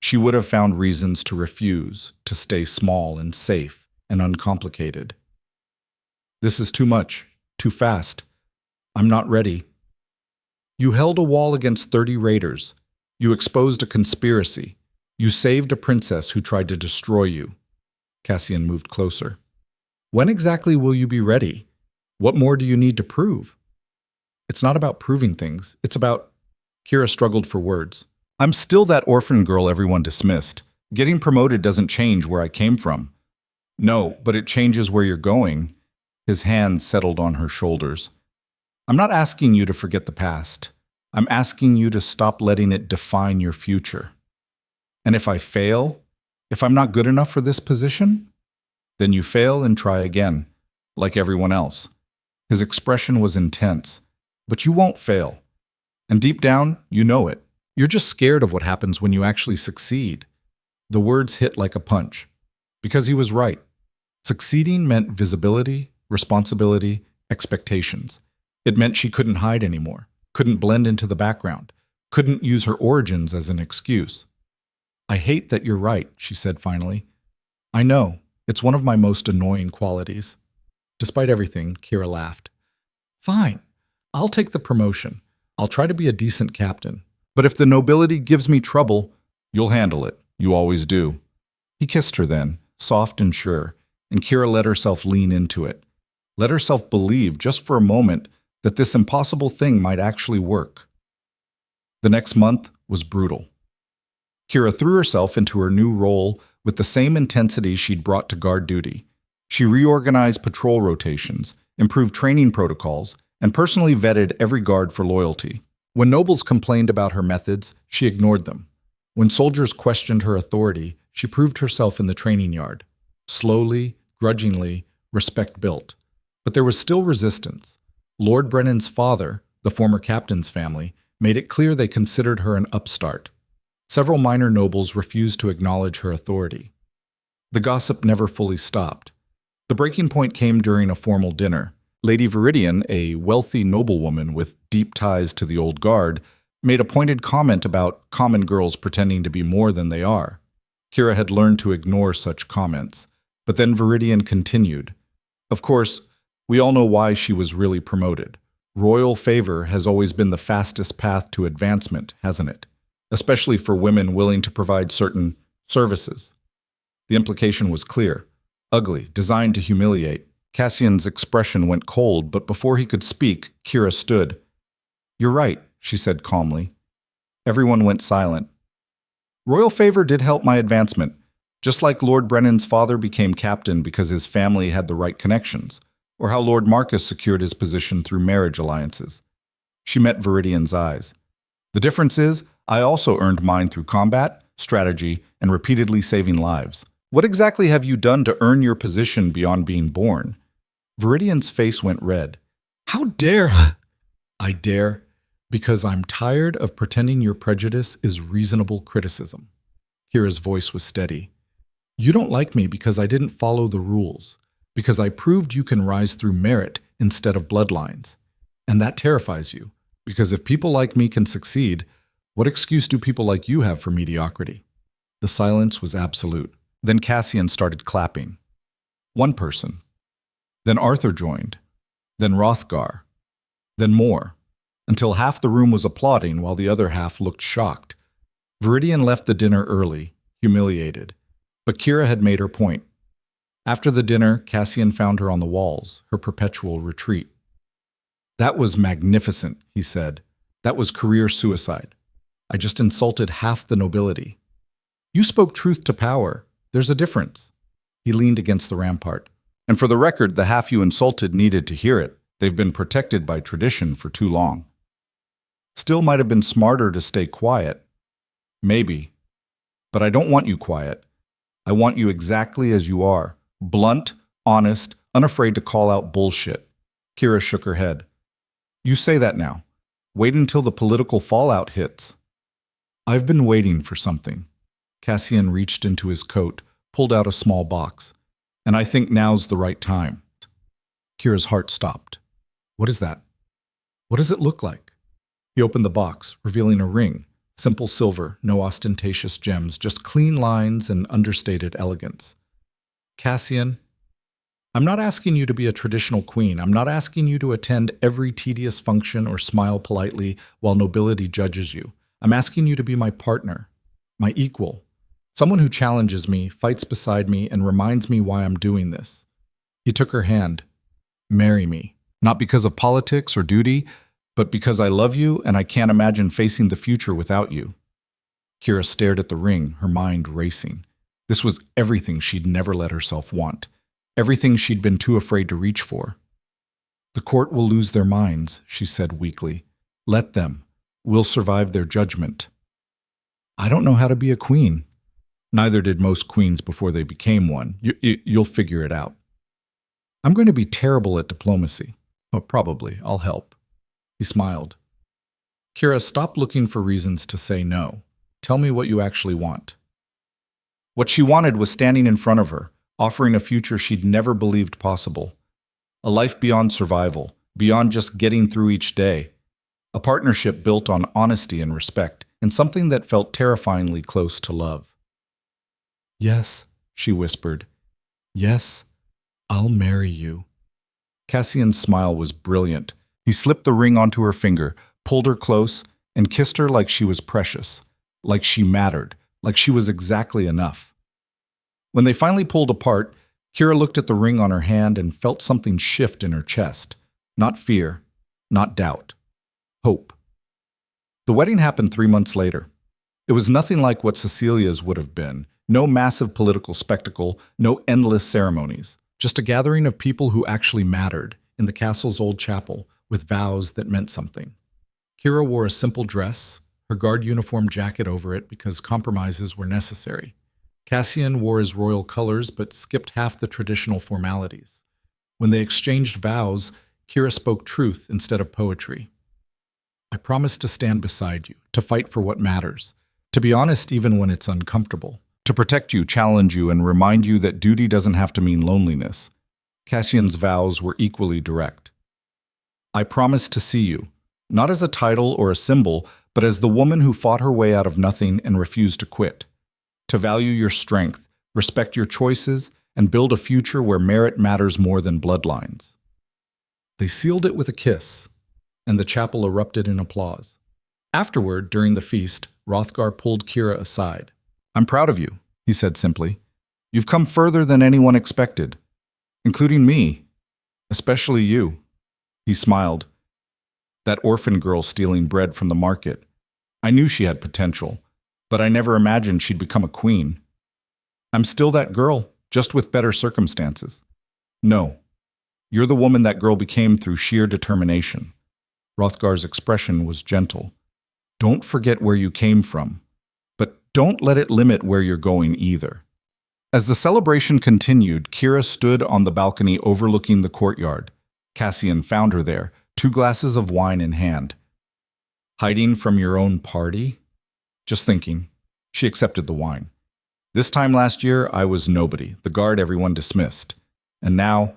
She would have found reasons to refuse, to stay small and safe and uncomplicated. This is too much, too fast. I'm not ready. You held a wall against 30 raiders. You exposed a conspiracy. You saved a princess who tried to destroy you. Cassian moved closer. When exactly will you be ready? What more do you need to prove? It's not about proving things. It's about... Kira struggled for words. I'm still that orphan girl everyone dismissed. Getting promoted doesn't change where I came from. No, but it changes where you're going. His hands settled on her shoulders. I'm not asking you to forget the past. I'm asking you to stop letting it define your future. And if I fail, if I'm not good enough for this position, then you fail and try again, like everyone else. His expression was intense. But you won't fail. And deep down, you know it. You're just scared of what happens when you actually succeed. The words hit like a punch. Because he was right. Succeeding meant visibility, responsibility, expectations. It meant she couldn't hide anymore, couldn't blend into the background, couldn't use her origins as an excuse. I hate that you're right, she said finally. I know. It's one of my most annoying qualities. Despite everything, Kira laughed. Fine. I'll take the promotion. I'll try to be a decent captain. But if the nobility gives me trouble, you'll handle it. You always do. He kissed her then, soft and sure, and Kira let herself lean into it. Let herself believe, just for a moment, that this impossible thing might actually work. The next month was brutal. Kira threw herself into her new role with the same intensity she'd brought to guard duty. She reorganized patrol rotations, improved training protocols, and personally vetted every guard for loyalty. When nobles complained about her methods, she ignored them. When soldiers questioned her authority, she proved herself in the training yard. Slowly, grudgingly, respect built. But there was still resistance. Lord Brennan's father, the former captain's family, made it clear they considered her an upstart. Several minor nobles refused to acknowledge her authority. The gossip never fully stopped. The breaking point came during a formal dinner. Lady Viridian, a wealthy noblewoman with deep ties to the old guard, made a pointed comment about common girls pretending to be more than they are. Kira had learned to ignore such comments. But then Viridian continued. Of course, we all know why she was really promoted. Royal favor has always been the fastest path to advancement, hasn't it? Especially for women willing to provide certain services. The implication was clear. Ugly, designed to humiliate. Cassian's expression went cold, but before he could speak, Kira stood. You're right, she said calmly. Everyone went silent. Royal favor did help my advancement, just like Lord Brennan's father became captain because his family had the right connections, or how Lord Marcus secured his position through marriage alliances. She met Viridian's eyes. The difference is, I also earned mine through combat, strategy, and repeatedly saving lives. What exactly have you done to earn your position beyond being born? Viridian's face went red. How dare I dare, because I'm tired of pretending your prejudice is reasonable criticism. Kira's voice was steady. You don't like me because I didn't follow the rules, because I proved you can rise through merit instead of bloodlines. And that terrifies you, because if people like me can succeed, what excuse do people like you have for mediocrity? The silence was absolute. Then Cassian started clapping. One person. Then Arthur joined. Then Hrothgar. Then more. Until half the room was applauding while the other half looked shocked. Viridian left the dinner early, humiliated. But Kira had made her point. After the dinner, Cassian found her on the walls, her perpetual retreat. That was magnificent, he said. That was career suicide. I just insulted half the nobility. You spoke truth to power. There's a difference. He leaned against the rampart. And for the record, the half you insulted needed to hear it. They've been protected by tradition for too long. Still might have been smarter to stay quiet. Maybe. But I don't want you quiet. I want you exactly as you are. Blunt, honest, unafraid to call out bullshit. Kira shook her head. You say that now. Wait until the political fallout hits. I've been waiting for something. Cassian reached into his coat, pulled out a small box. And I think now's the right time. Kira's heart stopped. What is that? What does it look like? He opened the box, revealing a ring. Simple silver, no ostentatious gems, just clean lines and understated elegance. Cassian, I'm not asking you to be a traditional queen. I'm not asking you to attend every tedious function or smile politely while nobility judges you. I'm asking you to be my partner, my equal, someone who challenges me, fights beside me, and reminds me why I'm doing this. He took her hand. Marry me. Not because of politics or duty, but because I love you and I can't imagine facing the future without you. Kira stared at the ring, her mind racing. This was everything she'd never let herself want. Everything she'd been too afraid to reach for. The court will lose their minds, she said weakly. Let them. We'll survive their judgment. I don't know how to be a queen. Neither did most queens before they became one. You'll figure it out. I'm going to be terrible at diplomacy. Oh, probably. I'll help. He smiled. Kira, stop looking for reasons to say no. Tell me what you actually want. What she wanted was standing in front of her, offering a future she'd never believed possible. A life beyond survival, beyond just getting through each day. A partnership built on honesty and respect, and something that felt terrifyingly close to love. Yes, she whispered. Yes, I'll marry you. Cassian's smile was brilliant. He slipped the ring onto her finger, pulled her close, and kissed her like she was precious, like she mattered, like she was exactly enough. When they finally pulled apart, Kira looked at the ring on her hand and felt something shift in her chest. Not fear, not doubt. Hope. The wedding happened 3 months later. It was nothing like what Cecilia's would have been. No massive political spectacle, no endless ceremonies. Just a gathering of people who actually mattered in the castle's old chapel with vows that meant something. Kira wore a simple dress, her guard uniform jacket over it because compromises were necessary. Cassian wore his royal colors but skipped half the traditional formalities. When they exchanged vows, Kira spoke truth instead of poetry. I promise to stand beside you, to fight for what matters, to be honest even when it's uncomfortable, to protect you, challenge you, and remind you that duty doesn't have to mean loneliness. Cassian's vows were equally direct. I promise to see you, not as a title or a symbol, but as the woman who fought her way out of nothing and refused to quit. To value your strength, respect your choices, and build a future where merit matters more than bloodlines. They sealed it with a kiss, and the chapel erupted in applause. Afterward, during the feast, Hrothgar pulled Kira aside. I'm proud of you, he said simply. You've come further than anyone expected, including me, especially you. He smiled. That orphan girl stealing bread from the market. I knew she had potential, but I never imagined she'd become a queen. I'm still that girl, just with better circumstances. No, you're the woman that girl became through sheer determination. Hrothgar's expression was gentle. Don't forget where you came from, but don't let it limit where you're going either. As the celebration continued, Kira stood on the balcony overlooking the courtyard. Cassian found her there, 2 glasses of wine in hand. Hiding from your own party? Just thinking. She accepted the wine. This time last year, I was nobody, the guard everyone dismissed. And now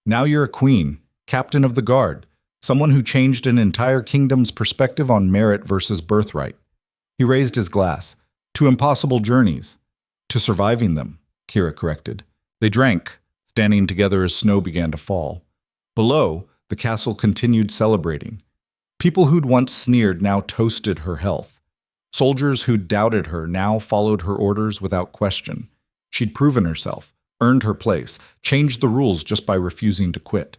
you're a queen, captain of the guard, someone who changed an entire kingdom's perspective on merit versus birthright. He raised his glass. To impossible journeys. To surviving them, Kira corrected. They drank, standing together as snow began to fall. Below, the castle continued celebrating. People who'd once sneered now toasted her health. Soldiers who'd doubted her now followed her orders without question. She'd proven herself, earned her place, changed the rules just by refusing to quit.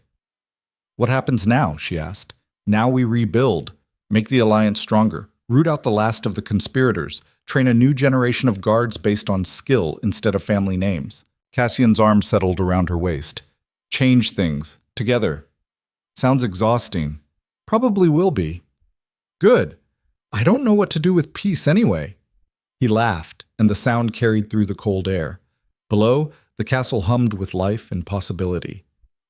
What happens now? She asked. Now we rebuild, make the alliance stronger, root out the last of the conspirators, train a new generation of guards based on skill instead of family names. Cassian's arm settled around her waist. Change things, together. Sounds exhausting. Probably will be. Good. I don't know what to do with peace anyway. He laughed, and the sound carried through the cold air. Below, the castle hummed with life and possibility.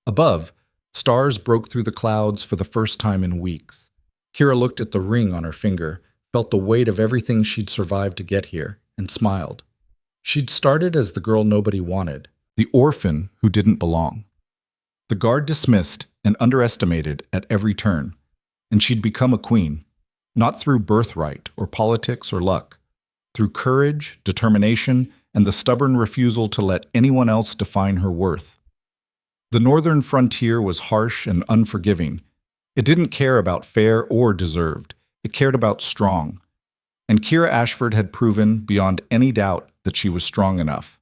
Above, stars broke through the clouds for the first time in weeks. Kira looked at the ring on her finger, felt the weight of everything she'd survived to get here, and smiled. She'd started as the girl nobody wanted, the orphan who didn't belong. The guard dismissed and underestimated at every turn, and she'd become a queen, not through birthright or politics or luck, through courage, determination, and the stubborn refusal to let anyone else define her worth. The northern frontier was harsh and unforgiving. It didn't care about fair or deserved. It cared about strong. And Kira Ashford had proven beyond any doubt that she was strong enough.